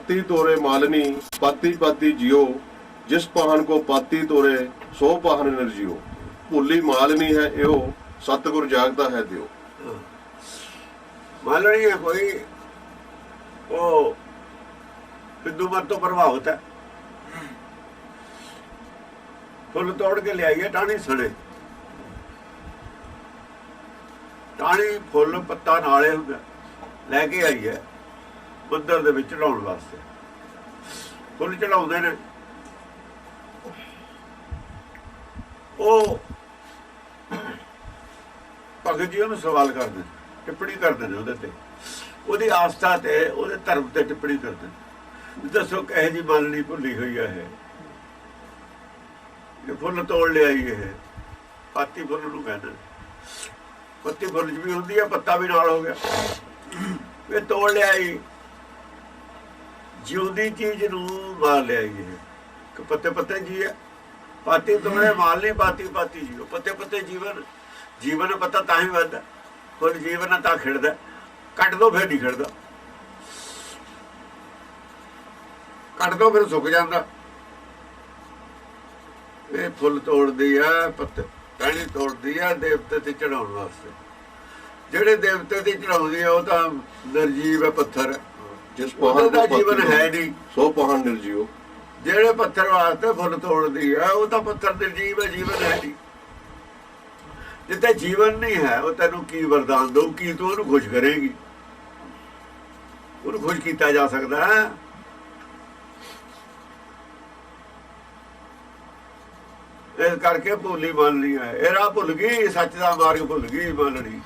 पाती तोरे मालनी पाती पाती जियो, जिस पाहन को पाती तोरे सो पाहन निर्जियो। भूली मालनी है एहो, सतगुर जागता है दियो। मालनी है कोई वो हिंदू मत तो प्रभावित है, फुल तोड़ के ले आई है टाणी सड़े। टाणी फुल पत्ता नाले होंगे लैके आई है मंदिर दे विच चढ़ाउण वास्ते। फुल चढ़ाउंदे ने ਉਹ ਭਗਤ ਜੀ ਉਹਨੂੰ ਸਵਾਲ ਕਰਦੇ ਨੇ, ਟਿੱਪਣੀ ਕਰਦੇ ਨੇ ਉਹਦੇ ਤੇ, ਉਹਦੀ ਆਸਥਾ ਤੇ ਉਹਦੇ ਧਰਮ ਤੇ ਟਿੱਪਣੀ ਕਰਦੇ ਨੇ। ਦੱਸੋ ਕਹੇ ਜੀ ਮਾਲਣੀ ਭੁੱਲੀ ਹੋਈ ਹੈ ਇਹ ਫੁੱਲ ਤੋੜ ਲਿਆਈ। ਇਹ ਪਾਤੀ ਫੁੱਲ ਨੂੰ ਕਹਿੰਦੇ, ਪੱਤੀ ਫੁੱਲ ਚ ਵੀ ਹੁੰਦੀ ਹੈ, ਪੱਤਾ ਵੀ ਨਾਲ ਹੋ ਗਿਆ। ਇਹ ਤੋੜ ਲਿਆਈ, ਜਿਉਂਦੀ ਚੀਜ਼ ਨੂੰ ਮਾਰ ਲਿਆਈ। ਇਹ ਪੱਤੇ ਪੱਤੇ ਜੀ ਹੈ, पाती तोड़े माल नहीं पाती पाती जीव। पत्ते पत्ते जीवन, जीवन पत्ता तां ही वधदा, फुल जीवन तां खिड़दा, कट दो फिर नहीं खिड़दा, कट दो फिर सुक जांदा। ये फुल तोड़दी है, पत्ते टहनी तोड़दी है देवते ते चढ़ाउण वास्ते। ਜਿਹੜੇ देवते ते चढ़ाउंदी है वो तां निर्जीव है, पत्थर है, जिस पाहन दा जीवन है नहीं, सो पाहन निर्जियो। ਜਿਹੜੇ ਪੱਥਰ ਵਾਸਤੇ ਫੁੱਲ ਤੋੜਦੀ ਹੈ ਉਹ ਤਾਂ ਪੱਥਰ ਨਿਰਜੀਵ ਹੈ, ਜੀਵਨ ਹੈ ਨਹੀਂ। ਜਿੱਥੇ ਜੀਵਨ ਨਹੀਂ ਹੈ ਉਹ ਤੈਨੂੰ ਕੀ ਵਰਦਾਨ ਦਊ, ਕੀ ਤੂੰ ਉਹਨੂੰ ਖੁਸ਼ ਕਰੇਗੀ? ਉਹਨੂੰ ਖੁਸ਼ ਕੀਤਾ ਜਾ ਸਕਦਾ ਹੈ? ਇਸ ਕਰਕੇ ਭੁੱਲੀ ਮੰਨਣੀ ਹੈ। ਇਹ ਰਾਹ ਭੁੱਲ ਗਈ, ਸੱਚ ਦਾ ਮਾਰਗ ਭੁੱਲ ਗਈ ਮੰਨਣੀ।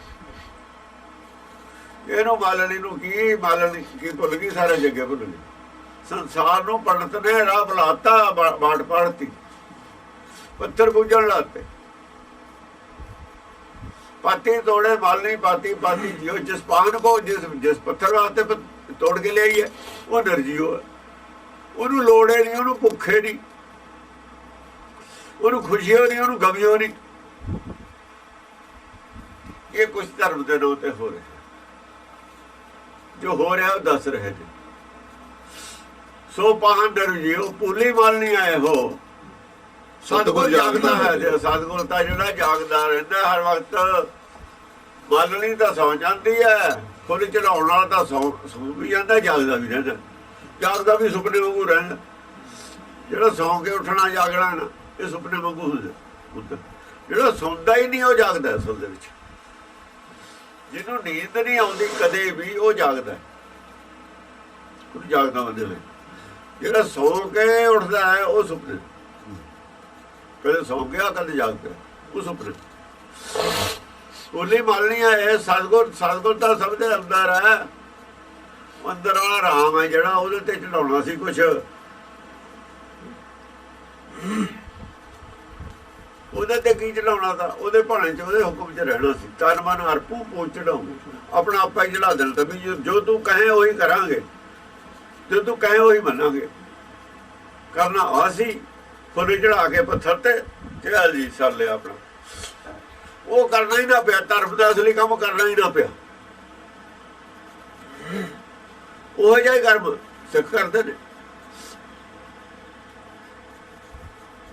ਇਹਨੂੰ ਮਾਲਣੀ ਨੂੰ ਕੀ ਮਾਲਣੀ ਕੀ ਭੁੱਲ ਗਈ, ਸਾਰੇ ਜੱਗੇ ਭੁੱਲ ਗਈ। संसार ਨੂੰ पंडित ने राह बुलाता, बाट पाड़ती, पत्थर पूजन लाते। पाती तोड़े मालनी पाती पाती जियो, जिस पान को जिस पत्थर वास्ते तोड़ के ले आई है वो निर्जीव है। ਉਹਨੂੰ ਲੋੜ ਨਹੀਂ, ਉਹਨੂੰ ਭੁੱਖੇ ਨਹੀਂ, ਉਹਨੂੰ ਖੁਸ਼ੀਓ ਨਹੀਂ, ਉਹਨੂੰ ਗਮੀਓ ਨਹੀਂ। ਇਹ ਕੁਛ ਧਰਮ ਦੇ ਨਾਂ ਤੇ ਹੋ ਰਿਹਾ, ਜੋ ਹੋ ਰਿਹਾ ਉਹ ਦੱਸ ਰਹੇ ਨੇ। सो पाहन निर्जीव भूली मालनी आए हो, सतगुर जागता है। सतगुर ਤਾਂ ਜਿਹੜਾ ਜਾਗਦਾ ਰਹਿੰਦਾ हर वक्त। मालनी ਤਾਂ ਸੌਂ ਜਾਂਦੀ ਹੈ, ਫੁੱਲ ਚੜਾਉਣ ਵਾਲਾ ਤਾਂ ਸੌਂ ਵੀ ਜਾਂਦਾ, ਜਾਗਦਾ ਵੀ ਰਹਿੰਦਾ। ਜਾਗਦਾ ਵੀ ਸੁਪਨੇ ਵਾਂਗੂ ਰਹਿੰਦਾ। ਜਿਹੜਾ ਸੌਂ ਕੇ ਉੱਠਣਾ ਜਾਗਣਾ ਨਾ, ਇਹ ਸੁਪਨੇ ਵਾਂਗੂ ਹੁੰਦਾ। ਜਿਹੜਾ ਸੌਂਦਾ ਹੀ ਨਹੀਂ ਉਹ ਜਾਗਦਾ ਅਸਲ ਦੇ ਵਿੱਚ। ਜਿਹਨੂੰ ਨੀਂਦ ਨਹੀਂ ਆਉਂਦੀ ਕਦੇ ਵੀ ਉਹ ਜਾਗਦਾ, ਉਹ ਜਾਗਦਾ ਬੰਦੇ ਲਈ। ਜਿਹੜਾ ਸੌਂ ਕੇ ਉੱਠਦਾ ਹੈ ਉਹ ਸੁਪਨੇ, ਕਦੇ ਸੌਂ ਗਿਆ ਕਦੇ ਜਾਗ ਪਿਆ, ਉਹ ਸੁਪਨੇ। ਭੁੱਲੀ ਮਾਲਣੀ ਹੈ ਸਤਿਗੁਰ। ਸਤਿਗੁਰ ਤਾਂ ਸਭ ਦੇ ਅੰਦਰ ਹੈ, ਅੰਦਰ ਵਾਲਾ ਰਾਮ ਹੈ ਜਿਹੜਾ ਉਹਦੇ ਤੇ ਚੜਾਉਣਾ ਸੀ ਕੁਛ। ਉਹਦੇ ਤੇ ਕੀ ਚੜਾਉਣਾ ਤਾਂ ਉਹਦੇ ਭਾਣੇ ਚ, ਉਹਦੇ ਹੁਕਮ ਚ ਰਹਿਣਾ ਸੀ। ਤਨ ਮਨ ਅਰਪੂ ਪੂਜ ਚੜਾਉ, ਆਪਣਾ ਆਪਾ ਹੀ ਚੜਾ ਦੇਣਾ। ਵੀ ਜੋ ਤੂੰ ਕਹੇ ਉਹੀ ਕਰਾਂਗੇ, ਜੋ ਤੂੰ ਕਹੇ ਉਹੀ ਮੰਨਾਂਗੇ। ਕਰਨਾ ਆਸੀ ਫੁੱਲ ਚੜਾ ਕੇ ਪੱਥਰ ਤੇ ਚੜਾ ਜੀ ਸਰ ਲਿਆ ਆਪਣਾ, ਉਹ ਕਰਨਾ ਹੀ ਨਾ ਪਿਆ। ਧਰਮ ਦਾ ਅਸਲੀ ਕੰਮ ਕਰਨਾ ਹੀ ਨਾ ਪਿਆ। ਉਹ ਜਿਹਾ ਹੀ ਕਰਮ ਸਿੱਖ ਕਰਦੇ ਨੇ।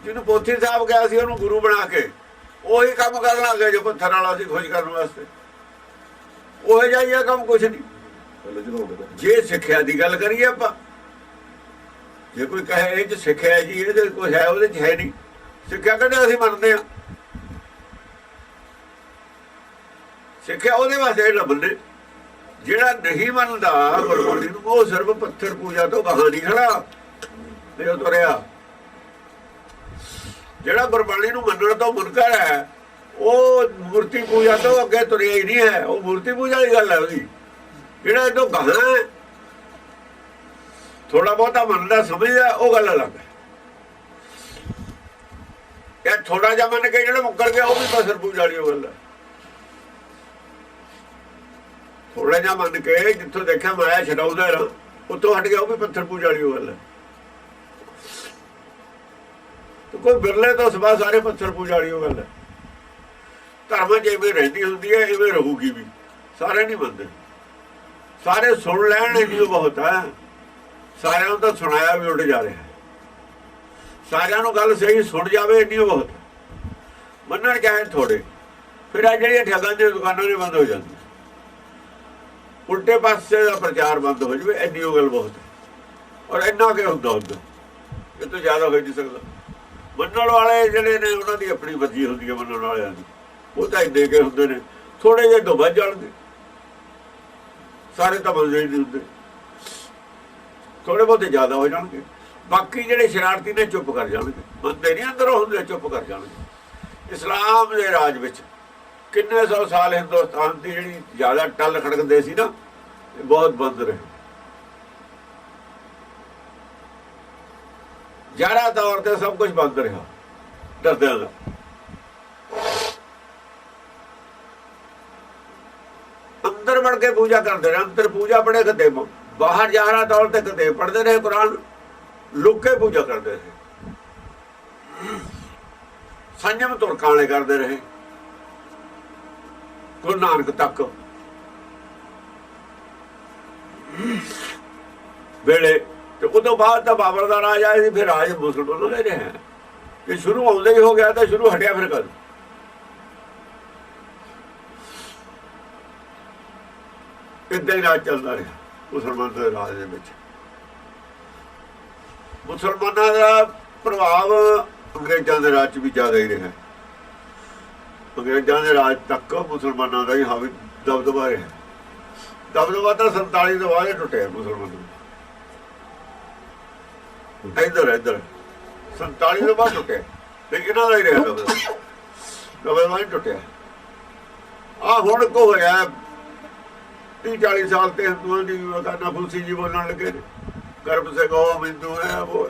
ਜਿਹਨੂੰ ਪੋਥੀ ਸਾਹਿਬ ਗਿਆ ਸੀ ਉਹਨੂੰ ਗੁਰੂ ਬਣਾ ਕੇ ਉਹੀ ਕੰਮ ਕਰਨ ਲੱਗ ਗਏ ਜੋ ਪੱਥਰ ਵਾਲਾ ਸੀ ਖੁਸ਼ ਕਰਨ ਵਾਸਤੇ। ਉਹ ਜਿਹਾ ਹੀ ਕੰਮ ਕੁਛ ਨਹੀਂ। ਜੇ ਸਿੱਖਿਆ ਦੀ ਗੱਲ ਕਰੀਏ ਆਪਾਂ, ਜੇ ਕੋਈ ਕਹੇ ਇਹ 'ਚ ਸਿੱਖਿਆ ਜੀ ਇਹਦੇ ਕੁਛ ਹੈ, ਉਹਦੇ 'ਚ ਹੈ ਨਹੀਂ। ਸਿੱਖਿਆ ਕਹਿੰਦੇ ਅਸੀਂ ਮੰਨਦੇ ਹਾਂ, ਸਿੱਖਿਆ ਉਹਦੇ ਵਾਸਤੇ ਲੱਭਦੇ। ਜਿਹੜਾ ਨਹੀਂ ਮੰਨਦਾ ਗੁਰਬਾਣੀ ਨੂੰ ਉਹ ਸਿਰਫ ਪੱਥਰ ਪੂਜਾ ਤੋਂ ਬਾਹਰ ਨਹੀਂ ਖੜਾ ਤੇ ਉਹ ਤੁਰਿਆ। ਜਿਹੜਾ ਗੁਰਬਾਣੀ ਨੂੰ ਮੰਨਣ ਤੋਂ ਮੁਨਕਰ ਹੈ ਉਹ ਮੂਰਤੀ ਪੂਜਾ ਤੋਂ ਅੱਗੇ ਤੁਰਿਆ ਹੀ ਨਹੀਂ ਹੈ। ਉਹ ਮੂਰਤੀ ਪੂਜਾ ਦੀ ਗੱਲ ਹੈ ਉਹਦੀ। ਜਿਹੜਾ ਇਹਦੋਂ ਗਾਹਾਂ ਥੋੜਾ ਬਹੁਤਾ ਮੰਨਦਾ ਸਮਝਦਾ ਉਹ ਗੱਲ ਅਲੱਗ ਹੈ। ਇਹ ਥੋੜਾ ਜਿਹਾ ਮੰਨ ਕੇ ਜਿਹੜਾ ਮੁੱਕਰ ਗਿਆ ਉਹ ਵੀ ਪੱਥਰ ਪੂਜਾ ਵਾਲੀ ਗੱਲ ਹੈ। ਥੋੜਾ ਜਿਹਾ ਮੰਨ ਕੇ ਜਿੱਥੋਂ ਦੇਖਿਆ ਮਾਇਆ ਛਡਾਉਂਦਾ ਰਹਾ ਉੱਥੋਂ ਹਟ ਗਿਆ ਉਹ ਵੀ ਪੱਥਰ ਪੂਜਾ ਵਾਲੀ ਗੱਲ ਹੈ। ਕੋਈ ਬਿਰਲੇ ਤੋਂ ਸਵਾ ਸਾਰੇ ਪੱਥਰ ਪੂਜਾ ਵਾਲੀ ਗੱਲ ਹੈ। ਧਰਮ ਜਿਵੇਂ ਰਹਿੰਦੀ ਹੁੰਦੀ ਹੈ ਇਵੇਂ ਰਹੂਗੀ ਵੀ। ਸਾਰੇ ਨਹੀਂ ਮੰਨਦੇ, ਸਾਰੇ ਸੁਣ ਲੈਣ ਇਹ ਬਹੁਤ ਹੈ। ਸਾਰਿਆਂ ਨੂੰ ਤਾਂ ਸੁਣਾਇਆ ਵੀ ਉੱਡ ਜਾ ਰਿਹਾ, ਸਾਰਿਆਂ ਨੂੰ ਗੱਲ ਸਹੀ ਸੁਣ ਜਾਵੇ ਇੰਨੀ ਬਹੁਤ, ਮੰਨਣ ਚਾਹੇ ਥੋੜੇ। ਫਿਰ ਆ ਜਿਹੜੀਆਂ ਠੱਗਾਂ ਦੀਆਂ ਦੁਕਾਨਾਂ ਨੇ ਬੰਦ ਹੋ ਜਾਂਦੀਆਂ, ਉਲਟੇ ਪਾਸੇ ਦਾ ਪ੍ਰਚਾਰ ਬੰਦ ਹੋ ਜਾਵੇ, ਇੰਨੀ ਉਹ ਗੱਲ ਬਹੁਤ ਹੈ। ਔਰ ਇੰਨਾ ਕਿ ਹੁੰਦਾ ਇਹ ਤੋਂ ਜ਼ਿਆਦਾ ਹੋ ਨਹੀਂ ਸਕਦਾ। ਮੰਨਣ ਵਾਲੇ ਜਿਹੜੇ ਨੇ ਉਹਨਾਂ ਦੀ ਆਪਣੀ ਮਰਜ਼ੀ ਹੁੰਦੀ ਹੈ, ਮੰਨਣ ਵਾਲਿਆਂ ਦੀ ਉਹ ਤਾਂ ਇੰਨੇ ਕੇ ਹੁੰਦੇ ਨੇ, ਥੋੜੇ ਜਿਹੇ ਤੋਂ ਵੱਧ ਜਾਣਗੇ, ਸਾਰੇ ਤਾਂ ਮੰਨਦੇ ਹੀ ਨਹੀਂ ਹੁੰਦੇ, ਥੋੜੇ ਬਹੁਤੇ ਜ਼ਿਆਦਾ ਹੋ ਜਾਣਗੇ। ਬਾਕੀ ਜਿਹੜੇ ਸ਼ਰਾਰਤੀ ਨੇ ਚੁੱਪ ਕਰ ਜਾਣਗੇ, ਮੰਨਦੇ ਨਹੀਂ ਅੰਦਰੋਂ ਹੁੰਦੇ, ਚੁੱਪ ਕਰ ਜਾਣਗੇ। ਇਸਲਾਮ ਦੇ ਰਾਜ ਵਿੱਚ ਕਿੰਨੇ ਸੌ ਸਾਲ ਹਿੰਦੁਸਤਾਨ ਦੀ ਜਿਹੜੀ ਜ਼ਿਆਦਾ ਟੱਲ ਖੜਕਦੇ ਸੀ ਨਾ, ਬਹੁਤ ਬੰਦ ਰਹੇ। ਜ਼ਿਆਦਾ ਤੌਰ ਤੇ ਸਭ ਕੁਝ ਬੰਦ ਰਿਹਾ, ਡਰਦਿਆਂ ਦਾ। ਅੰਦਰ ਵੜ ਕੇ ਪੂਜਾ ਕਰਦੇ ਰਹੇ, ਅੰਦਰ ਪੂਜਾ ਪੜੇ ਕਿਤੇ, ਬਾਹਰ ਜ਼ਾਹਰਾ ਤੌਰ ਤੇ ਕਿਤੇ ਪੜ੍ਹਦੇ ਰਹੇ ਕੁਰਾਨ, ਲੁੱਕ ਕੇ ਪੂਜਾ ਕਰਦੇ ਰਹੇ, ਸੰਜਮ ਤੁਰਕਾਂ ਵਾਲੇ ਕਰਦੇ ਰਹੇ ਗੁਰੂ ਨਾਨਕ ਤੱਕ ਵੇਲੇ। ਤੇ ਉਦੋਂ ਬਾਅਦ ਤਾਂ ਬਾਬਰ ਦਾ ਰਾਜ ਆਇਆ ਸੀ, ਫਿਰ ਰਾਜ ਮੁਸਲਮਾਨਾਂ ਦੇ ਰਿਹਾ। ਇਹ ਸ਼ੁਰੂ ਆਉਂਦੇ ਹੀ ਹੋ ਗਿਆ ਤਾਂ ਸ਼ੁਰੂ ਹਟਿਆ ਫਿਰ ਕਦ? ਇੱਦਾਂ ਹੀ ਰਾਜ ਚੱਲਦਾ ਰਿਹਾ ਮੁਸਲਮਾਨਾਂ ਦੇ ਰਾਜ ਦੇ ਵਿੱਚ। ਮੁਸਲਮਾਨਾਂ ਦਾ ਪ੍ਰਭਾਵ ਅੰਗਰੇਜ਼ਾਂ ਦੇ ਰਾਜ 'ਚ ਵੀ ਜ਼ਿਆਦਾ ਹੀ ਰਿਹਾ। ਅੰਗਰੇਜ਼ਾਂ ਦੇ ਰਾਜ ਤੱਕ ਮੁਸਲਮਾਨਾਂ ਦਾ ਹੀ ਹਾਵੀ ਦਬਦਬਾ ਰਿਹਾ। ਦਬਦਬਾ ਤਾਂ 47 ਤੋਂ ਬਾਅਦ ਟੁੱਟਿਆ ਮੁਸਲਮਾਨਾਂ ਦਾ, ਇੱਧਰ 47 ਤੋਂ ਬਾਅਦ ਟੁੱਟਿਆ, ਤੇ ਇਹਨਾਂ ਦਾ ਹੀ ਰਿਹਾ ਦਬਦਬਾ ਨਹੀਂ ਟੁੱਟਿਆ। ਆਹ ਹੁਣ ਕੋ ਹੋਇਆ 30-40 ਸਾਲ ਤੇ ਹਿੰਦੂਆਂ ਦੀ ਕਾਨਾ ਫੁਲਸੀ ਜੀ ਬੋਲਣ ਲੱਗੇ ਨੇ, ਗਰਭ ਸੇ ਕਹੋ ਹਿੰਦੂ ਹੈ, ਉਹ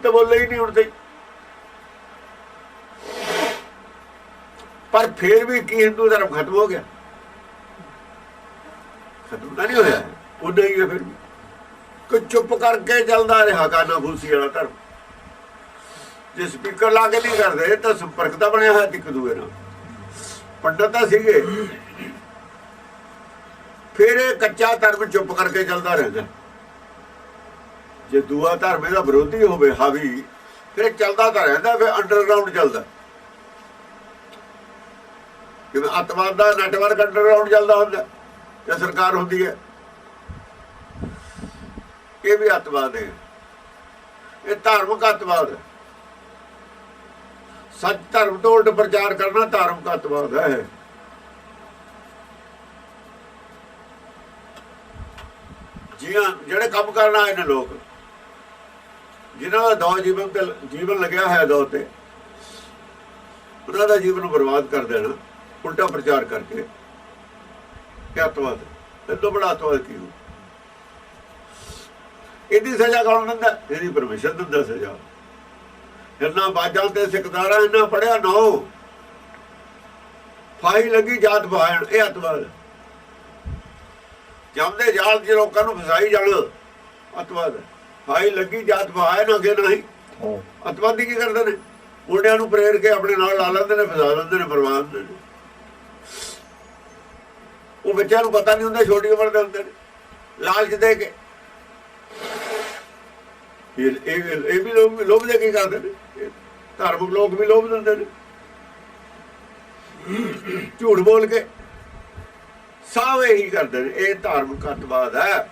ਤਾਂ ਬੋਲੇ ਹੀ ਨਹੀਂ ਹੁਣ ਤੇ। ਪਰ ਫਿਰ ਵੀ ਕੀ ਹਿੰਦੂ ਧਰਮ ਖਤਮ ਹੋ ਗਿਆ? ਖਤਮ ਤਾਂ ਨਹੀਂ ਹੋਇਆ, ਉਦਾਂ ਹੀ ਹੈ ਫਿਰ ਵੀ। ਕੋਈ ਚੁੱਪ ਕਰਕੇ ਚੱਲਦਾ ਰਿਹਾ ਕਾਨਾ ਫੂਸੀ ਵਾਲਾ ਧਰਮ। ਜੇ ਸਪੀਕਰ ਲਾ ਕੇ ਨਹੀਂ ਕਰਦੇ ਤਾਂ ਸੰਪਰਕ ਤਾਂ ਬਣਿਆ ਹੋਇਆ ਇੱਕ ਦੂਏ ਨਾਲ, ਪੰਡਤ ਤਾਂ ਸੀਗੇ। ਫਿਰ ਇਹ ਕੱਚਾ ਧਰਮ ਚੁੱਪ ਕਰਕੇ ਚੱਲਦਾ ਰਹਿੰਦਾ। ਜੇ ਦੂਆ ਧਰਮ ਇਹਦਾ ਵਿਰੋਧੀ ਹੋਵੇ ਹਾਵੀ, ਫਿਰ ਚੱਲਦਾ ਤਾਂ ਰਹਿੰਦਾ, ਫਿਰ ਅੰਡਰਗਰਾਊਂਡ ਚੱਲਦਾ। ਜਿਵੇਂ ਅੱਤਵਾਦ ਦਾ ਨੈਟਵਰਕ ਅੰਡਰਗਰਾਊਂਡ ਚੱਲਦਾ ਹੁੰਦਾ ਤੇ ਸਰਕਾਰ ਹੁੰਦੀ ਹੈ, ਇਹ ਵੀ ਅੱਤਵਾਦ ਹੈ। ਇਹ ਧਾਰਮਿਕ ਅੱਤਵਾਦ ਹੈ। ਸੱਚ ਧਰਮ ਤੋਂ ਉਲਟ ਪ੍ਰਚਾਰ ਕਰਨਾ ਧਾਰਮਿਕ ਅੱਤਵਾਦ ਹੈ। ਜਿਹੜੇ ਕੰਮ ਕਰਨ ਆਏ ਨੇ ਲੋਕ, ਜਿਨ੍ਹਾਂ ਦਾ ਦੌ ਜੀਵਨ ਲੱਗਿਆ ਹੈ ਦੌ ਤੇ, ਉਹਨਾਂ ਦਾ ਜੀਵਨ ਨੂੰ ਬਰਬਾਦ ਕਰ ਦੇਣਾ ਉਲਟਾ ਪ੍ਰਚਾਰ ਕਰਕੇ, ਇਹ ਅੱਤਵਾਦ। ਇਹ ਤੋਂ ਬੜਾ ਅੱਤਵਾਦ ਕੀ ਹੋ? ਇਹਦੀ ਸਜ਼ਾ ਕੌਣ ਦਿੰਦਾ? ਇਹਦੀ ਪਰਮੇਸ਼ਰ ਦਿੰਦਾ ਸਜ਼ਾ। ਇੰਨਾ ਬਾਜਾਂ ਤੇ ਸਿਕਦਾਰਾਂ, ਇੰਨਾ ਪੜਿਆ ਨੋ, ਫਾਹੀ ਲੱਗੀ ਜਾਤ ਬਹਾਣ, ਇਹ ਅੱਤਵਾਦ। ਜੰਮਦੇ ਜਾਲ 'ਚ ਲੋਕਾਂ ਨੂੰ ਫਸਾਈ ਜਾਣ, ਅੱਤਵਾਦ। ਫਾਹੀ ਲੱਗੀ ਜਾਤ ਬਹਾਏ ਨਾ ਅੱਗੇ ਨਹੀਂ। ਅੱਤਵਾਦੀ ਕੀ ਕਰਦੇ ਨੇ? ਮੁੰਡਿਆਂ ਨੂੰ ਪ੍ਰੇਰ ਕੇ ਆਪਣੇ ਨਾਲ ਲਾ ਲੈਂਦੇ ਨੇ, ਫਸਾ ਲੈਂਦੇ ਨੇ, ਬਰਬਾਦ ਦਿੰਦੇ ਨੇ। ਉਹ ਬੱਚਿਆਂ ਨੂੰ ਪਤਾ ਨਹੀਂ ਹੁੰਦਾ, ਛੋਟੀ ਉਮਰ ਦੇ ਹੁੰਦੇ ਨੇ, ਲਾਲਚ ਦੇ ਕੇ। ਇਹ ਵੀ ਲੋਭ ਦੇ ਕੇ ਕਰਦੇ ਨੇ। ਧਾਰਮਿਕ ਲੋਕ ਵੀ ਲੋਭ ਦਿੰਦੇ ਨੇ, ਝੂਠ ਬੋਲ ਕੇ ਸਭ ਇਹੀ ਕਰਦੇ ਨੇ। ਇਹ ਧਾਰਮਿਕ ਅੱਤਵਾਦ ਹੈ।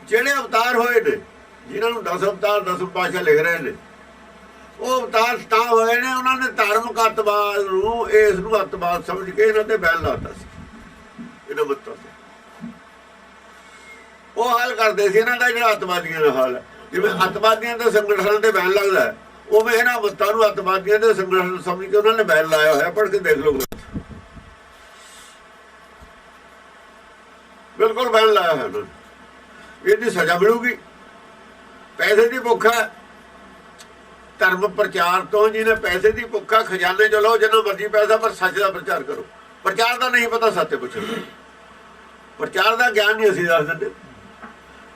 ਜਿਹੜੇ ਅਵਤਾਰ ਹੋਏ ਨੇ, ਜਿਨ੍ਹਾਂ ਨੂੰ 10 ਅਵਤਾਰ 10 ਪਾਤਸ਼ਾਹ ਲਿਖ ਰਹੇ ਨੇ, ਉਹ ਅਵਤਾਰ ਤਾਂ ਹੋਏ ਨੇ, ਉਹਨਾਂ ਨੇ ਧਾਰਮਿਕ ਅੱਤਵਾਦ ਨੂੰ, ਇਸ ਨੂੰ ਅੱਤਵਾਦ ਸਮਝ ਕੇ ਇਹਨਾਂ ਤੇ ਬੈਨ ਲਾਤਾ ਸੀ। ਇਹਨਾਂ ਮੱਤਾਂ ਤੇ ਉਹ ਹਾਲ ਕਰਦੇ ਸੀ ਇਹਨਾਂ ਦਾ ਜਿਹੜਾ ਅੱਤਵਾਦੀਆਂ ਦਾ ਹਾਲ ਹੈ। ਜਿਵੇਂ ਅੱਤਵਾਦੀਆਂ ਦੇ ਸੰਗਠਨਾਂ ਤੇ ਬੈਨ ਲੱਗਦਾ, ਉਵੇਂ ਇਹਨਾਂ ਮੱਤਾਂ ਨੂੰ ਅੱਤਵਾਦੀਆਂ ਦੇ ਸੰਗਠਨ ਸਮਝ ਕੇ ਉਹਨਾਂ ਨੇ ਬੈਨ ਲਾਇਆ ਹੋਇਆ। ਪੜ੍ਹ ਕੇ ਦੇਖ ਲਓ, ਬਿਲਕੁਲ ਬੈਨ ਲਾਇਆ ਹੋਇਆ ਉਹਨਾਂ ਨੇ। ਇਹਦੀ ਸਜ਼ਾ ਮਿਲੂਗੀ। ਪੈਸੇ ਦੀ ਭੁੱਖ ਹੈ ਧਰਮ ਪ੍ਰਚਾਰ ਤੋਂ। ਜਿਹਨੇ ਪੈਸੇ ਦੀ ਭੁੱਖ ਹੈ, ਖਜ਼ਾਨੇ ਚ ਲਓ ਜਿੰਨਾ ਮਰਜ਼ੀ ਪੈਸਾ, ਪਰ ਸੱਚ ਦਾ ਪ੍ਰਚਾਰ ਕਰੋ। ਪ੍ਰਚਾਰ ਦਾ ਨਹੀਂ ਪਤਾ, ਸੱਚ ਪੁੱਛੋ। ਪ੍ਰਚਾਰ ਦਾ ਗਿਆਨ ਨਹੀਂ ਅਸੀਂ ਦੱਸ ਦਿੰਦੇ।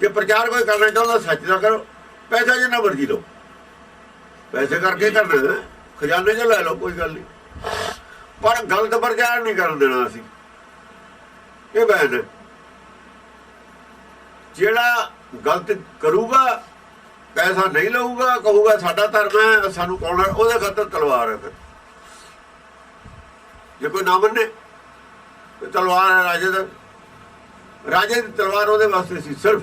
ਜੇ ਪ੍ਰਚਾਰ ਕੋਈ ਕਰਨਾ ਚਾਹੁੰਦਾ, ਸੱਚ ਦਾ ਕਰੋ। ਪੈਸਾ ਜਿੰਨਾ ਮਰਜ਼ੀ ਲਓ, ਪੈਸੇ ਕਰਕੇ ਕਰਨਾ, ਖਜ਼ਾਨੇ 'ਚ ਲੈ ਲਓ, ਕੋਈ ਗੱਲ ਨਹੀਂ, ਪਰ ਗਲਤ ਪ੍ਰਚਾਰ ਨਹੀਂ ਕਰਨ ਦੇਣਾ ਅਸੀਂ। ਇਹ ਬੈਨ ਹੈ। ਜਿਹੜਾ ਗਲਤ ਕਰੂਗਾ, ਪੈਸਾ ਨਹੀਂ ਲਊਗਾ, ਕਹੂਗਾ ਸਾਡਾ ਧਰਮ ਹੈ, ਸਾਨੂੰ ਕੌਣ ਹੈ, ਉਹਦੇ ਖਾਤਰ ਤਲਵਾਰ ਹੈ। ਫਿਰ ਜੇ ਕੋਈ ਨਾ ਮੰਨੇ ਤੇ ਤਲਵਾਰ ਹੈ ਰਾਜੇ ਦਾ, ਰਾਜੇ ਦੀ ਤਲਵਾਰ ਉਹਦੇ ਵਾਸਤੇ ਸੀ, ਸਿਰਫ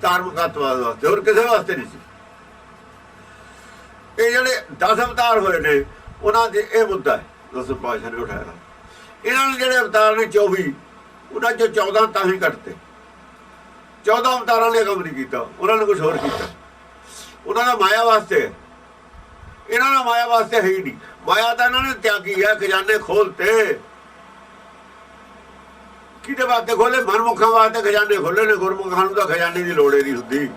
ਧਾਰਮਿਕ ਅੱਤਵਾਦ ਵਾਸਤੇ, ਹੋਰ ਕਿਸੇ ਵਾਸਤੇ ਨਹੀਂ ਸੀ। ਇਹ ਜਿਹੜੇ 10 ਅਵਤਾਰ ਹੋਏ ਨੇ ਉਹਨਾਂ ਦੇ ਇਹ ਮੁੱਦਾ ਹੈ, ਦਸਮ ਪਾਤਸ਼ਾਹ ਨੇ ਉਠਾਇਆ। ਇਹਨਾਂ ਨੇ ਜਿਹੜੇ ਅਵਤਾਰ ਨੇ 24, ਉਹਨਾਂ ਚੋਂ 14 ਤਾਂ ਹੀ ਕੱਟਤੇ। 14 ਅਵਤਾਰਾਂ ਨੇ ਕੰਮ ਨਹੀਂ ਕੀਤਾ, ਉਹਨਾਂ ਨੇ ਕੁਝ ਹੋਰ ਕੀਤਾ। ਉਹਨਾਂ ਦਾ ਮਾਇਆ ਵਾਸਤੇ, ਇਹਨਾਂ ਦਾ ਮਾਇਆ ਵਾਸਤੇ ਹੈ ਹੀ ਨਹੀਂ। ਮਾਇਆ ਤਾਂ ਇਹਨਾਂ ਨੇ ਤਿਆਗੀ ਹੈ, ਖਜ਼ਾਨੇ ਖੋਲਤੇ। ਕਿਹਦੇ ਵਾਸਤੇ ਖੋਲੇ? ਮਨਮੁਖਾਂ ਵਾਸਤੇ ਖਜ਼ਾਨੇ ਖੋਲੇ ਨੇ। ਗੁਰਮੁਖਾਂ ਨੂੰ ਤਾਂ ਖਜ਼ਾਨੇ ਦੀ ਲੋੜ ਹੀ ਨਹੀਂ ਹੁੰਦੀ।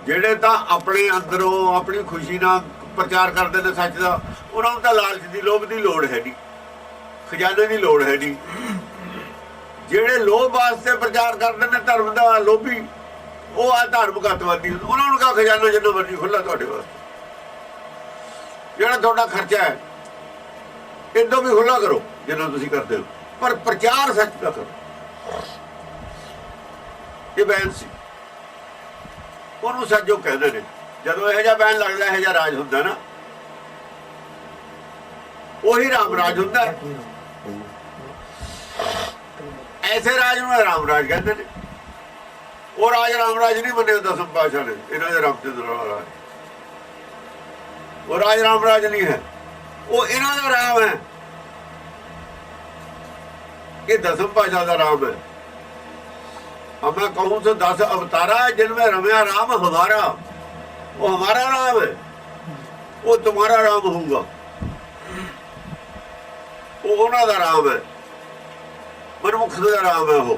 ਜਿਹੜੇ ਤਾਂ ਆਪਣੇ ਅੰਦਰੋਂ ਆਪਣੀ ਖੁਸ਼ੀ ਨਾਲ ਪ੍ਰਚਾਰ ਕਰਦੇ ਨੇ ਸੱਚ ਦਾ, ਉਹਨਾਂ ਨੂੰ ਤਾਂ ਲਾਲਚ ਦੀ, ਲੋਭ ਦੀ ਲੋੜ ਹੈ ਨਹੀਂ, ਖਜ਼ਾਨੇ ਦੀ ਲੋੜ ਹੈ ਨਹੀਂ। ਜਿਹੜੇ ਲੋਭ ਵਾਸਤੇ ਪ੍ਰਚਾਰ ਕਰਦੇ ਨੇ ਧਰਮ ਦਾ, ਲੋਭੀ, ਉਹ ਆ ਧਾਰਮਿਕ ਅੱਤਵਾਦੀ। ਉਹਨਾਂ ਨੂੰ ਕਾ ਖਜ਼ਾਨਾ ਜਿੰਨਾ ਮਰਜ਼ੀ ਖੁੱਲ੍ਹਾ ਤੁਹਾਡੇ ਵਾਸਤੇ। ਜਿਹੜਾ ਤੁਹਾਡਾ ਖਰਚਾ ਹੈ ਇਦੋਂ ਵੀ ਖੁੱਲ੍ਹਾ ਕਰੋ ਜਿੰਨਾ ਤੁਸੀਂ ਕਰਦੇ ਹੋ, ਪਰ ਪ੍ਰਚਾਰ ਸੱਚ ਦਾ ਕਰੋ। ਇਹ ਬੈਨ ਸੀ, ਉਹਨੂੰ ਸੱਚੋ ਕਹਿੰਦੇ ਨੇ। ਜਦੋਂ ਇਹੋ ਜਿਹਾ ਬੈਨ ਲੱਗਦਾ, ਇਹੋ ਜਿਹਾ ਰਾਜ ਹੁੰਦਾ ਨਾ, ਉਹੀ ਰਾਮ ਰਾਜ ਹੁੰਦਾ। ਐਸੇ ਰਾਜ ਨੂੰ ਰਾਮ ਰਾਜ ਕਹਿੰਦੇ ਨੇ। ਉਹ ਰਾਜ ਰਾਮ ਰਾਜ ਨਹੀਂ ਮੰਨੇ ਦਸਮ ਪਾਤਸ਼ਾਹ ਨੇ, ਇਹਨਾਂ ਦੇ ਰਾਮਚੰਦਰ ਵਾਲਾ ਰਾਜ। ਉਹ ਰਾਜ ਰਾਮ ਰਾਜ ਨਹੀਂ ਹੈ, ਉਹ ਇਹਨਾਂ ਦਾ ਰਾਮ ਹੈ। ਇਹ ਦਸਮ ਪਾਤਸ਼ਾਹ ਦਾ ਰਾਮ है। अब मैं कहूँ तो 10 अवतारा जिनमें रमया राम हमारा, वो हमारा राम है, वो तुम्हारा राम होगा, वो उन्हों का राम है, मनमुख का राम है। वो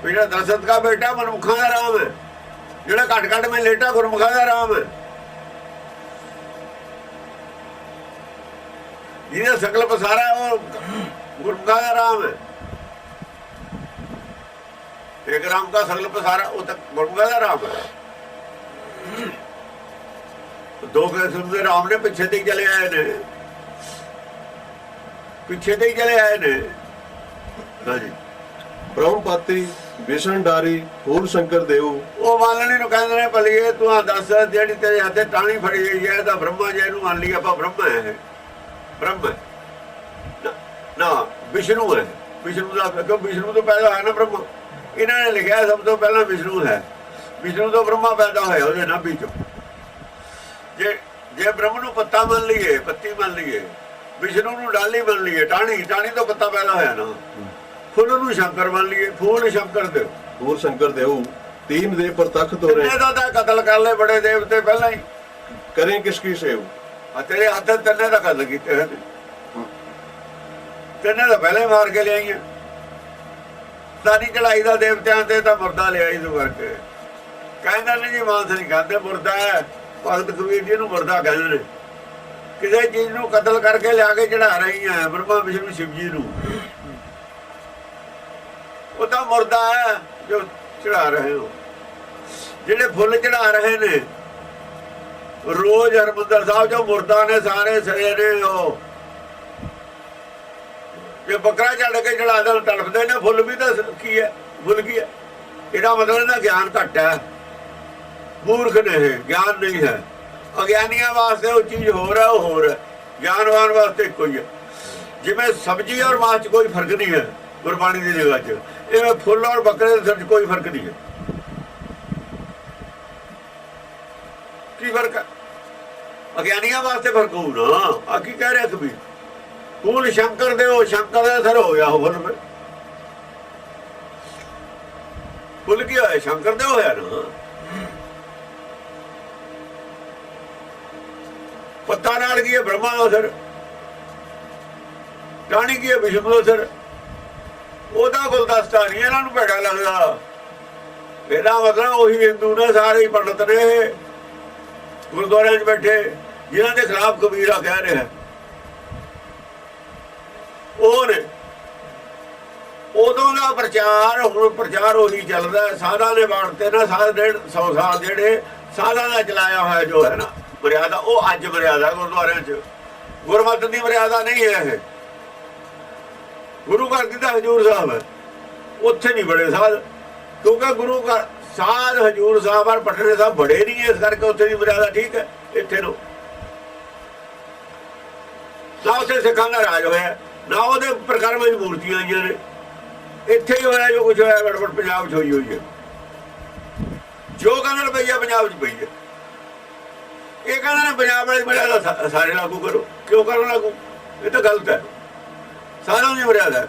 मेरा दशरथ का बेटा मनमुखा का राम है, जो घट घट में लेटा गुरमुखा का राम है। जिन्हें सकल पसारा है वो गुरमुखा का राम है। एक राम का सकल पसारा, वो तक गुरमुखा का राम है। दो किस्म के राम ने पिछे से चले आए ने, पिछे से चले आए ने। हाँ जी, ब्रह्मपाती विषणधारी फूल शंकर देव वो मालनी ਨੂੰ ਕਹਿੰਦੇ ਨੇ ਭਲੀਏ ਤੂੰ ਆ ਦੱਸ ਜਿਹੜੀ ਤੇਰੇ ਹੱਥੇ ਟਾਣੀ ਫੜੀ ਗਈ ਹੈ ਤਾਂ ਬ੍ਰਹਮਾ ਜੀ ਨੂੰ ਮੰਨ ਲਈ ਆਪਾਂ ਬ੍ਰਹਮਾ ਹੈ। ब्रह्म ना विष्णु है, विष्णु का क्यों विष्णु तो पैदा है ना ब्रह्मा। इन्होंने लिखा सब तो पहला विष्णु है, विष्णु तो ब्रह्मा पैदा होया उहदे नाभि चों। जे ब्रह्म नूं पत्ता मान लीए, पत्ती मान लीए, विष्णु नूं डाली मान लीए, टाणी टाणी तो पत्ता पैदा होया ना। फुल नूं शंकर मान लीए, फूल शंकर देव, फूल शंकर देव तीन देव पर तख्त तोरे। इन्हें दा कतल कर ले बड़े देवते पहला ही। करें किसकी सेव? तेरे हथ तिने का कतल किए हैं, तिने तो पहले मार के लिया। सारी चढ़ाई का देवत्या से तो मुर्दा लिया तू करके। कहते नहीं जी मांस नहीं खाते, मुर्दा है। भगत कबीर जी नूं मुर्दा कहते हैं। किसी चीज नूं कतल करके लिया के चढ़ा रही है ब्रह्मा विष्णु शिव जी नूं, वो तो मुर्दा है जो चढ़ा रहे हो। जिहड़े फुल चढ़ा रहे ने रोज हरमंदर साहब जो मुर्दा ने सारे सरे ने, जो बकरा चढ़ के चढ़ा दे तड़फते ने। फुल भी तो की है, फुल की है। इसका मतलब इन्हें ज्ञान घट है, मूर्ख ने है, ज्ञान नहीं है। अज्ञानियों वास्ते वो चीज हो रहा है, वो हो रहा है। ज्ञानवान वास्ते एक ही है। जिमें सब्जी और मांस च कोई फर्क नहीं है गुरबाणी की जगह च, इवें फुल और बकरे के सिर च कोई फर्क नहीं है। की फर्क है? अज्ञानियों वास्ते फर्क हो ना। आ की कह रहे कबीर? फूल शंकर दे, शंकर का सर हो गया हो फुल में। फुल की होया? शंकर दे होया ना। पत्ता नाल की है ब्रह्मा का सिर, टाणी की है विष्णु का सिर। ओदा गुलदस्ता नहीं इन्हां नूं भैड़ा लगदा। ਇਹਦਾ मतलब ਉਹੀ हिंदू ने सारे ही पंडित ने गुरुद्वारे बैठे जिन्हों के खिलाफ कबीरा कह रहे हैं। उदों का प्रचार हुण प्रचार उही चलता है। साधा ने बांटते ना, 100 साल जेडे साधा का चलाया हुआ जो है ना मर्यादा, वो अज मर्यादा गुरुद्वारे च। गुरमत की मर्यादा नहीं है। गुरु घर की तो हजूर साहब है, ਉੱਥੇ ਨਹੀਂ ਬੜੇ ਸਾਧ, ਕਿਉਂਕਿ ਗੁਰੂ ਘਰ ਸਾਧ ਹਜੂਰ ਸਾਹਿਬ ਔਰ ਪਟਨੇ ਸਾਹਿਬ ਬੜੇ ਨਹੀਂ, ਇਸ ਕਰਕੇ ਉੱਥੇ ਦੀ ਮਰਿਆਦਾ ਠੀਕ ਹੈ। ਇੱਥੇ ਨੂੰ ਨਾ ਉੱਥੇ ਸਿੱਖਾਂ ਦਾ ਰਾਜ ਹੋਇਆ, ਨਾ ਉਹਦੇ ਪ੍ਰਕਰਮ ਵਿੱਚ ਮੂਰਤੀਆਂ ਆਈਆਂ ਨੇ। ਇੱਥੇ ਹੀ ਹੋਇਆ ਜੋ ਕੁਝ ਹੋਇਆ, ਗੜਬੜ ਪੰਜਾਬ 'ਚ ਹੋਈ ਹੋਈ ਹੈ। ਜੋ ਕਹਿੰਦੇ ਨੇ ਪਈ ਆ ਪੰਜਾਬ 'ਚ ਪਈ ਹੈ। ਇਹ ਕਹਿੰਦੇ ਨੇ ਪੰਜਾਬ ਵਾਲੀ ਮਰਿਆਦਾ ਸਾਰੇ ਲਾਗੂ ਕਰੋ, ਕਿਉਂ ਕਰੋ ਲਾਗੂ? ਇਹ ਤਾਂ ਗਲਤ ਹੈ। ਸਾਰਿਆਂ ਦੀ ਮਰਿਆਦਾ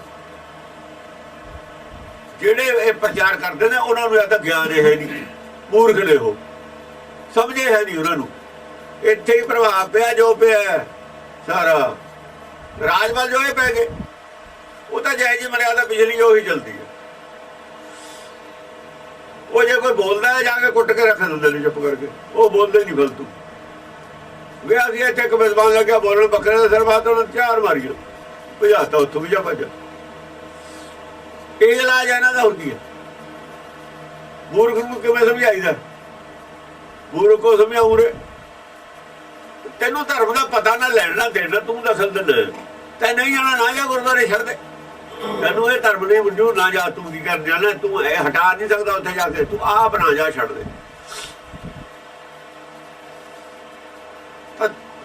ਜਿਹੜੇ ਇਹ ਪ੍ਰਚਾਰ ਕਰਦੇ ਨੇ ਉਹਨਾਂ ਨੂੰ ਇਹਦਾ ਗਿਆਨ ਹੈ ਨਹੀਂ, ਮੂਰਖ ਨੇ, ਉਹ ਸਮਝੇ ਹੈ ਨਹੀਂ ਉਹਨਾਂ ਨੂੰ। ਇੱਥੇ ਹੀ ਪ੍ਰਭਾਵ ਪਿਆ ਜੋ ਪਿਆ ਸਾਰਾ ਰਾਜਪਾਲ ਜੋ ਇਹ ਪੈ ਗਏ, ਉਹ ਤਾਂ ਜੈ ਜੀ ਮਰਿਆਦਾ ਪਿਛਲੀ ਉਹੀ ਚਲਦੀ ਹੈ। ਉਹ ਜੇ ਕੋਈ ਬੋਲਦਾ ਹੈ ਜਾ ਕੇ ਕੁੱਟ ਕੇ ਰੱਖ ਦਿੰਦੇ ਨੇ ਚੁੱਪ ਕਰਕੇ, ਉਹ ਬੋਲਦੇ ਨਹੀਂ ਫਲਤੂ। ਵੀ ਅਸੀਂ ਇੱਥੇ ਇੱਕ ਵਿਦਵਾਨ ਲੱਗਿਆ ਬੋਲਣ, ਬੱਕਰੇ ਦੇ ਸਿਰ ਬਾਤ ਉਹਨੇ 4 ਮਾਰੀਆਂ, ਭਜਾਤਾ ਉੱਥੋਂ ਵੀ ਜਾ ਭੱਜ। ਇਹ ਇਲਾਜ ਇਹਨਾਂ ਦਾ ਹੁੰਦੀ ਹੈ। ਮੂਰਖ ਨੂੰ ਕਿਵੇਂ ਸਮਝਾਈਦਾ? ਮੂਰਖ ਕੋ ਸਮਝਾਉ ਰੇ, ਤੈਨੂੰ ਧਰਮ ਦਾ ਪਤਾ ਨਾ ਲੈਣਾ ਦੇਣਾ, ਤੂੰ ਦਖਲ ਦੇ ਤੈ ਨਹੀਂ ਜਾਣਾ, ਨਾ ਜਾ ਗੁਰਦੁਆਰੇ ਛੱਡ ਦੇ। ਤੈਨੂੰ ਇਹ ਧਰਮ ਨਹੀਂ ਮਨਜ਼ੂਰ, ਨਾ ਜਾ। ਤੂੰ ਕੀ ਕਰ ਜਾਣਾ? ਤੂੰ ਇਹ ਹਟਾ ਨਹੀਂ ਸਕਦਾ ਉੱਥੇ ਜਾ ਕੇ, ਤੂੰ ਆਪ ਨਾ ਜਾ, ਛੱਡ ਦੇ।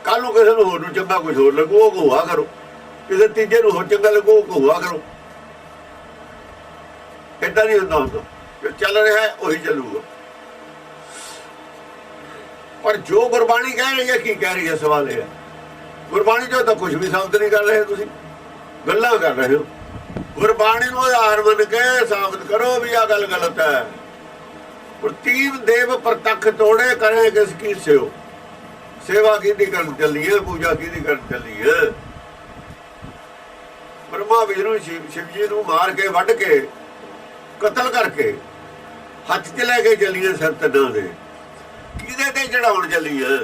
ਕੱਲ ਨੂੰ ਕਿਸੇ ਨੂੰ ਹੋਰ ਨੂੰ ਚੰਗਾ ਕੁਝ ਹੋਰ ਲੱਗੂ, ਉਹ ਕਹੂਆ ਕਰੋ। ਕਿਸੇ ਤੀਜੇ ਨੂੰ ਹੋਰ ਚੰਗਾ ਲੱਗੂ, ਉਹ ਕਹੂਆ ਕਰੋ। ਏਦਾਂ ਨਹੀਂ ਹੁੰਦਾ। ਹੁੰਦਾ ਜੋ ਚੱਲ ਰਿਹਾ ਉਹੀ ਚੱਲੂਗਾ। ਪਰ ਜੋ ਗੁਰਬਾਣੀ ਕਹਿ ਰਹੀ ਹੈ, ਕੀ ਕਹਿ ਰਹੀ ਹੈ? ਸਵਾਲ ਇਹ ਹੈ, ਗੁਰਬਾਣੀ ਚੋਂ ਤਾਂ ਕੁਝ ਵੀ ਸਾਬਤ ਨਹੀਂ ਕਰ ਰਹੇ, ਤੁਸੀਂ ਗੱਲਾਂ ਕਰ ਰਹੇ ਹੋ। ਗੁਰਬਾਣੀ ਨੂੰ ਆਧਾਰ ਮੰਨ ਕੇ ਸਾਬਤ ਕਰੋ ਵੀ ਆਹ ਗੱਲ ਗਲਤ ਹੈ। ਤੀਨ ਦੇਵ ਪ੍ਰਤੱਖ ਤੋੜੇ ਕਰੇ ਕਿਸ ਕੀ ਸੇਵ, ਸੇਵਾ ਕਿਹਦੀ ਕਰਨ ਚੱਲੀ ਹੈ, ਪੂਜਾ ਕਿਹਦੀ ਕਰਨ ਚੱਲੀ ਹੈ? ਬ੍ਰਹਮਾ ਵਿਸ਼ਨੂੰ ਸ਼ਿਵ ਜੀ ਨੂੰ ਮਾਰ ਕੇ, ਵੱਢ ਕੇ, ਕਤਲ ਕਰਕੇ ਹੱਥ 'ਚ ਲੈ ਕੇ ਚੱਲੀਏ ਸਿਰ ਤਨਾਂ ਦੇ, ਕਿਹਦੇ ਤੇ ਚੜਾਉਣ ਚੱਲੀ ਹੈ?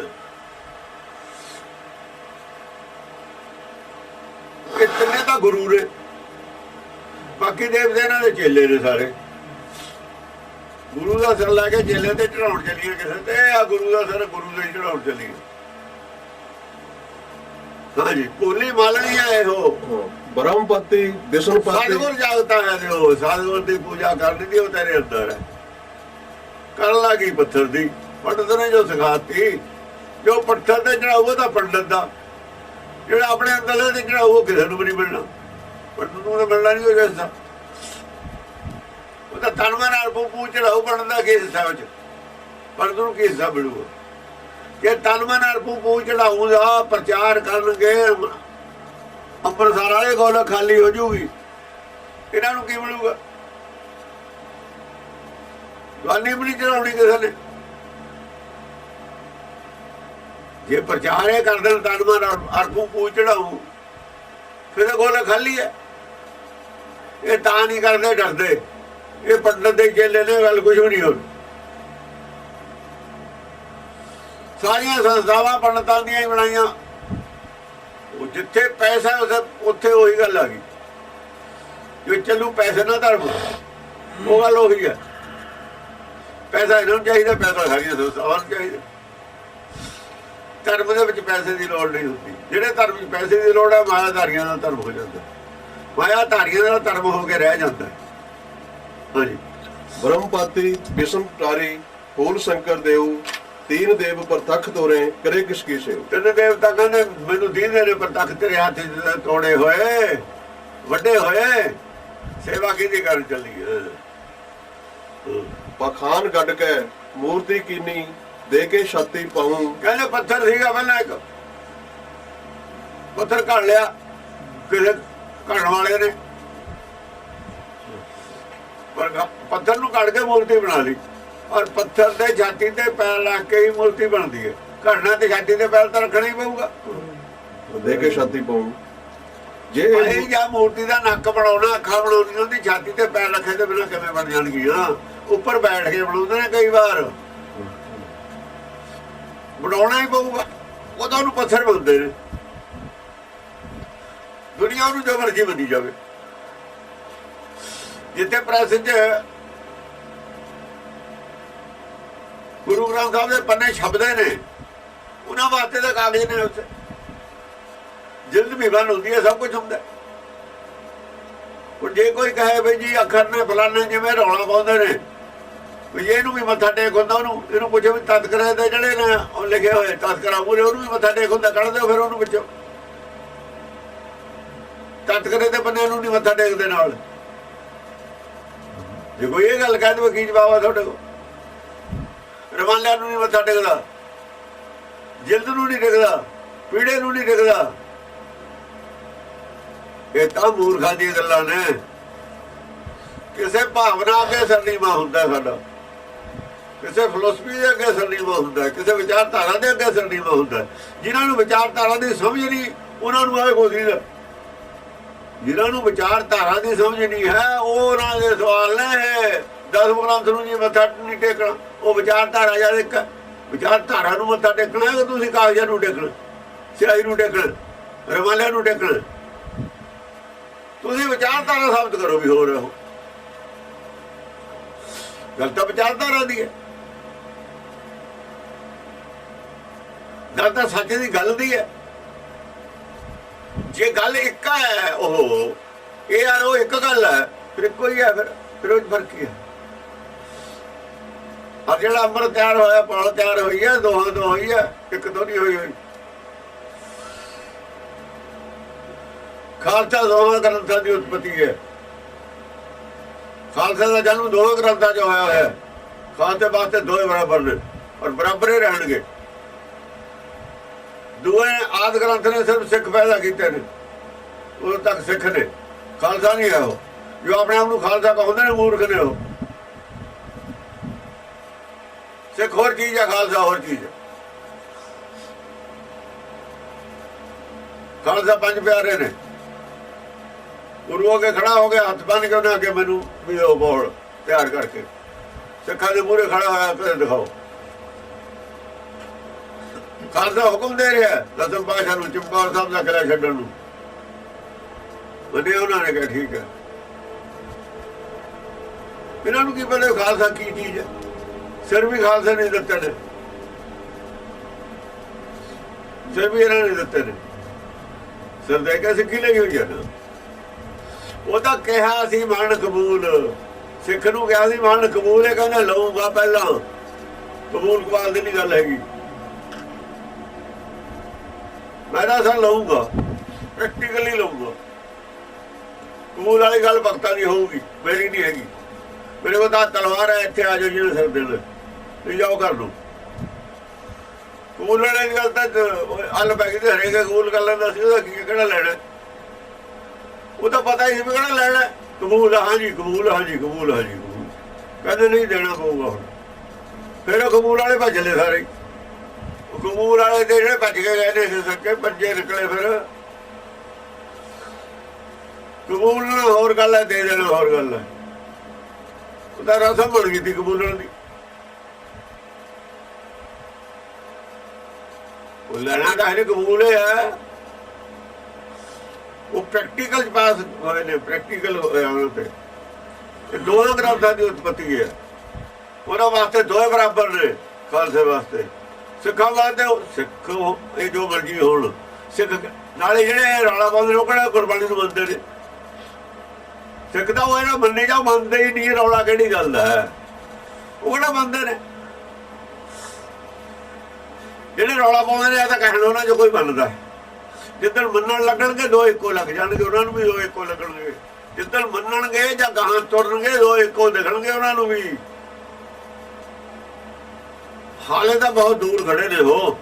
ਕਿਤਨੇ ਤਾਂ ਗੁਰੂ ਨੇ, ਬਾਕੀ ਦੇਵਤੇ ਇਹਨਾਂ ਦੇ ਚੇਲੇ ਨੇ ਸਾਰੇ। ਗੁਰੂ ਦਾ ਸਿਰ ਲੈ ਕੇ ਚੇਲੇ ਤੇ ਚੜਾਉਣ ਚੱਲੀਏ ਕਿਸੇ ਤੇ, ਆ ਗੁਰੂ ਦਾ ਸਿਰ ਗੁਰੂ ਦੇ ਚੜਾਉਣ ਚੱਲੀਏ। ਹਾਂਜੀ, ਭੋਲੀ ਮਾਲਣੀ ਹੈ ਇਹੋ ਬ੍ਰਹਮਪਤੀ ਵਿਸ਼ਨੁਪਤੀ। ਸਤਿਗੁਰ ਜਾਗਤਾ ਹੈ ਜੋ ਸਤਿਗੁਰ ਦੀ ਪੂਜਾ ਕਰਨੀ ਦੀ, ਉਹ ਤੇਰੇ ਅੰਦਰ ਹੈ। ਕਰਨ ਲੱਗੀ ਪੱਥਰ ਦੀ, ਪੰਡਤ ਨੇ ਜੋ ਸਿਖਾਤੀ। ਜੋ ਪੱਥਰ ਤੇ ਚੜਾਊਗਾ ਤਾਂ ਪੰਡਤ ਦਾ, ਜਿਹੜਾ ਆਪਣੇ ਅੰਦਰ ਤੇ ਚੜਾਊ ਕਿਸੇ ਨੂੰ ਵੀ ਨਹੀਂ ਮਿਲਣਾ। ਪੰਡਤ ਨੂੰ ਤਾਂ ਮਿਲਣਾ ਨਹੀਂ ਹੋਏਗਾ ਹਿੱਸਾ। ਉਹ ਤਾਂ ਤਨਮਾ ਨਾਲ ਪੂ ਚੜਾਊ, ਪੰਡਤ ਦਾ ਕੀ ਹਿੱਸਾ ਵਿੱਚ? ਪੰਡਤ ਨੂੰ ਕੀ ਹਿੱਸਾ ਮਿਲੂਗਾ? ਜੇ ਤਨਮਾ ਨਾਲ ਪੂ ਚੜਾਊ ਦਾ ਪ੍ਰਚਾਰ ਕਰਨਗੇ, ਅੰਮ੍ਰਿਤਸਰ ਵਾਲੇ ਕੋਲ ਖਾਲੀ ਹੋ ਜੂਗੀ, ਇਹਨਾਂ ਨੂੰ ਕੀ ਮਿਲੂਗਾ? ਜਵਾਨੀ ਵੀ ਨਹੀਂ ਚੜਾਉਣੀ ਕਿਸੇ ਨੇ। ਜੇ ਪ੍ਰਚਾਰ ਇਹ ਕਰ ਦੇਣ ਤਨਮਾ ਨਾਲ ਅਰਪੂ ਪੂ ਚੜਾਊ, ਫਿਰ ਕੋਲ ਖਾਲੀ ਹੈ। ਇਹ ਤਾਂ ਨਹੀਂ ਕਰਦੇ, ਡਰਦੇ। ਇਹ ਪੰਡਤ ਦੇ ਚੇਲੇ ਨੇ, ਗੱਲ ਕੁਝ ਵੀ ਨਹੀਂ ਹੋਣੀ। ਸਾਰੀਆਂ ਸੰਸਥਾਵਾਂ ਪੰਡਤਾਂ ਦੀਆਂ ਹੀ ਬਣਾਈਆਂ। ਉਹ ਜਿੱਥੇ ਪੈਸਾ ਉੱਥੇ ਉਹੀ ਗੱਲ ਆ ਗਈ, ਜੋ ਚੱਲੂ ਪੈਸੇ ਨਾਲ ਧਰਮ, ਉਹ ਗੱਲ ਉਹੀ ਹੈ। ਪੈਸਾ ਇਹਨਾਂ ਨੂੰ ਚਾਹੀਦਾ, ਪੈਸਾ ਸਾਰੀਆਂ ਸੰਸਥਾਵਾਂ ਨੂੰ ਚਾਹੀਦਾ। ਧਰਮ ਦੇ ਵਿੱਚ ਪੈਸੇ ਦੀ ਲੋੜ ਨਹੀਂ ਹੁੰਦੀ। ਜਿਹੜੇ ਧਰਮ ਵਿੱਚ ਪੈਸੇ ਦੀ ਲੋੜ ਹੈ, ਮਾਇਆਧਾਰੀਆਂ ਦਾ ਧਰਮ ਹੋ ਜਾਂਦਾ। ਮਾਇਆਧਾਰੀਆਂ ਦਾ ਧਰਮ ਹੋ ਕੇ ਰਹਿ ਜਾਂਦਾ। ਹਾਂਜੀ, ਬ੍ਰਹਮਪਤੀ ਵਿਸ਼ਨੁਪਾਰੀ ਫੂਲ ਸ਼ੰਕਰ ਦੇਵ, ਤੀਨ ਦੇਵ ਪ੍ਰਤੱਖ ਤੋਰੇ ਕਰੇ ਕਿਸ ਕੀ ਸੇਵ। ਤਿੰਨ ਦੇਵਤਾ ਕਹਿੰਦੇ ਮੈਨੂੰ ਦੀਦੇ ਨੇ ਪ੍ਰਤੱਖ ਤੇਰੇ ਹੱਥ ਤੋੜੇ ਹੋਏ, ਵੱਡੇ ਹੋਏ, ਸੇਵਾ ਕਿਹਦੀ ਕਰਨ ਚੱਲੀ ਹੈ? ਪਖਾਨ ਗੱਡ ਕੇ ਮੂਰਤੀ ਕੀਨੀ, ਦੇ ਕੇ ਛਾਤੀ ਪਾਉਂ। ਕਹਿੰਦੇ ਪੱਥਰ ਸੀਗਾ ਪਹਿਲਾਂ, ਇੱਕ ਪੱਥਰ ਘੜ ਲਿਆ ਕਿਸੇ ਘੜਨ ਵਾਲੇ ਨੇ, ਪਰ ਪੱਥਰ ਨੂੰ ਘੜ ਕੇ ਮੂਰਤੀ ਬਣਾ ਲਈ। ਔਰ ਪੱਥਰ ਦੇ ਛਾਤੀ ਤੇ ਪੈਰ ਰੱਖ ਕੇ ਹੀ ਮੂਰਤੀ ਬਣਦੀ ਹੈ। ਘੜਨਾ ਤੇ ਛਾਤੀ ਤੇ ਪੈਰ ਤਾਂ ਰੱਖਣਾ ਹੀ ਪਊਗਾ, ਦੇ ਕੇ ਛਾਤੀ ਪਾਉਂ। ਜੇ ਇਹ ਜਾਂ ਮੂਰਤੀ ਦਾ ਨੱਕ ਬਣਾਉਣਾ, ਅੱਖਾਂ ਬਣਾਉਣੀ, ਉਹਦੀ ਛਾਤੀ ਤੇ ਪੈਰ ਰੱਖੇ ਤੇ ਬਿਨਾਂ ਕਿਵੇਂ ਬਣ ਜਾਣਗੀਆਂ? ਉੱਪਰ ਬੈਠ ਕੇ ਬਣਾਉਂਦੇ ਨੇ ਕਈ ਵਾਰ, ਬਣਾਉਣਾ ਹੀ ਪਊਗਾ। ਉਹਦਾ ਉਹਨੂੰ ਪੱਥਰ ਬਣਦੇ ਨੇ। ਦੁਨੀਆ ਨੂੰ ਜੋ ਮਰਜ਼ੀ ਮੰਨੀ ਜਾਵੇ। ਜਿੱਥੇ ਪ੍ਰੈਸ 'ਚ ਗੁਰੂ ਗ੍ਰੰਥ ਸਾਹਿਬ ਦੇ ਪੰਨੇ ਛਪਦੇ ਨੇ, ਉਹਨਾਂ ਵਾਸਤੇ ਤਾਂ ਕਾਗਜ਼ ਨੇ, ਉੱਥੇ ਜਿਲਦ ਵੀ ਬੰਨ ਹੁੰਦੀ ਹੈ, ਸਭ ਕੁਝ ਹੁੰਦਾ। ਹੁਣ ਜੇ ਕੋਈ ਕਹੇ ਵੀ ਜੀ ਅੱਖਰ ਨੇ ਫਲਾਣੇ ਜਿਵੇਂ ਰੌਲਾ ਪਾਉਂਦੇ ਨੇ ਵੀ ਇਹਨੂੰ ਵੀ ਮੱਥਾ ਟੇਕ ਹੁੰਦਾ, ਉਹਨੂੰ ਇਹਨੂੰ ਪੁੱਛੇ ਵੀ ਤਤਕਰੇ ਦੇ ਜਿਹੜੇ ਨੇ ਉਹ ਲਿਖੇ ਹੋਏ ਤਤਕਰਾ ਪੂਰੇ ਉਹਨੂੰ ਵੀ ਮੱਥਾ ਟੇਕ ਹੁੰਦਾ, ਕੱਢ ਦਿਓ ਫਿਰ ਉਹਨੂੰ ਵਿੱਚੋਂ। ਤਤਕਰੇ ਦੇ ਬੰਦੇ ਨੂੰ ਨਹੀਂ ਮੱਥਾ ਟੇਕਦੇ ਨਾਲ। ਜੇ ਕੋਈ ਇਹ ਗੱਲ ਕਹਿ ਦੇਵੇ ਕੀ ਜਵਾਬ ਆ ਤੁਹਾਡੇ ਕੋਲ? ਰਮਾਲਿਆਂ ਨੂੰ ਨਹੀਂ ਮੱਥਾ ਟੇਕਦਾ, ਜਿਲਦ ਨੂੰ ਨਹੀਂ ਟੇਕਦਾ, ਪੀੜੇ ਨੂੰ ਨਹੀਂ ਟੇਕਦਾ। ਇਹ ਤਾਂ ਮੂਰਖਾਂ ਦੀਆਂ ਗੱਲਾਂ ਨੇ। ਕਿਸੇ ਭਾਵਨਾ ਅੱਗੇ ਸਰਨੀਮਾ ਹੁੰਦਾ ਸਾਡਾ, ਕਿਸੇ ਫਿਲਾਸਫੀ ਦੇ ਅੱਗੇ ਸਰਨੀਮਾ ਹੁੰਦਾ, ਕਿਸੇ ਵਿਚਾਰਧਾਰਾ ਦੇ ਅੱਗੇ ਸਰਨੀਮਾ ਹੁੰਦਾ। ਜਿਨ੍ਹਾਂ ਨੂੰ ਵਿਚਾਰਧਾਰਾ ਦੀ ਸਮਝ ਨਹੀਂ ਉਹਨਾਂ ਨੂੰ ਆਏ ਕੋਈ ਨਹੀਂ। ਜਿਨ੍ਹਾਂ ਨੂੰ ਵਿਚਾਰਧਾਰਾ ਦੀ ਸਮਝ ਨਹੀਂ ਹੈ ਉਹ ਉਹਨਾਂ ਦੇ ਸਵਾਲ ਨੇ। 10 ਗ੍ਰੰਥ ਨੂੰ ਜੀ ਮੱਥਾ ਨਹੀਂ ਟੇਕਣਾ, ਉਹ ਵਿਚਾਰਧਾਰਾ ਜਾਂ ਇੱਕ ਵਿਚਾਰਧਾਰਾ ਨੂੰ ਮੱਥਾ ਟੇਕਣਾ ਕਿ ਤੁਸੀਂ ਕਾਗਜ਼ਾਂ ਨੂੰ ਟੇਕਣਾ, ਸਿਆਹੀ ਨੂੰ ਟੇਕਣਾ, ਰਮਾਲਿਆਂ ਨੂੰ ਟੇਕਣਾ? ਤੁਸੀਂ ਵਿਚਾਰਧਾਰਾ ਸਾਬਤ ਕਰੋ ਵੀ ਹੋ ਰਹੇ ਹੋ। ਗੱਲ ਤਾਂ ਵਿਚਾਰਧਾਰਾ ਦੀ ਹੈ, ਗੱਲ ਤਾਂ ਸੱਚ ਦੀ ਗੱਲ ਦੀ ਹੈ। ਜੇ ਗੱਲ ਇੱਕ ਹੈ ਉਹ ਇਹ ਯਾਰ ਉਹ ਇੱਕ ਗੱਲ ਹੈ, ਫਿਰ ਇੱਕੋ ਹੀ ਹੈ, ਫਿਰ ਉਹ ਫਰਕ ਕੀ ਹੈ? ਔਰ ਜਿਹੜਾ ਅੰਮ੍ਰਿਤ ਤਿਆਰ ਹੋਇਆ, ਪੌਲ ਤਿਆਰ ਹੋਈ ਹੈ, ਦੋਹਾਂ ਤੋਂ ਹੋਈ ਹੈ, ਇੱਕ ਤੋਂ ਨਹੀਂ ਹੋਈ। ਖਾਲਸਾ ਦੋਹਾਂ ਗ੍ਰੰਥਾਂ ਦੀ ਉਤਪਤੀ ਹੈ। ਖਾਲਸਾ ਦਾ ਜਨਮ ਦੋਹਾਂ ਗ੍ਰੰਥਾਂ 'ਚ ਹੋਇਆ ਹੋਇਆ। ਖਾਲਸੇ ਵਾਸਤੇ ਦੋਵੇਂ ਬਰਾਬਰ ਨੇ ਔਰ ਬਰਾਬਰ ਹੀ ਰਹਿਣਗੇ। ਦੋਵੇਂ ਆਦਿ ਗ੍ਰੰਥ ਨੇ ਸਿਰਫ ਸਿੱਖ ਪੈਦਾ ਕੀਤੇ ਨੇ, ਉਦੋਂ ਤੱਕ ਸਿੱਖ ਨੇ, ਖਾਲਸਾ ਨਹੀਂ ਹੈ। ਉਹ ਜੋ ਆਪਣੇ ਆਪ ਨੂੰ ਖਾਲਸਾ ਕਹਿੰਦੇ ਨੇ ਮੂਰਖ ਨੇ। ਉਹ ਸਿੱਖ ਹੋਰ ਚੀਜ਼ ਹੈ, ਖਾਲਸਾ ਹੋਰ ਚੀਜ਼ ਹੈ। ਖਾਲਸਾ 5 ਪਿਆਰੇ ਨੇ। ਗੁਰੂ ਅੱਗੇ ਖੜਾ ਹੋ ਗਿਆ, ਹੱਥ ਬੰਨ ਕੇ ਉਹਨਾਂ ਅੱਗੇ ਮੈਨੂੰ ਵੀ ਉਹ ਬੋਲ ਤਿਆਰ ਕਰਕੇ ਸਿੱਖਾਂ ਦੇ ਮੂਹਰੇ ਖੜਾ ਹੋਇਆ ਫਿਰ ਦਿਖਾਓ। ਖਾਲਸਾ ਹੁਕਮ ਦੇ ਰਿਹਾ ਦਸਮ ਪਾਤਸ਼ਾਹ ਨੂੰ ਚਮਕੌਰ ਸਾਹਿਬ ਦਾ ਕਿਲ੍ਹਾ ਛੱਡਣ ਨੂੰ। ਮੰਨਿਆ ਉਹਨਾਂ ਨੇ ਕਿਹਾ ਠੀਕ ਹੈ। ਇਹਨਾਂ ਨੂੰ ਕੀ ਪਤਾ ਖਾਲਸਾ ਕੀ ਚੀਜ਼ ਹੈ? ਸਿਰ ਵੀ ਖਾਲਸਾ ਨਹੀਂ ਦਿੱਤੇ ਨੇ, ਸਿਰ ਵੀ ਇਹਨਾਂ ਨੇ ਦਿੱਤੇ ਨੇ। ਸਿਰ ਦੇ ਕੇ ਸਿੱਖੀ ਲਈ ਹੋਈ ਹੈ ਨਾ। ਉਹ ਤਾਂ ਕਿਹਾ ਸੀ ਮਨ ਕਬੂਲ, ਸਿੱਖ ਨੂੰ ਕਿਹਾ ਸੀ ਮਨ ਕਬੂਲ। ਇਹ ਕਹਿੰਦਾ ਲਊਗਾ ਪਹਿਲਾਂ, ਕਬੂਲ ਕਬਾਲ ਦੀ ਨਹੀਂ ਗੱਲ ਹੈਗੀ। ਮੈਂ ਤਾਂ ਸਰ ਲਊਗਾ, ਪ੍ਰੈਕਟੀਕਲੀ ਲਊਗਾ। ਕਬੂਲ ਵਾਲੀ ਗੱਲ ਭਗਤਾਂ ਦੀ ਹੋਊਗੀ, ਮੇਰੀ ਨਹੀਂ ਹੈਗੀ। ਮੇਰੇ ਕੋਲ ਤਾਂ ਤਲਵਾਰ ਹੈ, ਇੱਥੇ ਆ ਜਾਓ ਜਿਹਨੇ ਸਿਰ ਦੇ ਲੈ ਜਾਓ ਕਰ ਲਓ। ਕਬੂਲ ਵਾਲੀ ਗੱਲ ਤਾਂ ਅੱਲ ਪੈ ਗਈ ਤੇ ਹਰੇਕ ਕਬੂਲ ਕਰ ਲੈਂਦਾ ਸੀ। ਉਹਦਾ ਕਿਹੜਾ ਲੈਣਾ? ਉਹ ਤਾਂ ਪਤਾ ਹੀ ਸੀ ਵੀ ਕਿਹੜਾ ਲੈਣਾ। ਕਬੂਲ ਹਾਂਜੀ, ਕਬੂਲ ਹਾਂਜੀ, ਕਬੂਲ ਹਾਂਜੀ, ਕਬੂਲ ਕਹਿੰਦੇ ਨਹੀਂ ਦੇਣਾ ਪਊਗਾ ਹੁਣ। ਫਿਰ ਉਹ ਕਬੂਲ ਵਾਲੇ ਭੱਜ ਲਏ ਸਾਰੇ। ਕਬੂਲ ਵਾਲੇ ਦੇ ਜਿਹੜੇ ਭੱਜ ਕੇ ਗਏ ਨੇ ਸੱਚੇ ਪੰਜੇ ਨਿਕਲੇ। ਫਿਰ ਕਬੂਲ ਨਾਲ ਹੋਰ ਗੱਲ ਹੈ, ਦੇ ਦੇਣਾ ਹੋਰ ਗੱਲ ਹੈ। ਉਹਦਾ ਰਸਮ ਬਣ ਗਈ ਸੀ ਕਬੂਲਣ ਦੀ। ਉਹ ਲੈਣਾ ਤਾਂ ਇਹਨੇ ਕਬੂਲ ਹੈ। ਉਹ ਪ੍ਰੈਕਟੀਕਲ 'ਚ ਪਾਸ ਹੋਏ ਨੇ, ਪ੍ਰੈਕਟੀਕਲ ਹੋਇਆ ਉਹਨਾਂ ਤੇ। ਇਹ ਦੋਹਾਂ ਗ੍ਰੰਥਾਂ ਦੀ ਉਤਪਤੀ ਹੈ। ਉਹਨਾਂ ਵਾਸਤੇ ਦੋਵੇਂ ਬਰਾਬਰ ਨੇ। ਖਾਲਸੇ ਵਾਸਤੇ, ਸਿੱਖਾਂ ਵਾਸਤੇ ਸਿੱਖ ਇਹ ਜੋ ਮਰਜ਼ੀ ਹੋਣ ਸਿੱਖ। ਨਾਲੇ ਜਿਹੜੇ ਰੌਲਾ ਪਾਉਂਦੇ ਉਹ ਕਿਹੜਾ ਗੁਰਬਾਣੀ ਨੂੰ ਮੰਨਦੇ ਨੇ? ਸਿੱਖ ਤਾਂ ਉਹ ਇਹਨਾਂ ਮੰਨੇ ਜਾਂ ਮੰਨਦੇ ਹੀ ਨਹੀਂ। ਰੌਲਾ ਕਿਹੜੀ ਗੱਲ ਦਾ ਹੈ? ਉਹ ਕਿਹੜਾ ਮੰਨਦੇ ਨੇ? ਜਿਹੜੇ ਰੌਲਾ ਪਾਉਂਦੇ ਨੇ ਇਹ ਤਾਂ ਕਹਿਣ ਉਹਨਾਂ 'ਚੋਂ ਕੋਈ ਮੰਨਦਾ। ਜਿੱਦਣ ਮੰਨਣ ਲੱਗਣਗੇ ਦੋ ਇੱਕੋ ਲੱਗ ਜਾਣਗੇ, ਉਹਨਾਂ ਨੂੰ ਵੀ ਦੋ ਇੱਕੋ ਲੱਗਣਗੇ। ਜਿੱਦਣ ਮੰਨਣਗੇ ਜਾਂ ਗਾਹਾਂ ਤੁਰਨਗੇ ਦੋ ਇੱਕੋ ਦਿਖਣਗੇ ਉਹਨਾਂ ਨੂੰ ਵੀ। ਹਾਲੇ ਤਾਂ ਬਹੁਤ ਦੂਰ ਖੜੇ ਨੇ ਉਹ।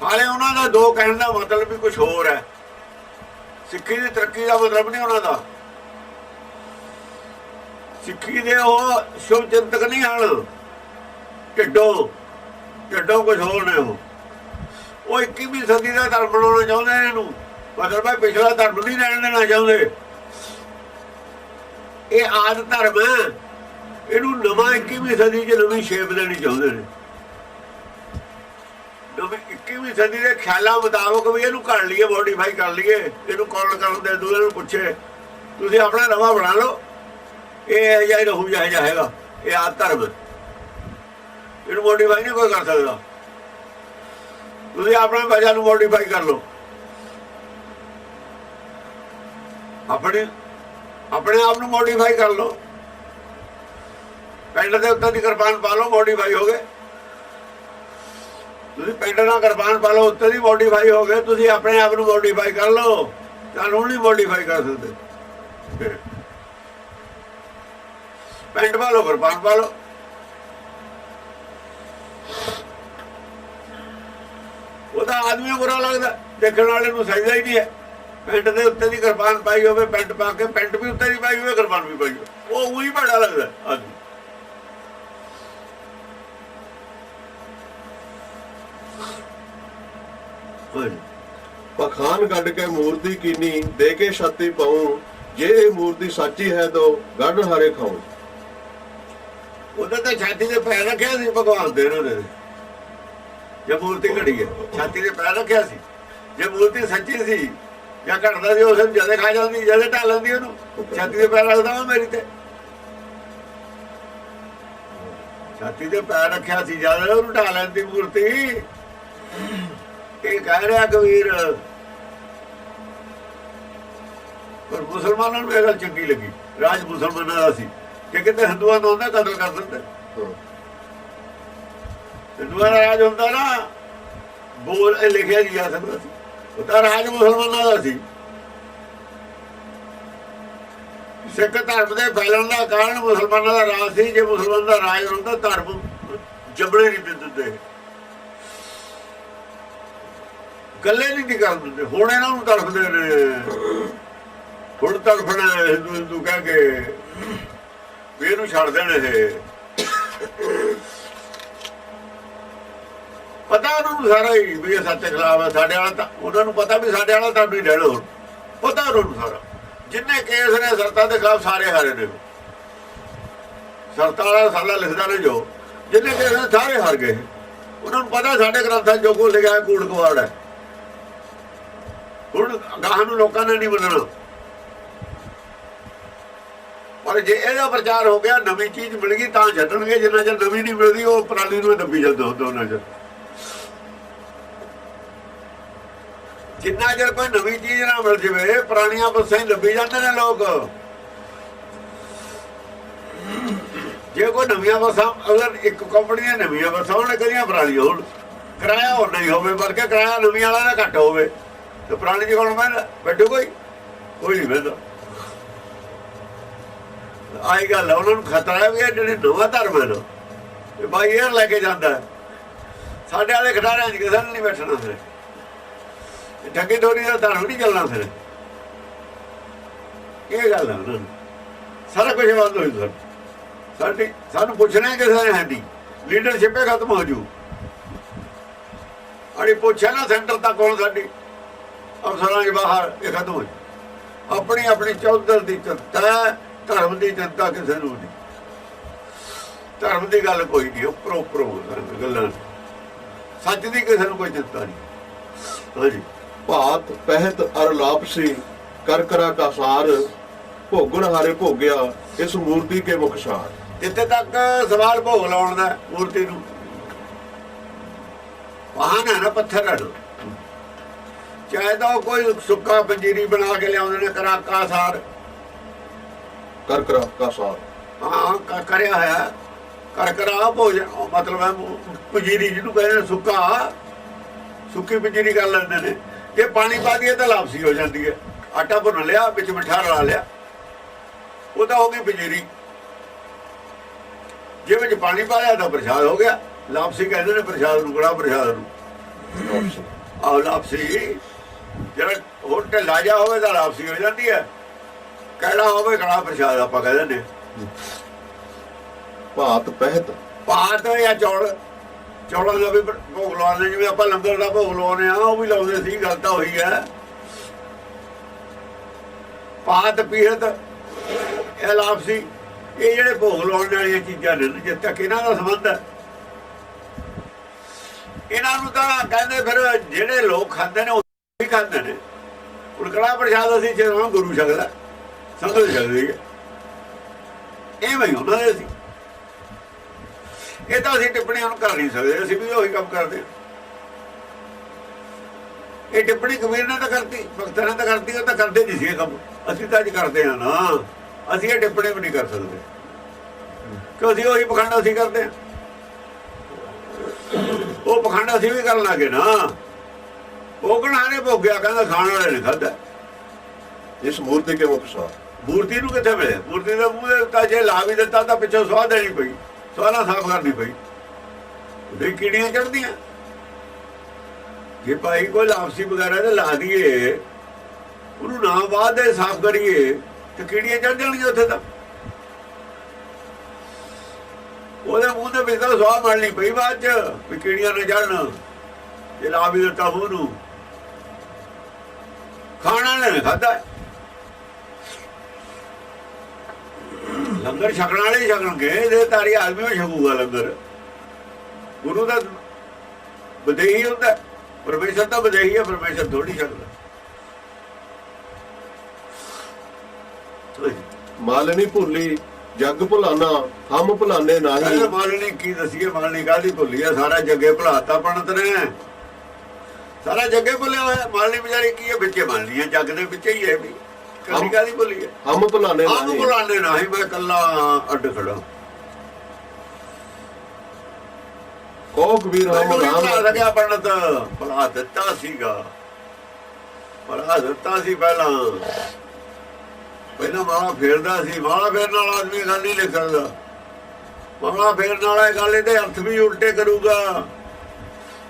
ਹਾਲੇ ਉਹਨਾਂ ਦਾ ਦੋ ਕਹਿਣ ਦਾ ਮਤਲਬ ਵੀ ਕੁਝ ਹੋਰ ਹੈ। ਸਿੱਖੀ ਦੀ ਤਰੱਕੀ ਦਾ ਮਤਲਬ ਨਹੀਂ ਉਹਨਾਂ ਦਾ। ਸਿੱਖੀ ਦੇ ਉਹ ਸ਼ੁਭ ਚਿੰਤਕ ਨਹੀਂ ਹਨ। ਢਿੱਡੋਂ ਕੁਝ ਹੋਰ ਨੇ। ਉਹ 21ਵੀਂ ਸਦੀ ਦਾ ਧਰਮ ਬਣਾਉਣਾ ਚਾਹੁੰਦੇ ਨੇ। ਇਹਨੂੰ ਮਤਲਬ ਹੈ ਪਿਛਲਾ ਧਰਮ ਨਹੀਂ ਰਹਿਣ ਦੇਣਾ ਚਾਹੁੰਦੇ। ਇਹ ਆਦਿ ਧਰਮ ਹੈ, ਇਹਨੂੰ ਨਵਾਂ 21ਵੀਂ ਸਦੀ 'ਚ ਨਵੀਂ ਸ਼ੇਪ ਦੇਣੀ ਚਾਹੁੰਦੇ ਨੇ। ਨਵੀਂ 21ਵੀਂ ਸਦੀ ਦੇ ਖਿਆਲਾਂ ਮੁਤਾਬਕ ਵੀ ਇਹਨੂੰ ਘੜ ਲਈਏ, ਮੋਡੀਫਾਈ ਕਰ ਲਈਏ। ਇਹਨੂੰ ਕੌਣ ਕਰਨ ਦੇ ਦੂਜੇ ਨੂੰ ਪੁੱਛੇ ਤੁਸੀਂ ਆਪਣਾ ਨਵਾਂ ਬਣਾ ਲਓ। ਇਹ ਜਿਹਾ ਹੀ ਰਹੂ ਜਿਹਾ ਹੈਗਾ। ਇਹ ਆਦਿ ਧਰਮ, ਇਹਨੂੰ ਮੋਡੀਫਾਈ ਨਹੀਂ ਕੋਈ ਕਰ ਸਕਦਾ। ਤੁਸੀਂ ਆਪਣਾ ਵਜ੍ਹਾ ਨੂੰ ਮੋਡੀਫਾਈ ਕਰ ਲਓ। ਆਪਣੀ ਆਪਣੇ ਆਪ ਨੂੰ ਮੋਡੀਫਾਈ ਕਰ ਲਓ। ਪਿੰਡ ਦੇ ਉੱਤੇ ਦੀ ਕਿਰਪਾਨ ਪਾ ਲਓ, ਮੋਡੀਫਾਈ ਹੋ ਗਏ ਤੁਸੀਂ। ਪਿੰਡ ਨਾਲ ਕਿਰਪਾਨ ਪਾ ਲਓ, ਉੱਤੇ ਦੀ ਮੋਡੀਫਾਈ ਹੋ ਗਏ ਤੁਸੀਂ। ਆਪਣੇ ਆਪ ਨੂੰ ਮੋਡੀਫਾਈ ਕਰ ਲਓ, ਤੁਹਾਨੂੰ ਨਹੀਂ ਮੋਡੀਫਾਈ ਕਰ ਸਕਦੇ। ਪਿੰਡ ਪਾ ਲਓ, ਕਿਰਪਾਨ ਪਾ ਲਓ। ਉਹਦਾ ਆਦਮੀ ਬੁਰਾ ਲੱਗਦਾ, ਦੇਖਣ ਵਾਲੇ ਨੂੰ ਸਜਦਾ ਹੀ ਨਹੀਂ ਹੈ। ਪਿੰਡ ਦੇ ਉੱਤੇ ਦੀ ਕਿਰਪਾਨ ਪਾਈ ਹੋਵੇ, ਪੈਂਟ ਪਾ ਕੇ, ਪੈਂਟ ਵੀ ਉੱਤੇ ਦੀ ਪਾਈ ਹੋਵੇ, ਕਿਰਪਾਨ ਵੀ ਪਾਈ ਹੋਵੇ, ਉਹ ਉਹੀ ਭੈੜਾ ਲੱਗਦਾ ਆਦਮੀ। ਪਖਾਨ ਕੱਢ ਕੇ ਮੂਰਤੀ ਕੀਨੀ, ਦੇ ਕੇ ਛਾਤੀ ਪਾਉ, ਜੇ ਇਹ ਮੂਰਤੀ ਸੱਚੀ ਹੈ ਤਾਂ ਗੜ ਹਾਰੇ ਖਾਉ। ਉਹਦੇ ਤੇ ਛਾਤੀ ਦੇ ਪੈਰ ਰੱਖਿਆ ਸੀ ਭਗਵਾਨ ਦੇ, ਉਹਨਾਂ ਨੇ ਜੇ ਮੂਰਤੀ ਘੜੀ ਹੈ ਛਾਤੀ ਦੇ ਪੈਰ ਰੱਖਿਆ ਸੀ। ਜੇ ਮੂਰਤੀ ਸੱਚੀ ਸੀ ਜਾਂ ਘਟਦਾ ਸੀ, ਉਸ ਨੂੰ ਜਦੇ ਖਾ ਜਾਂਦੀ, ਜਦੇ ਢਾਲ ਲੈਂਦੀ ਉਹਨੂੰ। ਛਾਤੀ ਦੇ ਪੈਰ ਰੱਖਦਾ ਵਾ ਮੇਰੀ ਤੇ, ਛਾਤੀ ਦੇ ਪੈਰ ਰੱਖਿਆ ਸੀ, ਜਦ ਉਹਨੂੰ ਢਾਲ ਲੈਂਦੀ ਮੂਰਤੀ। ਇਹ ਕਹਿ ਰਿਹਾ ਕਬੀਰ। ਪਰ ਮੁਸਲਮਾਨਾਂ ਨੂੰ ਇਹ ਗੱਲ ਚੰਗੀ ਲੱਗੀ, ਰਾਜ ਮੁਸਲਮਾਨਾਂ ਦਾ ਸੀ। ਕਿ ਕਿਤੇ ਹਿੰਦੂਆਂ ਦਾ ਹੁੰਦਾ ਕਤਲ ਕਰ ਦਿੰਦੇ। ਹਿੰਦੂਆਂ ਦਾ ਰਾਜ ਹੁੰਦਾ ਨਾ, ਬੋਲ ਇਹ ਲਿਖਿਆ ਨਹੀਂ ਜਾ ਸਕਦਾ ਸੀ। ਉਹ ਤਾਂ ਰਾਜ ਮੁਸਲਮਾਨਾਂ ਦਾ ਸੀ। ਸਿੱਖ ਧਰਮ ਦੇ ਫੈਲਣ ਦਾ ਕਾਰਨ ਮੁਸਲਮਾਨਾਂ ਦਾ ਰਾਜ ਸੀ। ਜੇ ਮੁਸਲਮਾਨ ਦਾ ਰਾਜ ਹੁੰਦਾ, ਧਰਮ ਜੰਮਣੇ ਨਹੀਂ ਦਿੰਦੇ, ਗੱਲੇ ਨਹੀਂ ਕਰ ਦਿੰਦੇ। ਹੁਣ ਇਹਨਾਂ ਨੂੰ ਤੜਫਦੇ ਨੇ, ਹੁਣ ਤੜਫਣਾ ਹਿੰਦੂ ਹਿੰਦੂ ਕਹਿ ਕੇ ਵੀ ਇਹਨੂੰ ਛੱਡ ਦੇਣ। ਇਹ ਪਤਾ ਉਹਨਾਂ ਨੂੰ ਸਾਰਾ ਹੀ ਵੀ ਇਹ ਸੱਚ ਦੇ ਖਿਲਾਫ ਹੈ। ਸਾਡੇ ਵਾਲਾ ਤਾਂ ਉਹਨਾਂ ਨੂੰ ਪਤਾ ਵੀ ਸਾਡੇ ਵਾਲਾ ਤਾਂ ਨਹੀਂ ਡੈਣ। ਹੁਣ ਪਤਾ ਉਹਨਾਂ ਨੂੰ ਸਾਰਾ। ਜਿੰਨੇ ਕੇਸ ਨੇ ਸਰਤਾਂ ਦੇ ਖਿਲਾਫ ਸਾਰੇ ਹਾਰੇ ਨੇ। ਸਰਤਾਂ ਵਾਲਾ ਸਾਲਾ ਲਿਖਦਾ ਨੇ ਜੋ, ਜਿੰਨੇ ਕੇਸ ਨੇ ਸਾਰੇ ਹਾਰ ਗਏ। ਉਹਨਾਂ ਨੂੰ ਪਤਾ ਸਾਡੇ ਗ੍ਰੰਥਾਂ ਜੋ ਕੁਝ ਲਿਖਿਆ ਕੂੜ ਕਵਾੜ ਹੈ। ਹੁਣ ਗਾਹਾਂ ਨੂੰ ਲੋਕਾਂ ਨੇ ਨਹੀਂ ਮੰਨਣਾ। ਪਰ ਜੇ ਇਹਦਾ ਪ੍ਰਚਾਰ ਹੋ ਗਿਆ, ਨਵੀਂ ਚੀਜ਼ ਮਿਲ ਗਈ ਤਾਂ ਛੱਡਣਗੇ। ਜਿੰਨਾ ਚਿਰ ਨਵੀਂ ਨਹੀਂ ਮਿਲਦੀ, ਉਹ ਪੁਰਾਣੀ ਨੂੰ ਦੱਬੀ ਜਾਂਦੇ ਹੁੰਦੇ। ਉਹਨਾਂ ਚਿਰ ਜਿੰਨਾ ਚਿਰ ਕੋਈ ਨਵੀਂ ਚੀਜ਼ ਨਾ ਮਿਲ ਜਾਵੇ, ਪੁਰਾਣੀਆਂ ਬੱਸਾਂ ਹੀ ਲੱਭੀ ਜਾਂਦੇ ਨੇ ਲੋਕ। ਜੇ ਕੋਈ ਨਵੀਆਂ ਬੱਸਾਂ, ਅਗਰ ਇੱਕ ਕੰਪਨੀ ਦੀਆਂ ਨਵੀਆਂ ਬੱਸਾਂ ਉਹਨੇ ਕਦੀਆਂ ਪੁਰਾਣੀਆਂ ਹੋਣ, ਕਿਰਾਇਆ ਹੋਰ ਨਹੀਂ ਹੋਵੇ, ਬਲਕਿ ਕਿਰਾਇਆ ਨਵੀਆਂ ਵਾਲਾ ਦਾ ਘੱਟ ਹੋਵੇ, ਤੇ ਪੁਰਾਣੀ ਚ ਕੌਣ ਬਹਿੰਦਾ? ਬੈਠੋ ਕੋਈ ਨਹੀਂ ਬਹਿੰਦਾ। ਆਹੀ ਗੱਲ ਹੈ। ਉਹਨਾਂ ਨੂੰ ਖਤਰਾ ਹੈ ਵੀ ਇਹ ਜਿਹੜੇ ਨਵਾਂ ਧਰਮ ਹੈ ਨਾ, ਇਹ ਬਾਈ ਏਅਰ ਲੈ ਕੇ ਜਾਂਦਾ। ਸਾਡੇ ਵਾਲੇ ਖਿਡਾਰਿਆਂ 'ਚ ਕਿਸੇ ਨੂੰ ਨਹੀਂ ਬੈਠਣਾ। ਫਿਰ ਠੱਗੀ ਠੋਰੀ ਦਾ ਧਰਮ ਨਹੀਂ ਚੱਲਣਾ। ਫਿਰ ਇਹ ਗੱਲ ਹੈ ਉਹਨਾਂ ਨੂੰ। ਸਾਰਾ ਕੁਝ ਬੰਦ ਹੋ ਜੂ। ਸਾਨੂੰ ਪੁੱਛਣਾ ਕਿਸੇ ਨੇ ਹੈ ਨਹੀਂ। ਲੀਡਰਸ਼ਿਪ ਖਤਮ ਹੋ ਜੂ। ਅੜੀ ਪੁੱਛਿਆ ਨਾ ਸੈਂਟਰ ਤੱਕ ਹੁਣ ਸਾਡੀ ਅਫਸਰਾਂ ਦੇ ਬਾਹਰ ਇਹ ਖਤਮ ਹੋ ਜੂ। ਆਪਣੀ ਆਪਣੀ ਚੌਧਰ ਦੀ ਚਿੰਤਾ, ਧਰਮ ਦੀ ਚਿੰਤਾ ਕਿਸੇ ਨੂੰ ਨਹੀਂ। ਧਰਮ ਦੀ ਗੱਲ ਕੋਈ ਨਹੀਂ, ਉੱਪਰੋਂ ਉੱਪਰੋਂ ਗੱਲਾਂ। ਸੱਚ ਦੀ ਕਿਸੇ ਨੂੰ ਕੋਈ ਚਿੰਤਾ ਨਹੀਂ। ਹਾਂਜੀ। ਭਾਤ ਪਹਿਤ ਅਰ ਲਾਪਸੀ, ਕਰ ਕਰਾ ਕਾ ਸਾਰ, ਭੋਗਣ ਹਾਰੇ ਭੋਗਿਆ, ਇਸ ਮੂਰਤੀ ਕੇ ਮੁਖਸ਼ਾਰ। ਜਿੱਥੇ ਤੱਕ ਸਵਾਲ ਭੋਗ ਲਾਉਣ ਦਾ ਮੂਰਤੀ ਨੂੰ, ਵਾਹਨ ਹੈ ਨਾ, ਪੱਥਰ ਹੈ। ਚਾਹੇ ਤਾਂ ਕੋਈ ਸੁੱਕਾ ਪੰਜੀਰੀ ਬਣਾ ਕੇ ਲਿਆਉਂਦੇ ਨੇ, ਕਰਾਕਾ ਸਾਰ, ਕਰ ਕਰਾ ਕਾ ਸਾਰ। ਹਾਂ, ਕਰਿਆ ਹੋਇਆ ਕਰਕਰਾ ਭੋਜਨ, ਮਤਲਬ ਹੈ ਪੰਜੀਰੀ ਜਿਹਨੂੰ ਕਹਿੰਦੇ ਨੇ, ਸੁੱਕਾ ਸੁੱਕੀ ਪੰਜੀਰੀ ਕਰ ਲੈਂਦੇ ਨੇ। ਜੇ ਪਾਣੀ ਪਾ ਦਈਏ ਤਾਂ ਲਾਪਸੀ ਹੋ ਜਾਂਦੀ ਹੈ। ਆਟਾ ਭੁੰਨ ਲਿਆ, ਵਿੱਚ ਮਿੱਠਾ ਰਲਾ ਲਿਆ, ਉਹ ਤਾਂ ਹੋ ਗਈ ਪੰਜੀਰੀ। ਜੇ ਵਿੱਚ ਪਾਣੀ ਪਾਇਆ ਤਾਂ ਪ੍ਰਸ਼ਾਦ ਹੋ ਗਿਆ। ਲਾਪਸੀ ਕਹਿੰਦੇ ਨੇ ਪ੍ਰਸ਼ਾਦ ਨੂੰ, ਕੜਾ ਪ੍ਰਸ਼ਾਦ ਨੂੰ। ਆਹ ਲਾਪਸੀ ਜਿਹੜਾ ਹੋਰ ਢਿੱਲਾ ਜਿਹਾ ਹੋਵੇ ਤਾਂ ਲਾਪਸੀ ਹੋ ਜਾਂਦੀ ਹੈ। ਕਿਹੜਾ ਹੋਵੇ ਕੜਾ ਪ੍ਰਸ਼ਾਦ ਆਪਾਂ ਕਹਿ ਦਿੰਦੇ। ਭਾਤ ਪਹਿਤ, ਭਾਤ ਜਾਂ ਚੌਲ, ਚੌਲਾਂ ਦਾ ਵੀ ਭੋਗ ਲਵਾਉਂਦੇ। ਜਿਵੇਂ ਆਪਾਂ ਲੰਗਰ ਦਾ ਭੋਗ ਲਵਾਉਂਦੇ ਹਾਂ, ਉਹ ਵੀ ਲਾਉਂਦੇ ਸੀ। ਗੱਲ ਤਾਂ ਹੋਈ ਹੈ। ਭਾਤ ਪੀਹਤ, ਇਹ ਲਾਪਸੀ, ਇਹ ਜਿਹੜੇ ਭੋਗ ਲਾਉਣ ਵਾਲੀਆਂ ਚੀਜ਼ਾਂ ਨੇ, ਜਿੱਥੇ ਤੱਕ ਇਹਨਾਂ ਦਾ ਸੰਬੰਧ ਹੈ, ਇਹਨਾਂ ਨੂੰ ਤਾਂ ਕਹਿੰਦੇ। ਫਿਰ ਜਿਹੜੇ ਲੋਕ ਖਾਂਦੇ ਨੇ ਉਹ ਵੀ ਖਾਂਦੇ ਨੇ। ਹੁਣ ਕੜਾ ਪ੍ਰਸ਼ਾਦ ਅਸੀਂ ਜਦੋਂ ਗੁਰੂ ਛਕਦਾ, ਸਮਝ ਸਕਦੇ ਇਹ ਬਈ ਉਹਨਾਂ ਦੇ ਸੀ। ਇਹ ਤਾਂ ਅਸੀਂ ਟਿੱਪਣੀਆਂ ਨੂੰ ਕਰ ਨਹੀਂ ਸਕਦੇ। ਅਸੀਂ ਵੀ ਉਹੀ ਕੰਮ ਕਰਦੇ। ਇਹ ਟਿੱਪਣੀ ਕਬੀਰ ਨੇ ਤਾਂ ਕਰਤੀ, ਭਗਤਾਂ ਨੇ ਤਾਂ ਕਰਤੀ, ਉਹ ਤਾਂ ਕਰਦੇ ਨਹੀਂ ਸੀ ਇਹ ਕੰਮ। ਅਸੀਂ ਤਾਂ ਅੱਜ ਕਰਦੇ ਹਾਂ ਨਾ, ਅਸੀਂ ਇਹ ਟਿੱਪਣੀ ਵੀ ਨਹੀਂ ਕਰ ਸਕਦੇ ਕਿਉਂ ਅਸੀਂ ਉਹੀ ਪਖੰਡ ਅਸੀਂ ਕਰਦੇ ਹਾਂ। ਉਹ ਪਖੰਡ ਅਸੀਂ ਵੀ ਕਰਨ ਲੱਗੇ ਨਾ। ਉਹ ਕਣਾਰੇ ਭੋਗਿਆ, ਕਹਿੰਦਾ ਖਾਣ ਵਾਲੇ ਨੇ ਖਾਧਾ। ਇਸ ਮੂਰਤੀ ਕੇ ਮੁਖ ਸਵਾਰ, ਮੂਰਤੀ ਨੂੰ ਕਿੱਥੇ ਮਿਲਿਆ? ਮੂਰਤੀ ਦੇ ਮੂੰਹ ਦੇ ਤਾਂ ਜੇ ਲਾ ਵੀ ਦਿੱਤਾ ਤਾਂ ਪਿੱਛੋਂ ਸਵਾਹ ਦੇਣੀ ਪਈ, ਸਵਾਲਾਂ ਸਾਫ਼ ਕਰਨੀ ਪਈ, ਉਹਦੇ ਕੀੜੀਆਂ ਚੜ੍ਹਦੀਆਂ। ਜੇ ਭਾਈ ਕੋਈ ਲਾਪਸੀ ਵਗੈਰਾ ਤੇ ਲਾ ਦਈਏ, ਉਹਨੂੰ ਨਾ ਬਾਅਦ ਦੇ ਸਾਫ਼ ਕਰੀਏ ਤੇ ਕੀੜੀਆਂ ਚੜ੍ਹ ਜਾਣਗੀਆਂ ਉੱਥੇ ਤਾਂ। ਉਹਦੇ ਮੂੰਹ ਦੇ ਵਿੱਚ ਤਾਂ ਸਵਾਹ ਮੜਨੀ ਪਈ ਬਾਅਦ ਚ ਵੀ ਕੀੜੀਆਂ ਨਾ ਚੜ੍ਹਨ, ਜੇ ਲਾ ਵੀ ਦਿੱਤਾ ਮੂੰਹ ਨੂੰ। ਖਾਣਾ ਨੇ ਖਾਧਾ, ਲੰਗਰ ਛਕਣ ਵਾਲੇ ਹੀ ਛਕਣਗੇ, ਇਹਦੇ ਤਾਰੀ ਆਦਮੀ ਵੀ ਛਕੂਗਾ ਲੰਗਰ। ਗੁਰੂ ਦਾ ਵਿਦੇਹੀ ਹੁੰਦਾ, ਪਰਮੇਸ਼ਰ ਤਾਂ ਵਿਦੇਹੀ ਹੈ, ਪਰਮੇਸ਼ਰ ਥੋੜੀ ਛਕਦਾ। ਮਾਲਣੀ ਭੁੱਲੀ ਜੱਗ ਭੁਲਾਨਾ, ਹਮ ਭੁਲਾਨੇ ਨਾਹੀ। ਮਾਲਣੀ ਕੀ ਦਸੀਏ, ਮਾਲਣੀ ਕਾਹਦੀ ਭੁੱਲੀ ਆ? ਸਾਰਾ ਜੱਗੇ ਭੁਲਾਤਾ ਪੰਡਤ ਨੇ, ਸਾਰਾ ਜੱਗੇ ਭੁੱਲਿਆ ਹੋਇਆ। ਮਾਲਣੀ ਵਿਚਾਰੀ ਕੀ ਹੈ? ਵਿੱਚੇ ਮਾਲਣੀ ਹੈ, ਜੱਗ ਦੇ ਵਿੱਚੇ ਹੀ ਹੈ ਵੀ, ਕਦੀ ਕਾਹਦੀ ਭੁੱਲੀ ਹੈ? ਹਮ ਭੁਲਾਨੇ ਹਮ ਨਾਹੀ, ਭੁਲਾਨੇ ਨਾਹੀ, ਮੈਂ ਇਕੱਲਾ ਅੱਡ ਖੜਾ। ਕਹੋ ਕਬੀਰ ਹਮ ਭੁਲਾ ਨਾਮ। ਸਕਿਆ ਪੰਡਤ, ਭੁਲਾ ਦਿੱਤਾ ਸੀਗਾ, ਭੁਲਾ ਦਿੱਤਾ ਸੀ। ਪਹਿਲਾਂ ਮਾਲਾ ਫੇਰਦਾ ਸੀ। ਮਾਲਾ ਫੇਰਨ ਵਾਲਾ ਆਦਮੀ ਗੱਲ ਨਹੀਂ ਲਿਖ ਸਕਦਾ। ਮਾਲਾ ਫੇਰਨ ਵਾਲਾ ਗੱਲ ਇਹਦੇ ਅਰਥ ਵੀ ਉਲਟੇ ਕਰੂਗਾ।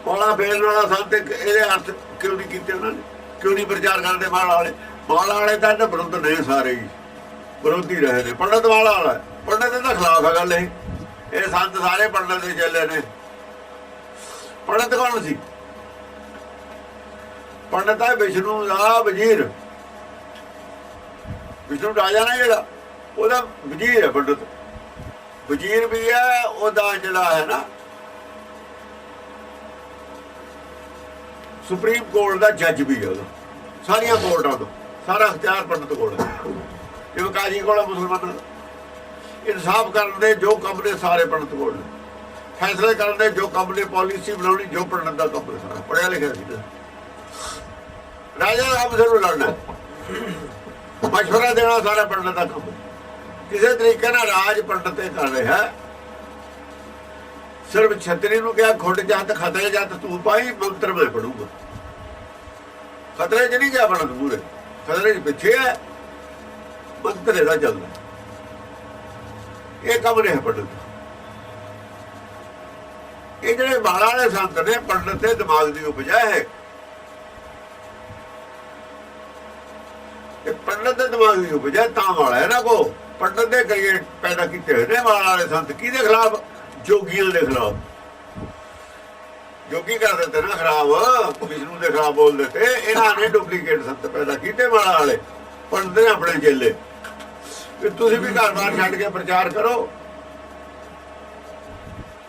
ਮਾਲਾ ਫੇਰਨ ਵਾਲਾ ਸੰਤ ਇਹਦੇ ਅਰਥ ਕਿਉਂ ਨਹੀਂ ਕੀਤੇ ਉਹਨਾਂ ਨੇ? ਕਿਉਂ ਨਹੀਂ ਪ੍ਰਚਾਰ ਕਰਦੇ ਮਾਲਾ ਵਾਲੇ? ਮਾਲਾ ਵਾਲੇ ਤਾਂ ਇਹਦੇ ਵਿਰੁੱਧ ਨੇ, ਸਾਰੇ ਹੀ ਵਿਰੋਧੀ ਰਹੇ ਨੇ। ਪੰਡਤ ਮਾਲਾ ਵਾਲਾ, ਪੰਡਤ ਇਹਦਾ ਖਿਲਾਫ ਹੈ ਗੱਲ। ਇਹ ਸੰਤ ਸਾਰੇ ਪੰਡਤ ਦੇ ਚੱਲੇ ਨੇ। ਪੰਡਤ ਕੌਣ ਸੀ? ਪੰਡਤ ਹੈ ਵਿਸ਼ਨੂੰ ਦਾ ਵਜ਼ੀਰ। ਵਿਸ਼ਨੂੰ ਰਾਜਾ ਨਾ ਜਿਹੜਾ, ਉਹਦਾ ਵਜ਼ੀਰ ਹੈ ਪੰਡਤ। ਵਜ਼ੀਰ ਵੀ ਹੈ, ਉਹਦਾ ਜਿਹੜਾ ਹੈ ਨਾ ਸੁਪਰੀਮ ਕੋਰਟ ਦਾ ਜੱਜ ਵੀ ਹੈ। ਉਹਦਾ ਸਾਰੀਆਂ ਕੋਰਟਾਂ ਤੋਂ ਸਾਰਾ ਅਖਤਿਆਰ ਪੰਡਤ ਕੋਲ ਹੈ। ਜਿਵੇਂ ਕਾਜੀ ਕੋਲ ਮੁਸਲਮਾਨਾਂ ਦਾ ਇਨਸਾਫ ਕਰਨ ਦੇ ਜੋ ਕੰਮ ਨੇ ਸਾਰੇ ਪੰਡਤ ਕੋਲ ਨੇ। ਫੈਸਲੇ ਕਰਨ ਦੇ ਜੋ ਕੰਮ ਨੇ, ਪਾਲਿਸੀ ਬਣਾਉਣੀ ਜੋ ਪੰਡਤ ਦਾ ਕੰਮ ਹੈ। ਸਾਰਾ ਪੜ੍ਹਿਆ ਲਿਖਿਆ ਸੀ। ਰਾਜਾ ਦਾ ਕੰਮ ਨੂੰ ਲੜਨਾ, ਮਸ਼ਵਰਾ ਦੇਣਾ ਸਾਰਾ ਪੰਡਤ ਦਾ ਕੰਮ। ਕਿਸੇ ਤਰੀਕੇ ਨਾਲ ਰਾਜ ਪੰਡਤ ਤੇ ਕਰ ਰਿਹਾ। ਸਿਰਫ ਛਤਰੀ ਨੂੰ ਕਿਹਾ ਖੁੱਡ ਜਾਤ ਖਤਰੇ ਜਾਤ ਤੂੰ ਪਾਈ, ਮੰਤਰ ਮੈਂ ਪੜੂਗਾ। ਖਤਰੇ 'ਚ ਨਹੀਂ ਗਿਆ ਪੰਡਤ ਪੂਰੇ, ਖਤਰੇ 'ਚ ਪਿੱਛੇ ਹੈ, ਮੰਤਰ ਇਹਦਾ ਚੱਲਦਾ। ਇਹ ਕੰਮ ਨਹੀਂ ਪੰਡਤ। ਇਹ ਜਿਹੜੇ ਮਾਲਾ ਵਾਲੇ ਸੰਤ ਨੇ, ਪੰਡਤ ਦੇ ਦਿਮਾਗ ਦੀ ਉਪਜਾ ਹੈ। ਪੰਡਤ ਦੇ ਦਿਮਾਗ ਦੀ ਉਪਜਾ ਤਾਂ ਵਾਲਾ ਹੈ ਨਾ। ਕੋ ਪੰਡਤ ਦੇ ਕ੍ਰੀਏਟ ਪੈਦਾ ਕੀਤੇ ਹੋਏ ਨੇ ਮਾਲਾ ਵਾਲੇ ਸੰਤ। ਕਿਹਦੇ ਖਿਲਾਫ? ਜੋਗੀਆਂ ਦੇ ਖਿਲਾਫ। ਜੋਗੀ ਕਰ ਦਿੱਤੇ ਨਾ ਖਰਾਬ, ਵਿਸ਼ਨੂੰ ਦੇ ਖਿਲਾਫ ਬੋਲ ਦਿੱਤੇ। ਇਹਨਾਂ ਨੇ ਡੁਪਲੀਕੇਟ ਸੰਤ ਪੈਦਾ ਕੀਤੇ ਮਾਲਾ ਵਾਲੇ। ਪੰਡਤ ਨੇ ਆਪਣੇ ਚੇਲੇ ਕਿ ਤੁਸੀਂ ਵੀ ਘਰ ਬਾਹਰ ਛੱਡ ਕੇ ਪ੍ਰਚਾਰ ਕਰੋ,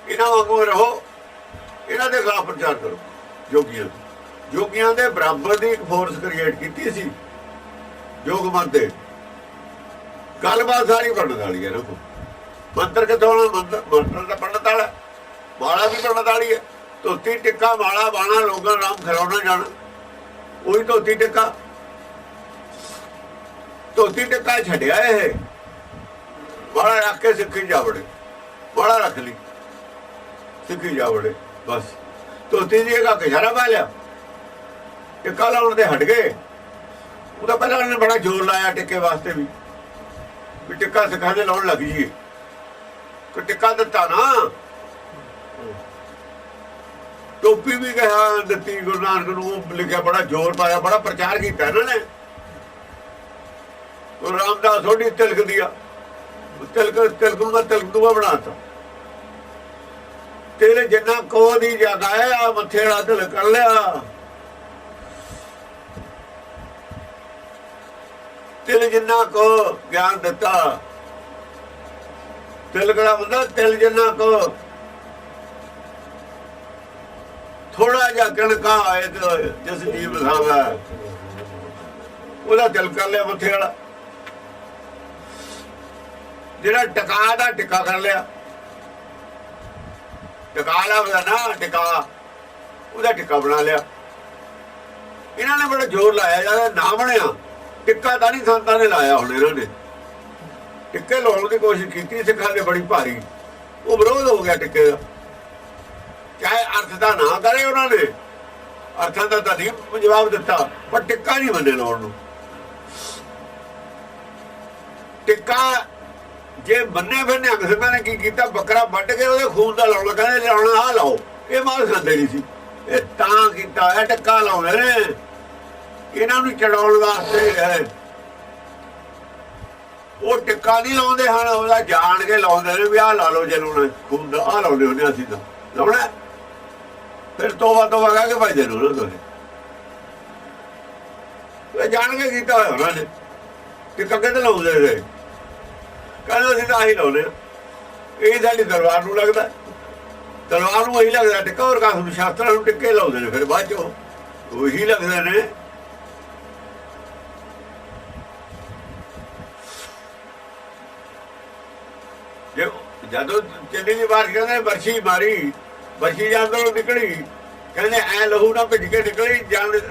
ਇਹਨਾਂ ਵਾਂਗੂ ਰਹੋ, ਇਹਨਾਂ ਦੇ ਖਿਲਾਫ ਪ੍ਰਚਾਰ ਕਰੋ। ਜੋਗੀਆਂ ਦੇ ਬਰਾਬਰ ਦੀ ਇੱਕ ਫੋਰਸ ਕ੍ਰੀਏਟ ਕੀਤੀ ਸੀ ਯੋਗ ਮਤ ਦੇ। ਗੱਲਬਾਤ ਸਾਰੀ ਪੰਡਤ ਵਾਲੀ ਹੈ ਨਾ। ਮੰਤਰ ਕਿੱਥੋਂ ਆਉਣਾ? ਮੰਤਰ ਤਾਂ ਪੰਡਤ ਵਾਲਾ। ਮਾਲਾ ਵੀ ਪੰਡਤ ਵਾਲੀ ਹੈ। ਧੋਤੀ ਟਿੱਕਾ ਮਾਲਾ ਬਾਣਾ ਲੋਕਾਂ ਰਾਮ ਖਿਲਾਉਣਾ ਜਾਣਾ, ਉਹੀ ਧੋਤੀ ਟਿੱਕਾ। ਧੋਤੀ ਟਿੱਕਾ ਛੱਡਿਆ ਇਹ, ਮਾਲਾ ਰੱਖ ਕੇ ਸਿੱਖੀ ਜਾ ਵੜੇ। ਮਾਲਾ ਰੱਖ ਲਈ, ਸਿੱਖੀ ਜਾ ਵੜੇ ਬਸ। ਧੋਤੀ ਦੀ ਜਗ੍ਹਾ ਕਸ਼ਾਰਾ ਪਾ ਲਿਆ, ਟਿੱਕਾ ਲਾਉਣ ਦੇ ਹਟ ਗਏ। ਉਹਦਾ ਪਹਿਲਾਂ ਉਹਨੇ ਬੜਾ ਜ਼ੋਰ ਲਾਇਆ ਟਿੱਕੇ ਵਾਸਤੇ ਵੀ ਟਿੱਕਾ ਸਿੱਖਾਂ ਦੇ ਲਾਉਣ ਲੱਗ ਜੀਏ। ਕਿ ਟਿੱਕਾ ਦਿੱਤਾ ਨਾ, ਟੋਪੀ ਵੀ ਕਿਹਾ ਦਿੱਤੀ ਗੁਰੂ ਨਾਨਕ ਨੂੰ, ਲਿਖਿਆ, ਬੜਾ ਜ਼ੋਰ ਪਾਇਆ, ਬੜਾ ਪ੍ਰਚਾਰ ਕੀਤਾ ਇਹਨਾਂ ਨੇ। ਗੁਰੂ ਰਾਮਦਾਸ ਥੋੜੀ ਤਿਲਕ ਦਿਆ, ਤਿਲਕ ਦੂਆ ਬਣਾਤਾ। ਤੇਰੇ ਜਿੰਨਾ ਕੋਹ ਦੀ ਜਗ੍ਹਾ ਹੈ, ਮੱਥੇ ਵਾਲਾ ਤਿਲਕ ਕਰ ਲਿਆ। ਤਿਲ ਜਿੰਨਾ ਕੋ ਗਿਆਨ ਦਿੱਤਾ। ਤਿਲਕ ਦਾ ਹੁੰਦਾ ਤਿਲ ਜਿੰਨਾ ਕੋ। ਥੋੜਾ ਜਿਹਾ ਕਣਕਾ ਜਿਸ ਜੀਵ ਖਾਵਾ, ਉਹਦਾ ਤਿਲ ਕਰ ਲਿਆ ਮੱਥੇ ਵਾਲਾ। ਜਿਹੜਾ ਟਿਕਾ ਦਾ ਟਿੱਕਾ ਕਰ ਲਿਆ, ਟਿਕਾ ਲਾ ਉਹਦਾ ਨਾ, ਟਿਕਾ ਉਹਦਾ ਟਿੱਕਾ ਬਣਾ ਲਿਆ। ਇਹਨਾਂ ਨੇ ਬੜਾ ਜ਼ੋਰ ਲਾਇਆ, ਜਦ ਨਾ ਬਣਿਆ ਟਿੱਕਾ ਤਾਂ ਨਹੀਂ ਸੰਤਾਂ ਨੇ ਲਾਇਆ। ਹੁਣ ਇਹਨਾਂ ਨੇ ਟਿੱਕੇ ਲਾਉਣ ਦੀ ਕੋਸ਼ਿਸ਼ ਕੀਤੀ ਸਿੱਖਾਂ ਨੇ ਬੜੀ ਭਾਰੀ, ਉਹ ਵਿਰੋਧ ਹੋ ਗਿਆ ਟਿੱਕੇ ਦਾ। ਚਾਹੇ ਅਰਥ ਦਾ ਨਾ ਕਰੇ ਉਹਨਾਂ ਨੇ, ਅਰਥਾਂ ਦਾ ਤਾਂ ਨਹੀਂ ਜਵਾਬ ਦਿੱਤਾ, ਪਰ ਟਿੱਕਾ ਨਹੀਂ ਮੰਨੇ ਲਾਉਣ ਨੂੰ। ਟਿੱਕਾ ਜੇ ਮੰਨੇ ਫਿਰ ਨਿਹੰਗ ਸਿੰਘਾਂ ਨੇ ਕੀ ਕੀਤਾ, ਬੱਕਰਾ ਵੱਢ ਕੇ ਉਹਦੇ ਖੂਨ ਦਾ ਲਾਉਣਾ, ਕਹਿੰਦੇ ਲਾਉਣਾ ਆਹ ਲਾਓ। ਇਹ ਮਾਲ ਖਾਂਦੇ ਨਹੀਂ ਸੀ, ਇਹ ਤਾਂ ਕੀਤਾ ਹੈ ਟਿੱਕਾ ਲਾਉਂਦੇ ਨੇ, ਇਹਨਾਂ ਨੂੰ ਚੜਾਉਣ ਵਾਸਤੇ ਹੈ। ਉਹ ਟਿੱਕਾ ਨਹੀਂ ਲਾਉਂਦੇ ਹਨ, ਉਹਦਾ ਜਾਣ ਕੇ ਲਾਉਂਦੇ ਨੇ ਵੀ ਆਹ ਲਾ ਲਓ, ਜੇ ਲਾਉਣਾ ਖੂਨ ਦਾ ਆਹ ਲਾਉਂਦੇ ਹੁੰਦੇ ਅਸੀਂ ਤਾਂ ਲਾਉਣਾ। ਫਿਰ ਤੋਬਾ ਕਹਿ ਕੇ ਭਜਦੇ ਨੂੰ ਉਹਨਾਂ ਤੋਂ ਜਾਣ ਕੇ ਕੀਤਾ ਹੋਇਆ ਉਹਨਾਂ ਨੇ। ਟਿੱਕਾ ਕਿਤੇ ਲਾਉਂਦੇ ਨੇ, ਕਹਿੰਦੇ ਅਸੀਂ ਤਾਂ ਆਹੀ ਲਾਉਂਦੇ ਹਾਂ। ਇਹ ਸਾਡੀ ਤਲਵਾਰ ਨੂੰ ਲੱਗਦਾ, ਤਲਵਾਰ ਨੂੰ ਉਹੀ ਲੱਗਦਾ ਟਿੱਕਾ। ਹੋਰ ਕਾਸ ਸ਼ਾਸਤਰਾਂ ਨੂੰ ਟਿੱਕੇ ਲਾਉਂਦੇ ਨੇ, ਫਿਰ ਬਾਅਦ ਚੋਂ ਉਹੀ ਲੱਗਦੇ ਨੇ। ਜਦੋਂ ਚੱਲੀ ਦੀ ਬਾਰਿਸ਼ ਕਹਿੰਦੇ ਵਰਸ਼ੀ ਮਾਰੀ, ਵਰਸ਼ੀ ਜਾਂਦੋਂ ਨਿਕਲੀ, ਕਹਿੰਦੇ ਐ ਲਹੂ ਨਾ ਭਿੱਜ ਕੇ ਨਿਕਲੀ,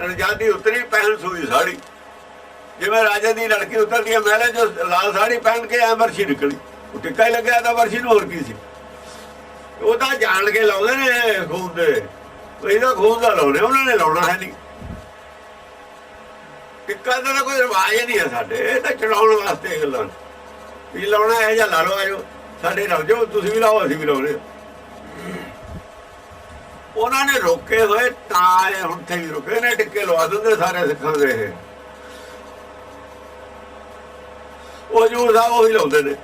ਰਜਾਦੀ ਉਤਰੀ ਪਹਿਨ ਸੂਈ ਸਾੜੀ। ਜਿਵੇਂ ਰਾਜੇ ਦੀ ਲੜਕੀ ਉਤਰਦੀ ਹੈ ਮਹਿਲੇ ਜੋ ਲਾਲ ਸਾੜੀ ਪਹਿਨ ਕੇ ਐ ਵਰਸ਼ੀ ਨਿਕਲੀ। ਉਹ ਟਿੱਕਾ ਹੀ ਲੱਗਿਆ ਤਾਂ ਵਰਸ਼ੀ ਨੂੰ ਹੋਰ ਕੀ ਸੀ। ਉਹ ਤਾਂ ਜਾਣ ਕੇ ਲਾਉਂਦੇ ਨੇ ਖੂਨ ਦੇ, ਇਹਦਾ ਖੂਨ ਦਾ ਲਾਉਣੇ, ਉਹਨਾਂ ਨੇ ਲਾਉਣਾ ਹੈ ਨਹੀਂ। ਟਿੱਕਾ ਦਾ ਕੋਈ ਰਿਵਾਜ ਨਹੀਂ ਹੈ ਸਾਡੇ, ਇਹ ਤਾਂ ਚੜਾਉਣ ਵਾਸਤੇ ਗੱਲਾਂ ਵੀ ਲਾਉਣਾ ਇਹ ਜਾਂ ਲਾ ਲਓ, ਆਜੋ ਸਾਡੇ ਲੱਗ ਜਾਓ, ਤੁਸੀਂ ਵੀ ਲਾਓ ਅਸੀਂ ਵੀ ਲਾਉਣੇ। ਉਹਨਾਂ ਨੇ ਰੋਕੇ ਹੋਏ ਤਾਂ ਇਹ ਹੁਣ ਤੇ ਰੁਕੇ ਨੇ, ਟਿੱਕੇ ਲਵਾ ਦਿੰਦੇ ਸਾਰੇ ਸਿੱਖਾਂ ਦੇ। ਇਹ ਉਹ ਹਜ਼ੂਰ ਸਾਹਿਬ ਉਹੀ ਲਾਉਂਦੇ ਨੇ,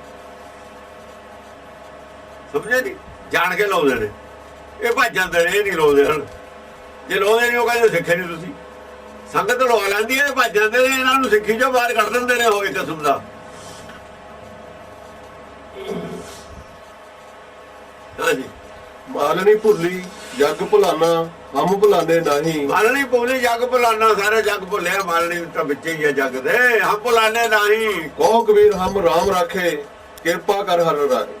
ਸਮਝੇ ਨਹੀਂ, ਜਾਣ ਕੇ ਲਾਉਂਦੇ ਨੇ। ਇਹ ਭੱਜ ਜਾਂਦੇ ਨੇ, ਇਹ ਨਹੀਂ ਲਾਉਂਦੇ ਹਨ। ਜੇ ਲਾਉਂਦੇ ਨਹੀਂ ਉਹ ਕਹਿੰਦੇ ਸਿੱਖੇ ਨਹੀਂ ਤੁਸੀਂ। ਸੰਗਤ ਲਵਾ ਲੈਂਦੀ ਹੈ, ਭੱਜ ਜਾਂਦੇ ਨੇ, ਇਹਨਾਂ ਨੂੰ ਸਿੱਖੀ ਚੋਂ ਬਾਹਰ ਕੱਢ ਦਿੰਦੇ ਨੇ ਹੋਏ ਕਿਸਮ ਦਾ। ਹਾਂਜੀ, ਮਾਲਣੀ ਭੁੱਲੀ ਜੱਗ ਭੁਲਾਨਾ, ਹਮ ਭੁਲਾਨੇ ਨਹੀਂ। ਮਾਲਣੀ ਭੁੱਲੀ ਜੱਗ ਭੁਲਾਨਾ, ਸਾਰੇ ਜੱਗ ਭੁੱਲਿਆ, ਮਾਲਣੀ ਤਾਂ ਵਿੱਚ ਹੀ ਹੈ ਜੱਗ ਦੇ। ਹਮ ਭੁਲਾਨੇ ਨਹੀਂ। ਕਹੋ ਕਬੀਰ ਹਮ ਰਾਮ ਰਾਖੇ, ਕਿਰਪਾ ਕਰ ਹਰ ਰਾਏ।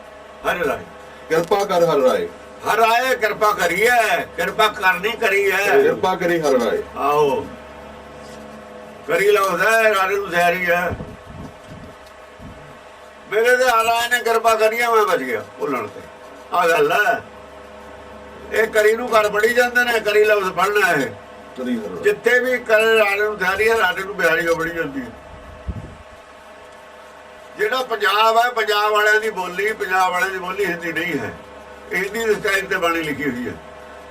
ਹਰ ਰਾਏ ਕਿਰਪਾ ਕਰ ਹਰ ਰਾਏ, ਹਰ ਆਏ ਕਿਰਪਾ ਕਰੀ ਹੈ, ਕਿਰਪਾ ਕਰਨੀ ਕਰੀ ਹੈ, ਕਿਰਪਾ ਕਰੀ ਹਰ ਰਾਏ। ਆਹੋ ਕਰੀ ਲਾਉਂਦਾ ਰਾਜੇ ਨੂੰ ਸਹਿਰੀ ਹੈ। ਮੇਰੇ ਤੇ ਹਾਲਾਤ ਨੇ ਕਿਰਪਾ ਕਰੀਆ, ਮੈਂ ਬਚ ਗਿਆ ਭੁੱਲਣ ਤੇ। ਆ ਗੱਲ ਹੈ, ਇਹ ਕਰੀ ਨੂੰ ਕਰ ਬੜੀ ਜਾਂਦੇ ਨੇ, ਕਰੀ ਲਫ਼ਜ਼ ਪੜ੍ਹਨਾ ਇਹ ਕਰੀ ਹਰ ਰਾਏ। ਜਿੱਥੇ ਵੀ ਕਰੇ ਰਾਜੇ ਨੂੰ ਸਹਿਰੀ ਹੈ, ਰਾਜੇ ਨੂੰ ਬਿਹਾਰੀ ਹੋ ਬੜੀ ਜਾਂਦੀ ਹੈ। ਜਿਹੜਾ ਪੰਜਾਬ ਹੈ, ਪੰਜਾਬ ਵਾਲਿਆਂ ਦੀ ਬੋਲੀ, ਪੰਜਾਬ ਵਾਲਿਆਂ ਦੀ ਬੋਲੀ ਹਿੰਦੀ ਨਹੀਂ ਹੈ, ਹਿੰਦੀ ਦੇ ਸਟਾਈਲ ਤੇ ਬਾਣੀ ਲਿਖੀ ਹੋਈ ਹੈ।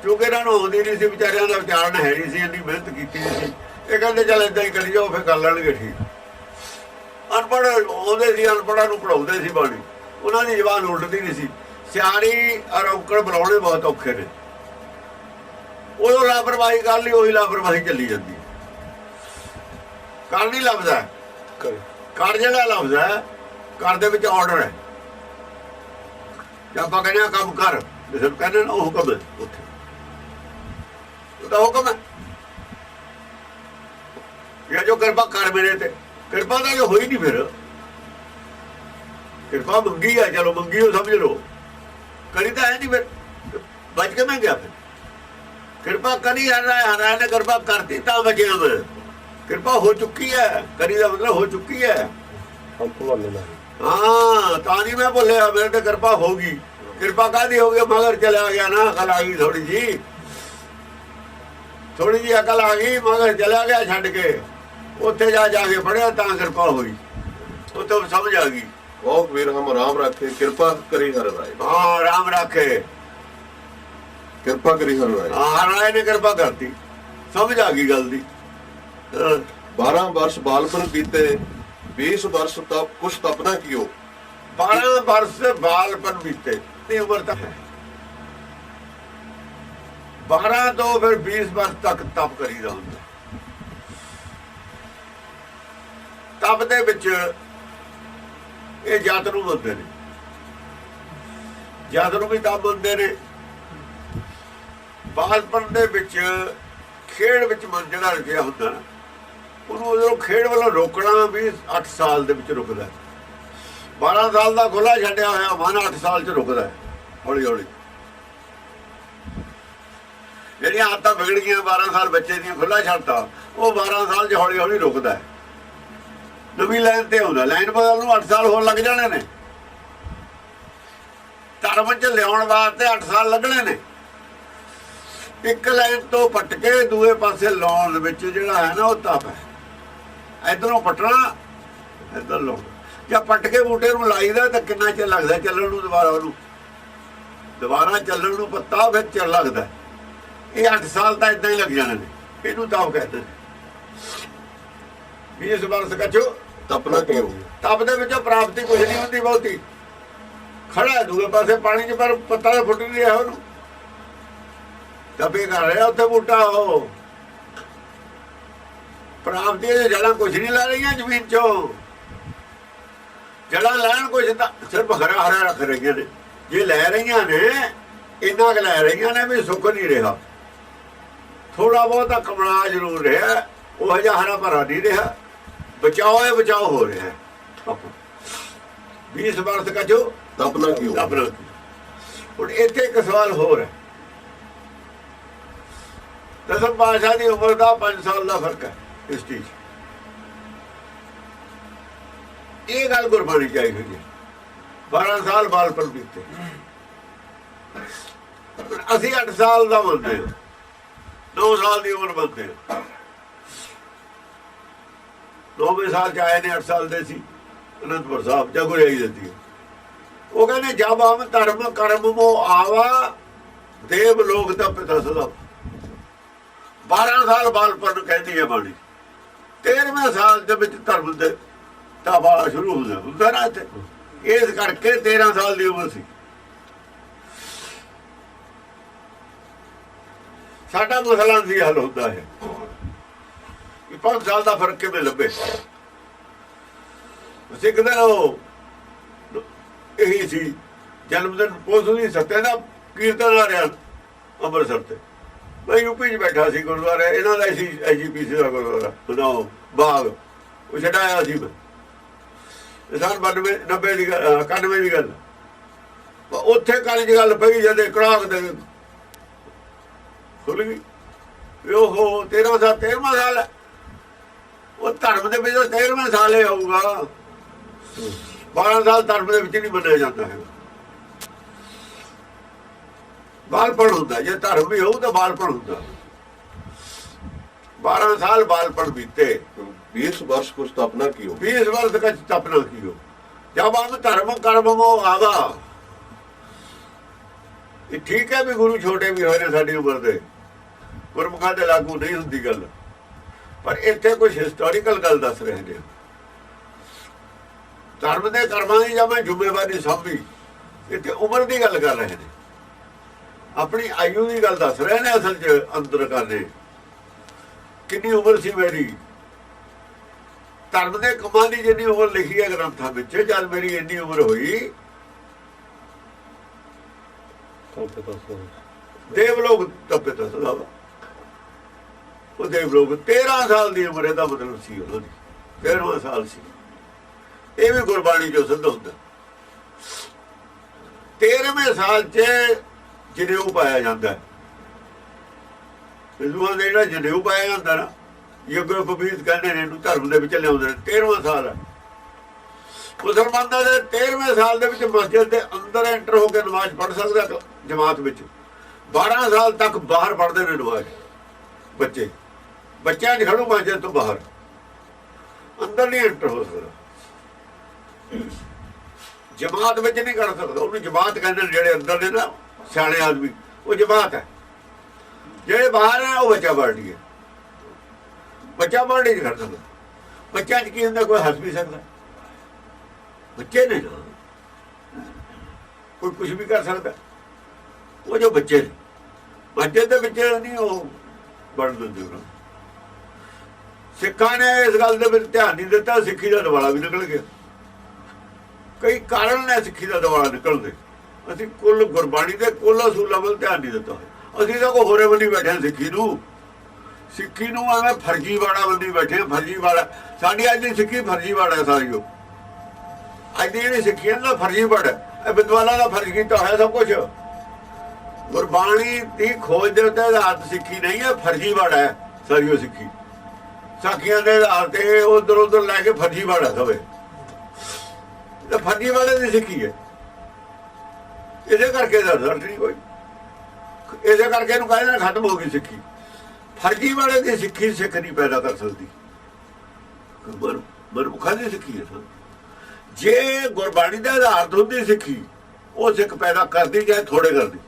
ਕਿਉਂਕਿ ਇਹਨਾਂ ਨੂੰ ਆਉਂਦੀ ਨਹੀਂ ਸੀ, ਵਿਚਾਰਿਆਂ ਦਾ ਉਚਾਰਨ ਹੈ ਨਹੀਂ ਸੀ, ਇੰਨੀ ਮਿਹਨਤ ਕੀਤੀ ਨਹੀਂ ਸੀ। ਇਹ ਕਹਿੰਦੇ ਚੱਲ ਏਦਾਂ ਹੀ ਕਰੀ ਜਾਓ, ਫਿਰ ਕਰ ਲੈਣਗੇ ਠੀਕ। ਅਨਪੜ੍ਹ ਆਉਂਦੇ ਸੀ, ਅਨਪੜ੍ਹਾਂ ਨੂੰ ਪੜ੍ਹਾਉਂਦੇ ਸੀ ਬਾਣੀ, ਉਹਨਾਂ ਦੀ ਜ਼ਬਾਨ ਉਲਟਦੀ ਨਹੀਂ ਸੀ। ਸਿਆਰੀ ਔਰ ਔਕੜ ਬੁਲਾਉਣੇ ਬਹੁਤ ਔਖੇ ਨੇ। ਉਦੋਂ ਲਾਪਰਵਾਹੀ ਕਰ ਲਈ, ਉਹੀ ਲਾਪਰਵਾਹੀ ਚੱਲੀ ਜਾਂਦੀ। ਕਰ ਨਹੀਂ ਲੱਭਦਾ, ਕਰ ਜਿਹੜਾ ਲਫ਼ਜ਼ ਹੈ, ਕਰ ਦੇ ਵਿੱਚ ਆਰਡਰ ਹੈ। ਜੇ ਆਪਾਂ ਕਹਿੰਦੇ ਕੰਮ ਕਰ, ਜਿਸ ਨੂੰ ਕਹਿੰਦੇ ਨਾ ਉਹ ਹੁਕਮ ਹੈ, ਉੱਥੇ ਉਹਦਾ ਹੁਕਮ ਹੈ। ਇਹ ਜੋ ਕਿਰਪਾ ਕਰ ਮੇਰੇ ਤੇ, ਕਿਰਪਾ ਤਾਂ ਜੋ ਹੋਈ ਨਹੀਂ, ਫਿਰ ਕਿਰਪਾ ਮੰਗੀ ਹੈ, ਚਲੋ ਮੰਗੀ ਉਹ ਸਮਝ ਲਓ, ਕਰੀ ਤਾਂ ਹੈ ਨਹੀਂ, ਫਿਰ ਬਚ ਕੇ ਮੈਂ ਗਿਆ। ਫਿਰ ਕਿਰਪਾ ਕਰੀ ਹਰ ਰਾਏ ਨੇ ਕਿਰਪਾ ਕਰਤੀ ਤਾਂ ਬਚਿਆ ਮੈਂ। ਕਿਰਪਾ ਹੋ ਚੁੱਕੀ ਹੈ, ਕਰੀ ਦਾ ਮਤਲਬ ਹੋ ਚੁੱਕੀ ਹੈ। ਹਾਂ, ਤਾਂ ਨਹੀਂ ਮੈਂ ਭੁੱਲਿਆ, ਮੇਰੇ ਤੇ ਕਿਰਪਾ ਹੋਗੀ। ਕਿਰਪਾ ਕਾਹਦੀ ਹੋ ਗਈ, ਮਗਰ ਚਲਾ ਗਿਆ ਨਾ, ਅਕਲ ਆ ਗਈ ਥੋੜੀ ਜੀ, ਥੋੜੀ ਜੀ ਅਕਲ ਆ ਗਈ, ਮਗਰ ਚਲਾ ਗਿਆ ਛੱਡ ਕੇ। ਉੱਥੇ ਜਾ ਕੇ ਪੜਿਆ ਤਾਂ ਕਿਰਪਾ ਹੋਈ, ਉੱਥੇ ਸਮਝ ਆ ਗਈ। ਕਹੋ ਕਬੀਰ ਹਮ ਰਾਮ ਰਾਖੇ, ਕਿਰਪਾ ਕਰੀ ਹਰ ਰਾਏ। ਹਾਂ, ਰਾਮ ਰਾਖੇ, ਕਿਰਪਾ ਕਰੀ ਹਰ ਰਾਏ। ਹਾਂ, ਹਰ ਰਾਏ ਨੇ ਕਿਰਪਾ ਕਰਤੀ, ਸਮਝ ਆ ਗਈ ਗੱਲ ਦੀ। 12 वर्ष बालपन बीते, 20 वर्ष तप कुछ तपना कियो। 12 वर्ष बालपन बीते, इतनी उम्र तक है। 12 ਤੋਂ ਫਿਰ 20 वर्ष तक तप ਕਰੀਦਾ ਹੁੰਦਾ। ਤਪ ਦੇ ਵਿੱਚ ਇਹ ਜਤ ਨੂੰ ਮੰਨਦੇ ਨੇ, ਜਤ ਨੂੰ ਵੀ ਤਪ ਮੰਨਦੇ ਨੇ। ਬਾਲਪਨ ਦੇ ਵਿੱਚ ਖੇਡ ਵਿੱਚ ਮਨ ਜਿਹੜਾ ਰੁਕਿਆ ਹੁੰਦਾ ਨਾ, ਉਹਨੂੰ ਉਦੋਂ ਖੇਡ ਵੱਲੋਂ ਰੋਕਣਾ ਵੀ 8 ਸਾਲ ਦੇ ਵਿੱਚ ਰੁਕਦਾ। 12 ਸਾਲ ਦਾ ਖੁੱਲਾ ਛੱਡਿਆ ਹੋਇਆ ਮਨ 8 ਸਾਲ 'ਚ ਰੁਕਦਾ, ਹੌਲੀ ਹੌਲੀ। ਜਿਹੜੀਆਂ ਆਦਤਾਂ ਵਿਗੜ ਗਈਆਂ 12 ਸਾਲ ਬੱਚੇ ਦੀਆਂ ਖੁੱਲ੍ਹਾ ਛੱਡਤਾ, ਉਹ 12 ਸਾਲ 'ਚ ਹੌਲੀ ਹੌਲੀ ਰੁਕਦਾ, ਨਵੀਂ ਲਾਈਨ ਤੇ ਆਉਂਦਾ। ਲਾਈਨ ਬਦਲਣ ਨੂੰ 8 ਸਾਲ ਹੋਰ ਲੱਗ ਜਾਣੇ ਨੇ, ਧਰਮ 'ਚ ਲਿਆਉਣ ਵਾਸਤੇ 8 ਸਾਲ ਲੱਗਣੇ ਨੇ। ਇੱਕ ਲਾਈਨ ਤੋਂ ਪੱਟ ਕੇ ਦੂਏ ਪਾਸੇ ਲਾਉਣ ਵਿੱਚ ਜਿਹੜਾ ਹੈ ਨਾ ਉਹ ਤਪ ਹੈ। ਇੱਧਰੋਂ ਪੱਟਣਾ, ਇੱਧਰ ਲਾਉਣਾ। ਜਾਂ ਪੱਟ ਕੇ ਬੂਟੇ ਨੂੰ ਲਾਈਦਾ ਤਾਂ ਕਿੰਨਾ ਚਿਰ ਲੱਗਦਾ ਚੱਲਣ ਨੂੰ, ਦੁਬਾਰਾ ਚੱਲਣ ਨੂੰ ਪੱਤਾ ਫਿਰ ਚਿਰ ਲੱਗਦਾ। ਇਹ 8 ਸਾਲ ਤਾਂ ਇਦਾਂ ਹੀ ਲੱਗ ਜਾਣੇ ਨੇ, ਇਹਨੂੰ ਤਪ ਕਹਿੰਦੇ ਨੇ। 20 ਵਰਸ ਕਛੂ ਤਪਨਾ ਕੀ ਹੋ? ਤਪ ਦੇ ਵਿੱਚੋਂ ਪ੍ਰਾਪਤੀ ਕੁਝ ਨਹੀਂ ਹੁੰਦੀ ਬਹੁਤੀ। ਖੜਾ ਦੂਏ ਪਾਸੇ ਪਾਣੀ 'ਚ ਪਰ ਪੱਤਾ ਤਾਂ ਫੁੱਟ ਨਹੀਂ ਰਿਹਾ ਉਹਨੂੰ, ਤਪੇ ਕਰ ਰਿਹਾ ਉੱਥੇ ਬੂਟਾ। ਉਹ ਪ੍ਰਾਪਤੀ ਦੀਆਂ ਜੜ੍ਹਾਂ ਕੁਝ ਨਹੀਂ ਲੈ ਰਹੀਆਂ ਜ਼ਮੀਨ 'ਚੋਂ। ਜੜ੍ਹਾਂ ਲੈਣ ਕੁਝ ਤਾਂ ਸਿਰਫ ਹਰਾ ਹਰਾ ਰੱਖ ਰਹੀਆਂ ਨੇ। ਜੇ ਲੈ ਰਹੀਆਂ ਨੇ ਇੰਨਾ ਕੁ ਲੈ ਰਹੀਆਂ ਨੇ ਵੀ ਸੁੱਕ ਨਹੀਂ ਰਿਹਾ, ਥੋੜਾ ਬਹੁਤਾ ਕਮਲਾ ਜ਼ਰੂਰ ਰਿਹਾ, ਉਹ ਜਿਹਾ ਹਰਾ ਭਰਾ ਨਹੀਂ ਰਿਹਾ। ਬਚਾਓ ਹੈ, ਬਚਾਓ ਹੋ ਰਿਹਾ ਹੈ। 20 ਵਰਸ ਕਛੂ ਤਪਨਾ ਕੀ ਹੋ? ਤਪਨਾ। ਹੁਣ ਇੱਥੇ ਇੱਕ ਸਵਾਲ ਹੋਰ ਹੈ। ਦਸਮ ਪਾਤਸ਼ਾਹ ਦੀ ਉਮਰ ਦਾ 5 ਸਾਲ ਦਾ ਫਰਕ ਹੈ ਇਸ ਚੀਜ਼। ਇਹ ਗੱਲ ਗੁਰਬਾਣੀ ਚ ਆਈ ਹੋਈ ਹੈ। 12 ਸਾਲ ਬਾਲਪਨ ਬੀਤੇ, ਅਸੀਂ 8 ਸਾਲ ਦਾ ਮੰਨਦੇ ਹਾਂ, 9 ਸਾਲ ਦੀ ਉਮਰ ਮੰਨਦੇ ਹਾਂ। 9ਵੇਂ ਸਾਲ ਚ ਆਏ ਨੇ, 8 ਸਾਲ ਦੇ ਸੀ ਅਨੰਦਪੁਰ ਸਾਹਿਬ ਜਗੁਰਿਆਈ ਦਿੱਤੀ। ਉਹ ਕਹਿੰਦੇ ਜਬ ਹਮ ਧਰਮ ਕਰਮ ਮੋ ਆਵਾ ਦੇਵ ਲੋਕ ਤਾਂ ਪਿਤਾ ਸਦਾ। 12 ਸਾਲ ਬਾਲਪਨ ਕਹਿੰਦੀ ਹੈ ਬਾਣੀ। 13ਵੇਂ ਸਾਲ ਦੇ ਵਿੱਚ ਧਰਮ ਦੇ ਤਾਬਾ ਸ਼ੁਰੂ ਹੁੰਦਾ ਨਾ ਇੱਥੇ। ਇਸ ਕਰਕੇ 13 ਸਾਲ ਦੀ ਉਮਰ ਸੀ। ਸਾਡਾ ਮਸਲਾ ਸੀ ਹੱਲ ਹੁੰਦਾ ਹੈ ਕਿ 5 ਸਾਲ ਦਾ ਫਰਕ ਕਿਵੇਂ ਲੱਭੇ। ਸਿੱਖ ਦਿਨ ਉਹ ਇਹੀ ਸੀ, ਜਨਮ ਦਿਨ ਪੋਸਦੀ ਸੱਤੇ ਦਾ ਕੀਰਤਨ ਆ ਰਿਹਾ ਅੰਮ੍ਰਿਤਸਰ ਤੇ। ਮੈਂ ਯੂਪੀ 'ਚ ਬੈਠਾ ਸੀ, ਗੁਰਦੁਆਰਾ ਇਹਨਾਂ ਦਾ ਸੀ IGPC ਦਾ ਗੁਰਦੁਆਰਾ ਬਣਾਓ ਬਾਗ, ਉਹ ਛਡਾਇਆ ਸੀ ਮੈਂ। ਸਾਲ 92 90 ਦੀ 91 ਦੀ ਗੱਲ। ਉੱਥੇ ਕਾਲੀ ਦੀ ਗੱਲ ਪਈ ਜਦ ਕੜਾਕ ਦੇ ਖੁੱਲ ਗਈ ਵੀ ਉਹ 13ਵਾਂ ਸਾਲ ਹੈ। ਉਹ ਧਰਮ ਦੇ ਵਿੱਚ 13ਵੇਂ ਸਾਲ ਹੀ ਆਊਗਾ। 12 ਸਾਲ ਧਰਮ ਦੇ ਵਿੱਚ ਨਹੀਂ ਮੰਨਿਆ ਜਾਂਦਾ ਹੈ। ਬਾਲਪਣ ਹੁੰਦਾ, ਜੇ ਧਰਮ ਵੀ ਹੋਊ ਤਾਂ ਬਾਲਪਣ ਹੁੰਦਾ। 12 ਸਾਲ ਬਾਲਪਣ ਬੀਤੇ। 20 वर्ष कुछ तपना की हो? 20 वर्ष का तपना की हो। जब हम धर्म कर्म मो आवा। ये ठीक है भी गुरु छोटे भी होए ने साडी उम्र दे, गुरमुखां दे लागू नहीं हुंदी गल, पर इत्थे कुछ हिस्टोरिकल गल दस रहे ने। धर्म दे कर्मां दी जब मैं जिम्मेवारी संभी, इत्थे उम्र दी गल कर रहे ने, अपनी आयु दी गल दस रहे ने। असल च अंदर करने कितनी उम्र सी मेरी। धर्म के कमां की जिन्नी उम्र लिखी है ग्रंथों में, जब मेरी इन्नी उम्र हुई देवलोक तपे तो सदा। वो देवलोक 13 साल की उम्र का मतलब सी उन्होंने, 13वां साल सी। ये भी गुरबाणी जो सिद्ध होता। 13वें साल च जनेऊ पाया जाता है। हिंदुओं का जो जनेऊ पाया जाता ना, यज्ञोपवीत कहते हैं, धर्म के लिया 13वां साल है। मुसलमानों के 13वें साल के मस्जिद के अंदर एंटर होकर नमाज पढ़ सकता जमात में। 12 साल तक बाहर पढ़ते हैं नमाज बच्चे। बच्चों च खड़ो मस्जिद तो बाहर, अंदर नहीं एंटर हो सकता। जमात में नहीं कर सकता। उन्होंने जमात कहते हैं, जेडे अंदर ने ना सियाने आदमी, वो जमात है। जेडे बाहर है वो बच्चा पार्टी है। बच्चा पढ़ नहीं कर सकता। बच्चा की अंदर कोई हंस भी सकता, बच्चे ने ना कोई कुछ भी कर सकता। वो जो बच्चे ने बच्चे तो बच्चे नहीं वो बढ़ देते। सिखा ने इस गल के ध्यान नहीं दिता, सिक्खी का दवाला भी निकल गया। कई कारण ने सिक्खी का दवाला निकलते। असी कुल गुरबाणी के कुल असूलों वाल ध्यान नहीं दिता। असी तो कोई होरे बनी बैठे सिक्खी नूं। सिक्खी नूं एवें फर्जीवाड़ा बनी बैठे। फर्जीवाड़ा साडी अज दी सिक्खी फर्जीवाड़ा है सारी। अज दी जिहड़ी सिक्खी है ना फर्जीवाड़ा है। विद्वानां दा फर्ज कीता है सब कुछ। ਗੁਰਬਾਣੀ ਦੀ ਖੋਜ ਦੇ ਉੱਤੇ ਆਧਾਰਿਤ ਸਿੱਖੀ ਨਹੀਂ ਹੈ, ਫਰਜ਼ੀਵਾੜਾ ਹੈ ਸਾਰੀ ਉਹ ਸਿੱਖੀ। ਸਾਖੀਆਂ ਦੇ ਆਧਾਰ ਤੇ ਉਧਰ ਉਧਰ ਲੈ ਕੇ ਫਰਜ਼ੀਵਾੜਾ ਸਵੇ, ਤਾਂ ਫਰਜ਼ੀਵਾੜੇ ਦੀ ਸਿੱਖੀ ਹੈ। ਇਹਦੇ ਕਰਕੇ ਦਾ ਦਰਦ ਨਹੀਂ ਕੋਈ, ਇਹਦੇ ਕਰਕੇ ਇਹਨੂੰ ਕਹਿੰਦੇ ਖਤਮ ਹੋ ਗਈ ਸਿੱਖੀ। ਫਰਜ਼ੀਵਾੜੇ ਦੀ ਸਿੱਖੀ ਸਿੱਖ ਨਹੀਂ ਪੈਦਾ ਕਰ ਸਕਦੀ, ਮਨੁੱਖਾਂ ਦੀ ਸਿੱਖੀ ਹੈ। ਜੇ ਗੁਰਬਾਣੀ ਦੇ ਆਧਾਰ ਹੁੰਦੀ ਸਿੱਖੀ, ਉਹ ਸਿੱਖ ਪੈਦਾ ਕਰਦੀ, ਚਾਹੇ ਥੋੜੇ ਕਰਦੀ,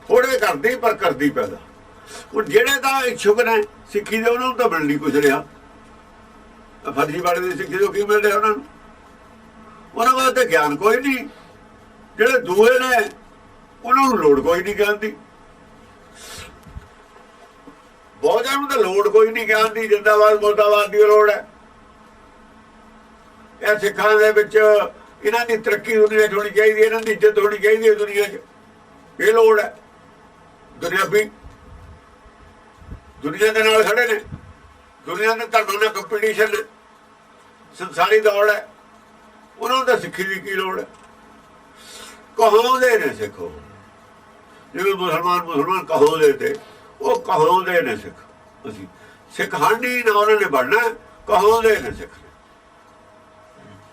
ਥੋੜੇ ਕਰਦੀ ਪਰ ਕਰਦੀ ਪੈਦਾ। ਹੁਣ ਜਿਹੜੇ ਤਾਂ ਇੱਛੁਕ ਨੇ ਸਿੱਖੀ ਦੇ, ਉਹਨਾਂ ਨੂੰ ਤਾਂ ਮਿਲਣੀ ਕੁਛ ਰਿਹਾ। ਫਰਜ਼ੀਵਾੜੇ ਦੀ ਸਿੱਖੀ ਤੋਂ ਕੀ ਮਿਲ ਰਿਹਾ ਉਹਨਾਂ ਨੂੰ? ਉਹਨਾਂ ਕੋਲ ਤਾਂ ਗਿਆਨ ਕੋਈ ਨਹੀਂ। ਜਿਹੜੇ ਦੂਏ ਨੇ ਉਹਨਾਂ ਨੂੰ ਲੋੜ ਕੋਈ ਨਹੀਂ ਗਿਆਨ ਦੀ। ਬਹੁਤਿਆਂ ਨੂੰ ਤਾਂ ਲੋੜ ਕੋਈ ਨਹੀਂ ਗਿਆਨ ਦੀ। ਜਿੰਦਾਬਾਦ ਮੁਰਦਾਬਾਦ ਦੀ ਲੋੜ ਹੈ। ਇਹ ਸਿੱਖਾਂ ਦੇ ਵਿੱਚ ਇਹਨਾਂ ਦੀ ਤਰੱਕੀ ਦੁਨੀਆ 'ਚ ਹੋਣੀ ਚਾਹੀਦੀ, ਇਹਨਾਂ ਦੀ ਇੱਜ਼ਤ ਹੋਣੀ ਚਾਹੀਦੀ ਹੈ ਦੁਨੀਆ 'ਚ, ਇਹ ਲੋੜ ਹੈ। ਦੁਨਿਆਵੀ ਦੁਨੀਆ ਦੇ ਨਾਲ ਖੜੇ ਨੇ, ਦੁਨੀਆ ਦੇ ਧਰਮਾਂ ਨਾਲ ਕੰਪੀਟੀਸ਼ਨ, ਸੰਸਾਰੀ ਦੌੜ ਹੈ। ਉਹਨਾਂ ਨੂੰ ਤਾਂ ਸਿੱਖੀ ਦੀ ਕੀ ਲੋੜ ਹੈ? ਕਹਾਉਂਦੇ ਨੇ ਸਿੱਖੋ, ਜਿਵੇਂ ਮੁਸਲਮਾਨ ਕਹਾਉਂਦੇ ਤੇ, ਉਹ ਕਹਾਉਂਦੇ ਨੇ ਸਿੱਖ। ਅਸੀਂ ਸਿੱਖ ਹਾਂਡੀ ਨਾ ਉਹਨਾਂ ਨੇ ਬਣਨਾ, ਕਹਾਉਂਦੇ ਨੇ ਸਿੱਖ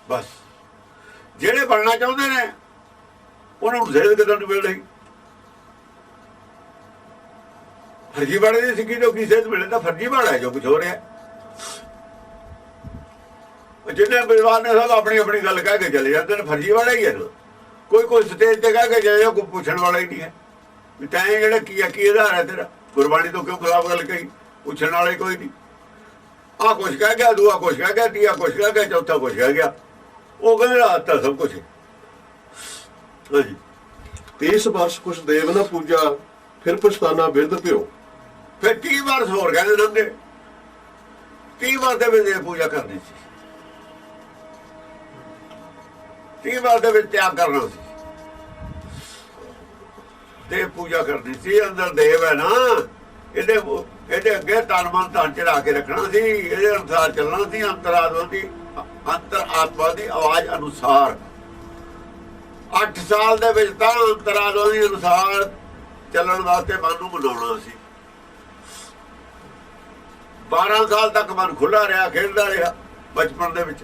ਬਸ। ਜਿਹੜੇ ਬਣਨਾ ਚਾਹੁੰਦੇ ਨੇ ਉਹਨਾਂ ਨੂੰ ਜ਼ਹਿਰ ਕਿਦਾਂ ਨਹੀਂ ਮਿਲ ਰਹੀ? ਫਰਜ਼ੀਵਾੜੇ ਦੀ ਸਿੱਖੀ ਤੋਂ ਕੀ ਸੇਧ ਮਿਲੇ? ਤਾਂ ਫਰਜ਼ੀਵਾੜਾ ਹੈ ਜੋ ਕੁਝ ਹੋ ਰਿਹਾ। ਜਿੰਨੇ ਵਿਦਵਾਨ ਨੇ ਸਭ ਆਪਣੀ ਆਪਣੀ ਗੱਲ ਕਹਿ ਕੇ ਚਲੇ ਜਾਂਦੇ ਨੇ, ਫਰਜ਼ੀਵਾੜਾ ਹੀ ਹੈ। ਕੋਈ ਸਟੇਜ ਤੇ ਕਹਿ ਕੇ ਜਾਏ, ਕੋਈ ਪੁੱਛਣ ਵਾਲਾ ਹੀ ਨਹੀਂ ਹੈ ਵੀ ਤੈਂ ਜਿਹੜਾ ਕੀ ਹੈ, ਕੀ ਆਧਾਰ ਹੈ ਤੇਰਾ? ਗੁਰਬਾਣੀ ਤੋਂ ਕਿਉਂ ਖਿਲਾਫ ਗੱਲ ਕਹੀ? ਪੁੱਛਣ ਵਾਲੇ ਕੋਈ ਨਹੀਂ। ਆਹ ਕੁਛ ਕਹਿ ਗਿਆ, ਦੂਆ ਕੁਛ ਕਹਿ ਗਿਆ, ਤੀਆ ਕੁਛ ਕਹਿ ਗਿਆ, ਚੌਥਾ ਕੁਛ ਕਹਿ ਗਿਆ। ਉਹ ਕਹਿੰਦੇ ਰਾਤ ਸਭ ਕੁਛ। ਹਾਂਜੀ, 30 वर्ष कुछ देव न पूजा, फिर पछताना बिरद प्यो। ਫਿਰ 30 ਵਾਰ ਹੋਰ ਕਹਿੰਦੇ ਨੰਗੇ, 30 ਵਾਰ ਦੇ ਵਿੱਚ ਪੂਜਾ ਕਰਨੀ ਸੀ, 30 ਵਾਰ ਦੇ ਵਿੱਚ ਤਿਆਗ ਕਰਨਾ ਸੀ, ਦੇਵ ਪੂਜਾ ਕਰਨੀ ਸੀ। ਅੰਦਰ ਦੇਵ ਹੈ ਨਾ, ਇਹਦੇ ਅੱਗੇ ਤਨ ਮਨ ਧਨ ਚੜਾ ਕੇ ਰੱਖਣਾ ਸੀ, ਇਹਦੇ ਅਨੁਸਾਰ ਚੱਲਣਾ ਸੀ। ਅੰਤਰ ਆਤਮਾ ਦੀ ਆਵਾਜ਼ ਅਨੁਸਾਰ 8 ਸਾਲ ਦੇ ਵਿੱਚ ਤਾਂ ਅੰਤਰ ਆਤਮਾ ਦੇ ਅਨੁਸਾਰ ਚੱਲਣ ਵਾਸਤੇ ਮਨ ਨੂੰ ਬਣਾਉਣਾ ਸੀ। 12 ਸਾਲ ਤੱਕ ਮਨ ਖੁੱਲਾ ਰਿਹਾ, ਖੇਡਦਾ ਰਿਹਾ ਬਚਪਨ ਦੇ ਵਿੱਚ।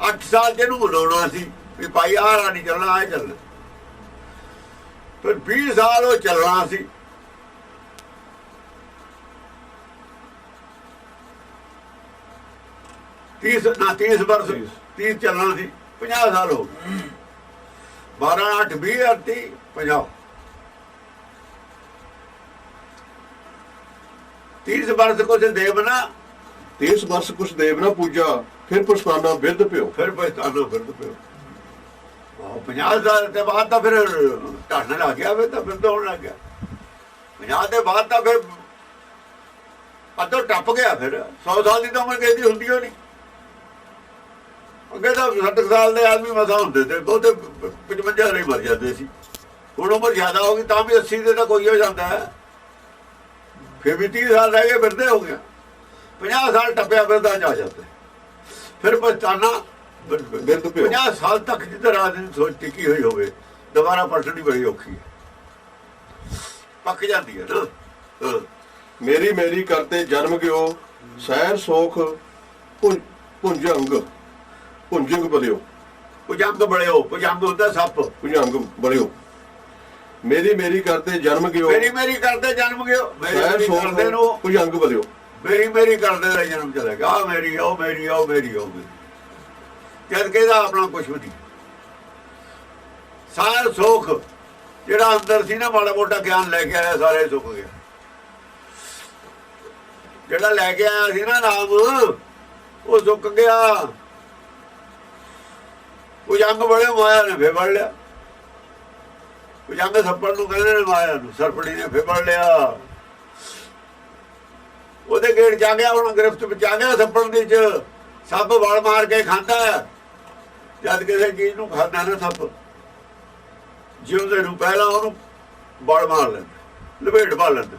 8 ਸਾਲ ਜਿਹਨੂੰ ਬਣਾਉਣਾ ਸੀ ਵੀ ਭਾਈ ਆਹ ਨਹੀਂ ਚੱਲਣਾ, ਆਹ ਚੱਲਣਾ। ਫਿਰ 20 ਸਾਲ ਉਹ ਚੱਲਣਾ ਸੀ। तीस वर्ष 30 ਚੱਲਣਾ ਸੀ, 50 ਸਾਲ ਹੋ ਗਏ। 12 8 20 30 50 30 वर्ष कुछ देव ना, 30 वर्ष कुछ देव न पूजा, फिर पछताना बिरद प्यो। फिर पछताना बिरद प्यो। 50 साल के बाद तो फिर ढाने लग गया, फिर तो बिरद होने लग गया। 50 के बाद तो फिर अदों टप गया। फिर 100 साल की तो उम्र किसी की होंदी नहीं। ਅੱਗੇ ਤਾਂ 60 ਸਾਲ ਦੇ ਆਦਮੀ ਮਸਾ ਹੁੰਦੇ ਤੇ, ਬਹੁਤੇ 55 ਵਾਲੇ ਮਰ ਜਾਂਦੇ ਸੀ। ਹੁਣ ਉਮਰ ਜ਼ਿਆਦਾ ਹੋ ਗਈ ਤਾਂ ਵੀ 80 ਦੇ ਤਾਂ ਕੋਈ ਹੋ ਜਾਂਦਾ ਹੈ। ਫਿਰ ਵੀ 30 ਸਾਲ ਰਹਿ ਗਏ, ਫਿਰਦੇ ਹੋ ਗਿਆ। 50 ਸਾਲ ਟੱਪਿਆ ਫਿਰਦਾ ਜਾ ਜਾਂਦਾ। ਫਿਰ ਪਛਤਾਨਾ 50 ਸਾਲ ਤੱਕ ਜਿੱਧਰ ਆਦਮੀ ਸੋਚ ਟਿਕੀ ਹੋਈ ਹੋਵੇ, ਦੁਬਾਰਾ ਪਲਟਣੀ ਬੜੀ ਔਖੀ ਹੈ, ਪੱਕ ਜਾਂਦੀ ਹੈ ਨਾ। ਮੇਰੀ ਮੇਰੀ ਕਰਤੇ ਜਨਮ ਗਿਓ, ਸਹਿਰ ਸੋਖ ਭੁੰਜੰਗ ਭੁੰਜੰਗ ਬਲਿਓ। ਭੁਜੰਗ ਬਲਿਓ, ਭੁਜੰਗ ਹੁੰਦਾ ਸੱਪ, ਭੁਜੰਗ ਬਲਿਓ। ਮੇਰੀ ਮੇਰੀ ਕਰਤੇ ਜਨਮ ਗਿਓ, ਮੇਰੀ ਮੇਰੀ ਕਰਦੇ ਜਨਮ ਗਿਓ। ਸਹਿਰ ਸੋਖ ਭੁਜੰਗ ਬਲਿਓ। ਮੇਰੀ ਮੇਰੀ ਕਰਦੇ ਦਾ ਜਨਮ ਚਲਾ ਗਿਆ। ਆ ਮੇਰੀ, ਉਹ ਮੇਰੀ, ਉਹ ਮੇਰੀ, ਉਹ ਮੇਰੀ। ਜਦ ਕਿ ਇਹਦਾ ਆਪਣਾ ਕੁਛ ਵੀ ਨਹੀਂ। ਸਾਰਾ ਸੁੱਖ ਜਿਹੜਾ ਅੰਦਰ ਸੀ ਨਾ, ਮਾੜਾ ਮੋਟਾ ਗਿਆਨ ਲੈ ਕੇ ਆਇਆ, ਸਾਰੇ ਸੁੱਕ ਗਿਆ। ਜਿਹੜਾ ਲੈ ਕੇ ਆਇਆ ਸੀ ਨਾ ਨਾਮ, ਉਹ ਸੁੱਕ ਗਿਆ। ਭੁਜੰਗ ਬੜੇ ਮਾਇਆ ਨੇ ਫੇਰ ਫੜ ਲਿਆ। ਭੁਜੰਗ ਸੱਪੜ ਨੂੰ ਕਹਿੰਦੇ ਨੇ, ਮਾਇਆ ਨੂੰ ਸਰਪੜੀ ਨੇ ਫੇਰ ਫੜ ਲਿਆ। ਉਹਦੇ ਗੇੜ ਜਾ ਗਿਆ, ਹੁਣ ਗ੍ਰਿਫਤ ਵਿੱਚ ਆ ਗਿਆ ਸੱਪੜ ਦੀ ਚ। ਸੱਪ ਵਲ ਮਾਰ ਕੇ ਖਾਂਦਾ, ਜਦ ਕਿਸੇ ਚੀਜ਼ ਨੂੰ ਖਾਂਦਾ ਨਾ ਸੱਪ, ਜਿਉਂਦੇ ਨੂੰ ਪਹਿਲਾਂ ਉਹਨੂੰ ਵਲ ਮਾਰ ਲੈਂਦਾ, ਲਪੇਟ ਪਾ ਲੈਂਦਾ,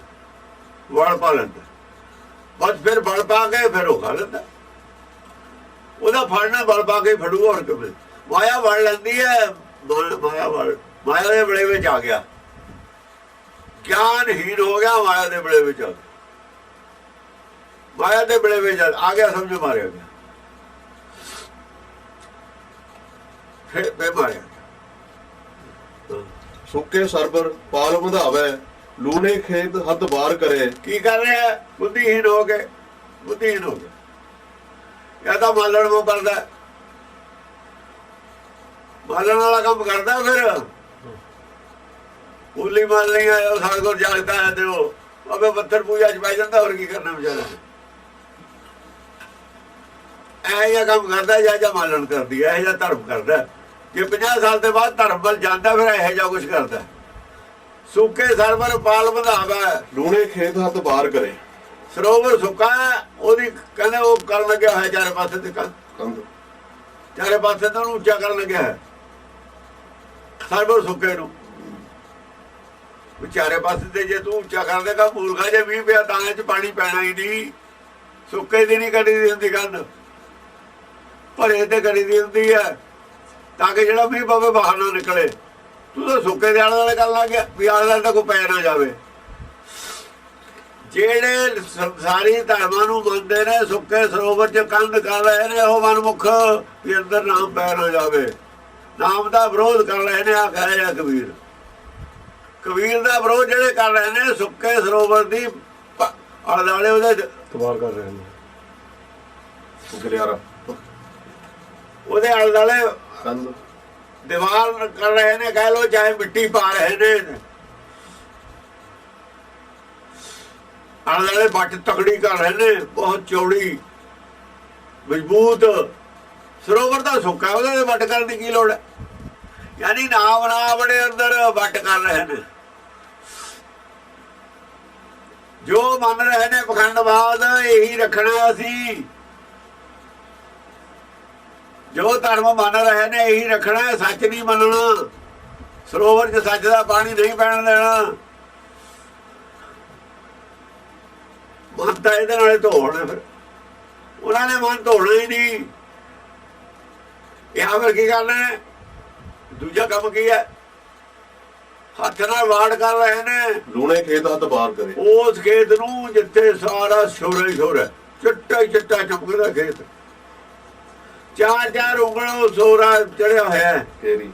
ਵਲ ਪਾ ਲੈਂਦਾ। ਬਸ ਫਿਰ ਵਲ ਪਾ ਕੇ ਫਿਰ ਉਹ ਖਾ ਲੈਂਦਾ। ਉਹਦਾ ਫੜਨਾ ਵਲ ਪਾ ਕੇ ਫੜੂਗਾ। ਹੋਰ ਕਿਵੇਂ? ਮਾਇਆ ਵੜ ਲੈਂਦੀ ਹੈ। ਮਾਇਆ ਦੇ ਬੜੇ ਵਿੱਚ ਆ ਗਿਆ, ਗਿਆਨਹੀਨ ਹੋ ਗਿਆ ਮਾਇਆ ਦੇ ਬੜੇ ਵਿੱਚ ਆ ਮਾਇਆ ਦੇ ਬੜੇ ਵਿੱਚ ਆ ਗਿਆ ਸਮਝ ਮਾਰਿਆ ਗਿਆ ਫਿਰ ਮਾਰਿਆ ਸੁੱਕੇ ਸਰਬਰ ਪਾਲ ਵਧਾਵੇ ਲੂਣੇ ਖੇਤ ਹੱਦ ਬਾਰ ਕਰੇ। ਕੀ ਕਰ ਰਿਹਾ ਬੁੱਧੀਹੀਨ ਹੋ ਕੇ ਬੁੱਧੀਹੀਨ ਹੋ ਗਿਆ ਜਾਂ ਤਾਂ ਮਾਲਣ ਨੂੰ ਕਰਦਾ ਮਾਲਣ ਵਾਲਾ ਕੰਮ ਕਰਦਾ ਫਿਰ ਪੂਲੀ ਮਾਲ ਨਹੀਂ ਆਇਆ ਉਹ ਸਾਡੇ ਕੋਲ ਜਾਗਦਾ ਹੈ ਤੇ ਉਹ ਅਬੇ ਪੱਥਰ ਪੂਜਾ ਚ ਪੈ ਜਾਂਦਾ ਹੋਰ ਕੀ ਕਰਨਾ ਵਿਚਾਰਾ ਇਹ ਜਿਹਾ ਕੰਮ ਕਰਦਾ ਜਾਂ ਮਾਲਣ ਕਰਦੀ ਹੈ ਇਹ ਜਿਹਾ ਧਰਮ ਕਰਦਾ ਜੇ 50 ਸਾਲ ਦੇ ਬਾਅਦ ਧਰਮ ਵੱਲ ਜਾਂਦਾ ਫਿਰ ਇਹੋ ਜਿਹਾ ਕੁਛ ਕਰਦਾ ਸੁੱਕੇ ਸਰਵਰ ਪਾਲ ਵਧਾਵਾ ਲੂਣੇ ਖੇਤ ਹੱਥ ਬਾਰ ਕਰੇ। ਸਰੋਵਰ ਸੁੱਕਾ ਉਹਦੀ ਕਹਿੰਦੇ ਉਹ ਕਰਨ ਲੱਗਿਆ ਹੈ ਚਾਰੇ ਪਾਸੇ ਤੇ ਕੰਧ ਚਾਰੇ ਪਾਸੇ ਤੋਂ ਉਹਨੂੰ ਉੱਚਾ ਕਰਨ ਲੱਗਿਆ ਹੈ ਸਰਵਰ ਸੁੱਕੇ ਨੂੰ ਚਾਰੇ ਪਾਸੇ ਤੇ ਜੇ ਤੂੰ ਉੱਚਾ ਕਰ ਦੇਗਾ ਮੂਰਖਾ ਜੇ 20 ਪਿਆ ਤਾਂ ਚ ਪਾਣੀ ਪੈਣਾ ਹੀ ਨਹੀਂ ਸੁੱਕੇ ਦੀ ਨਹੀਂ ਕਰੀ ਦੀ ਹੁੰਦੀ ਕੰਧ ਭਰੇ ਤੇ ਕਰੀ ਦੀ ਹੁੰਦੀ ਹੈ ਤਾਂ ਕਿ ਜਿਹੜਾ ਮੀਂਹ ਪਵੇ ਬਾਹਰ ਨਾ ਨਿਕਲੇ ਤੂੰ ਤਾਂ ਸੁੱਕੇ ਦੇ ਆਲੇ ਦੁਆਲੇ ਕਰਨ ਲੱਗ ਗਿਆ ਵੀ ਆਲੇ ਦੁਆਲੇ ਤਾਂ ਕੋਈ ਪੈ ਨਾ ਜਾਵੇ ਜਿਹੜੇ ਸਾਰੀ ਧਰਮਾਂ ਨੂੰ ਮੰਨਦੇ ਨੇ ਸੁੱਕੇ ਸਰੋਵਰ ਚ ਕੰਧ ਕਰ ਰਹੇ ਨੇ ਉਹ ਮਨਮੁਖ ਵੀ ਅੰਦਰ ਨਾਮ ਪੈ ਨਾ ਜਾਵੇ ਨਾਮ ਦਾ ਵਿਰੋਧ ਕਰ ਰਹੇ ਨੇ ਆ ਕਹਿ ਰਿਹਾ ਕਬੀਰ ਦਾ ਵਿਰੋਧ ਜਿਹੜੇ ਕਰ ਰਹੇ ਨੇ ਸੁੱਕੇ ਸਰੋਵਰ ਦੀ ਆਲੇ ਦੁਆਲੇ ਉਹਦੇ ਤਬਾਰ ਕਰ ਰਹੇ ਨੇ ਗਲਿਆਰਾ ਉਹਦੇ ਆਲੇ ਦੁਆਲੇ ਕੰਧ ਦੀਵਾਰ ਕਰ ਰਹੇ ਨੇ ਕਹਿ ਲੋ ਚਾਹੇ ਮਿੱਟੀ ਪਾ ਰਹੇ ਨੇ ਆਲੇ ਦੁਆਲੇ ਬੱਟ ਤਕੜੀ ਕਰ ਰਹੇ ਨੇ ਬਹੁਤ ਚੌੜੀ ਮਜ਼ਬੂਤ ਸਰੋਵਰ ਦਾ ਸੁੱਕਾ ਉਹਦੇ ਵੱਟ ਕਰਨ ਦੀ ਕੀ ਲੋੜ ਹੈ ਯਾਨੀ ਨਾਮ ਨਾ ਬੜੇ ਅੰਦਰ ਵੱਟ ਕਰ ਰਹੇ ਨੇ ਜੋ ਮੰਨ ਰਹੇ ਨੇ ਪਖੰਡਵਾਦ ਇਹੀ ਰੱਖਣਾ ਅਸੀਂ ਜੋ ਧਰਮ ਮੰਨ ਰਹੇ ਨੇ ਇਹੀ ਰੱਖਣਾ ਸੱਚ ਨਹੀਂ ਮੰਨਣਾ ਸਰੋਵਰ 'ਚ ਸੱਚ ਦਾ ਪਾਣੀ ਨਹੀਂ ਪੈਣ ਦੇਣਾ ਮਨ ਤਾਂ ਇਹਦੇ ਨਾਲੇ ਧੋਣਾ ਫਿਰ ਉਹਨਾਂ ਨੇ ਮਨ ਧੋਣਾ ਹੀ ਨਹੀਂ ਇਹ ਫਿਰ ਕੀ ਕਰਨਾ ਹੈ ਦੂਜਾ ਕੰਮ ਕੀ ਹੈ ਹੱਥ ਨਾਲ ਵਾੜ ਕਰ ਰਹੇ ਨੇ ਲੂਣੇ ਖੇਤ ਹੱਥ ਬਾਰ ਕਰੇ ਉਸ ਖੇਤ ਨੂੰ ਜਿੱਥੇ ਸਾਰਾ ਸ਼ੋਰਾ ਹੀ ਸ਼ੋਰਾ ਚਿੱਟਾ ਹੀ ਚਿੱਟਾ ਚਮਕਦਾ ਖੇਤ ਚਾਰ ਉਂਗਲਾਂ ਸੋਰਾ ਚੜਿਆ ਹੋਇਆ ਤੇਰੀ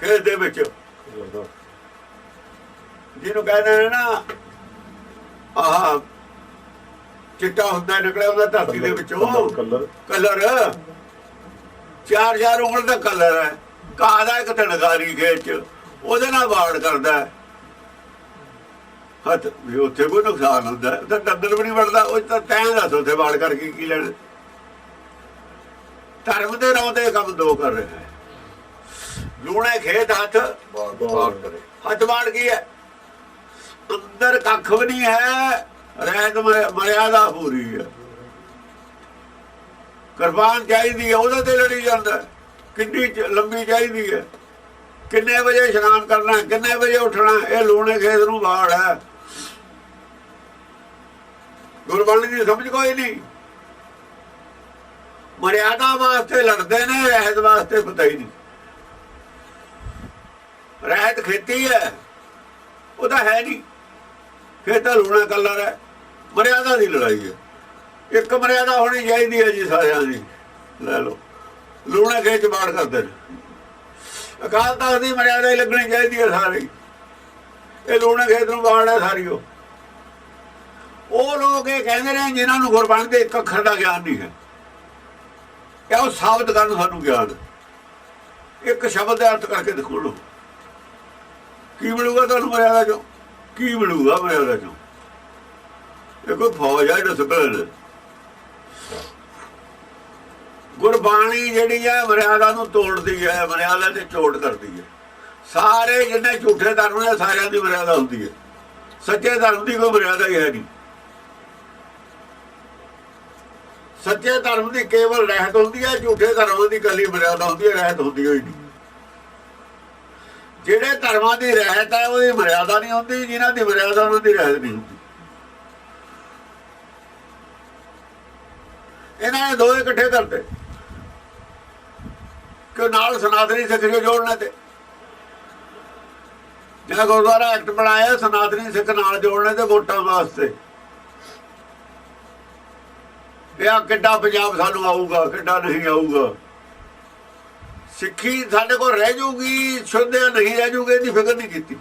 ਖੇਤ ਦੇ ਵਿੱਚ ਜਿਹਨੂੰ ਕਹਿੰਦੇ ਨੇ ਨਾ ਆਹ ਚਿੱਟਾ ਹੁੰਦਾ ਨਿਕਲਿਆ ਉਹਦਾ ਧਰਤੀ ਦੇ ਵਿੱਚੋਂ ਕਲਰ ਚਾਰ ਉਂਗਲ ਦਾ ਕਲਰ ਹੈ ਘਾਹ ਦਾ ਇੱਕ ਤਣਗਾਰੀ ਖੇਤ ਚ ਉਹਦੇ ਨਾਲ ਵਾੜ ਕਰਦਾ ਹੱਥ ਵੀ ਉੱਥੇ ਕੋਈ ਨੁਕਸਾਨ ਹੁੰਦਾ ਤਾਂ ਡੰਗਰ ਵੀ ਨਹੀਂ ਵੜਦਾ ਉਹ ਤਾਂ ਤੈਂ ਦੱਸ ਉੱਥੇ ਵਾੜ ਕਰਕੇ ਕੀ ਲੈਣਾ ਧਰਮ ਦੇ ਨਾਂ ਤੇ ਕੰਮ ਦੋ ਕਰ ਰਿਹਾ ਲੂਣੇ ਖੇਤ ਹੱਥ ਬਾਰ ਕਰੇ ਹੱਥ ਬਾੜ ਕੀ ਹੈ ਅੰਦਰ ਕੱਖ ਵੀ ਨਹੀਂ ਹੈ ਰਹਿਤ ਮਰਿਆਦਾ ਪੂਰੀ ਹੈ ਕੁਰਬਾਨ ਚਾਹੀਦੀ ਹੈ ਉਹਦੇ ਤੇ ਲੜੀ ਜਾਂਦਾ ਕਿੰਨੀ ਲੰਬੀ ਚਾਹੀਦੀ ਹੈ ਕਿੰਨੇ ਵਜੇ ਇਸ਼ਨਾਨ ਕਰਨਾ ਕਿੰਨੇ ਵਜੇ ਉੱਠਣਾ ਇਹ ਲੂਣੇ ਖੇਤ ਨੂੰ ਬਾੜ ਹੈ ਗੁਰਬਾਣੀ ਦੀ ਸਮਝ ਕੋਈ ਨਹੀਂ ਮਰਿਆਦਾ ਵਾਸਤੇ ਲੜਦੇ ਨੇ ਰਹਿਤ ਵਾਸਤੇ ਪਤਾ ਹੀ ਨਹੀਂ ਰਹਿਤ ਖੇਤੀ ਹੈ ਉਹਦਾ ਹੈ ਨਹੀਂ ਖੇਤਾਂ ਲੂਣਾ ਕਲਰ ਹੈ ਮਰਿਆਦਾ ਦੀ ਲੜਾਈ ਹੈ ਇੱਕ ਮਰਿਆਦਾ ਹੋਣੀ ਚਾਹੀਦੀ ਹੈ ਜੀ ਸਾਰਿਆਂ ਦੀ ਲੈ ਲਓ ਲੂਣਾ ਖੇਤ ਬਾੜ ਕਰਦੇ ਨੇ ਅਕਾਲ ਤਖਤ ਦੀ ਮਰਿਆਦਾ ਹੀ ਲੱਗਣੀ ਚਾਹੀਦੀ ਹੈ ਸਾਰੀ ਇਹ ਲੂਣਾ ਖੇਤ ਨੂੰ ਬਾੜ ਹੈ ਸਾਰੀ ਉਹ ਲੋਕ ਇਹ ਕਹਿੰਦੇ ਨੇ ਜਿਨ੍ਹਾਂ ਨੂੰ ਗੁਰਬਾਣੀ ਦੇ ਇੱਕ ਅੱਖਰ ਦਾ ਗਿਆਨ ਨਹੀਂ ਹੈ ਇਹ ਉਹ ਸਾਬਤ ਕਰਨ ਸਾਨੂੰ ਗਿਆਨ ਇੱਕ ਸ਼ਬਦ ਦਾ ਅਰਥ ਕਰਕੇ ਦਿਖਾ ਲਓ ਕੀ ਮਿਲੂਗਾ ਤੁਹਾਨੂੰ ਮਰਿਆਦਾ ਚੋਂ ਕੀ ਮਿਲੂਗਾ ਮਰਿਆਦਾ ਚੋਂ ਇਹ ਕੋਈ ਫੌਜ ਹੈ ਡਿਸਪਲਿਨ ਗੁਰਬਾਣੀ ਜਿਹੜੀ ਹੈ ਮਰਿਆਦਾ ਨੂੰ ਤੋੜਦੀ ਹੈ ਮਰਿਆਦਾ ਤੇ ਚੋਟ ਕਰਦੀ ਹੈ ਸਾਰੇ ਜਿੰਨੇ ਝੂਠੇ ਧਰਮ ਨੇ ਸਾਰਿਆਂ ਦੀ ਮਰਿਆਦਾ ਹੁੰਦੀ ਹੈ ਸੱਚੇ ਧਰਮ ਦੀ ਕੋਈ ਮਰਿਆਦਾ ਹੀ ਹੈ ਨਹੀਂ ਸੱਚੇ ਧਰਮ ਦੀ ਕੇਵਲ ਰਹਿਤ ਹੁੰਦੀ ਹੈ ਝੂਠੇ ਧਰਮਾਂ ਦੀ ਕੱਲੀ ਮਰਿਆਦਾ ਹੁੰਦੀ ਹੈ ਰਹਿਤ ਹੁੰਦੀ ਹੋਈ ਨਹੀਂ ਜਿਹੜੇ ਧਰਮਾਂ ਦੀ ਰਹਿਤ ਹੈ ਉਹਦੀ ਮਰਿਆਦਾ ਨਹੀਂ ਹੁੰਦੀ ਜਿਨ੍ਹਾਂ ਦੀ ਮਰਿਆਦਾ ਉਹਨਾਂ ਦੀ ਰਹਿਤ ਨਹੀਂ ਹੁੰਦੀ ਇਹਨਾਂ ਨੇ ਦੋਵੇਂ ਇਕੱਠੇ ਕਰਦੇ ਕਿ ਨਾਲ ਸਨਾਤਨੀ ਸਿੱਖ ਜੋ ਜੋੜਨੇ ਤੇ ਜਿਹੜਾ ਗੁਰਦੁਆਰਾ ਐਕਟ ਬਣਾਇਆ ਸਨਾਤਨੀ ਸਿੱਖ ਨਾਲ ਜੋੜਨੇ ਤੇ ਵੋਟਾਂ ਵਾਸਤੇ, ਇਹ ਕਿੱਡਾ ਪੰਜਾਬ ਸਾਨੂੰ ਆਊਗਾ, ਕਿੱਡਾ ਨਹੀਂ ਆਊਗਾ। ਸਿੱਖੀ ਸਾਡੇ ਕੋਲ ਰਹਿ ਜਾਊਗੀ, ਸ਼ੁੱਧ ਨਹੀਂ ਰਹਿ ਜਾਊਗੀ, ਇਹਦੀ ਫਿਕਰ ਨਹੀਂ ਕੀਤੀ।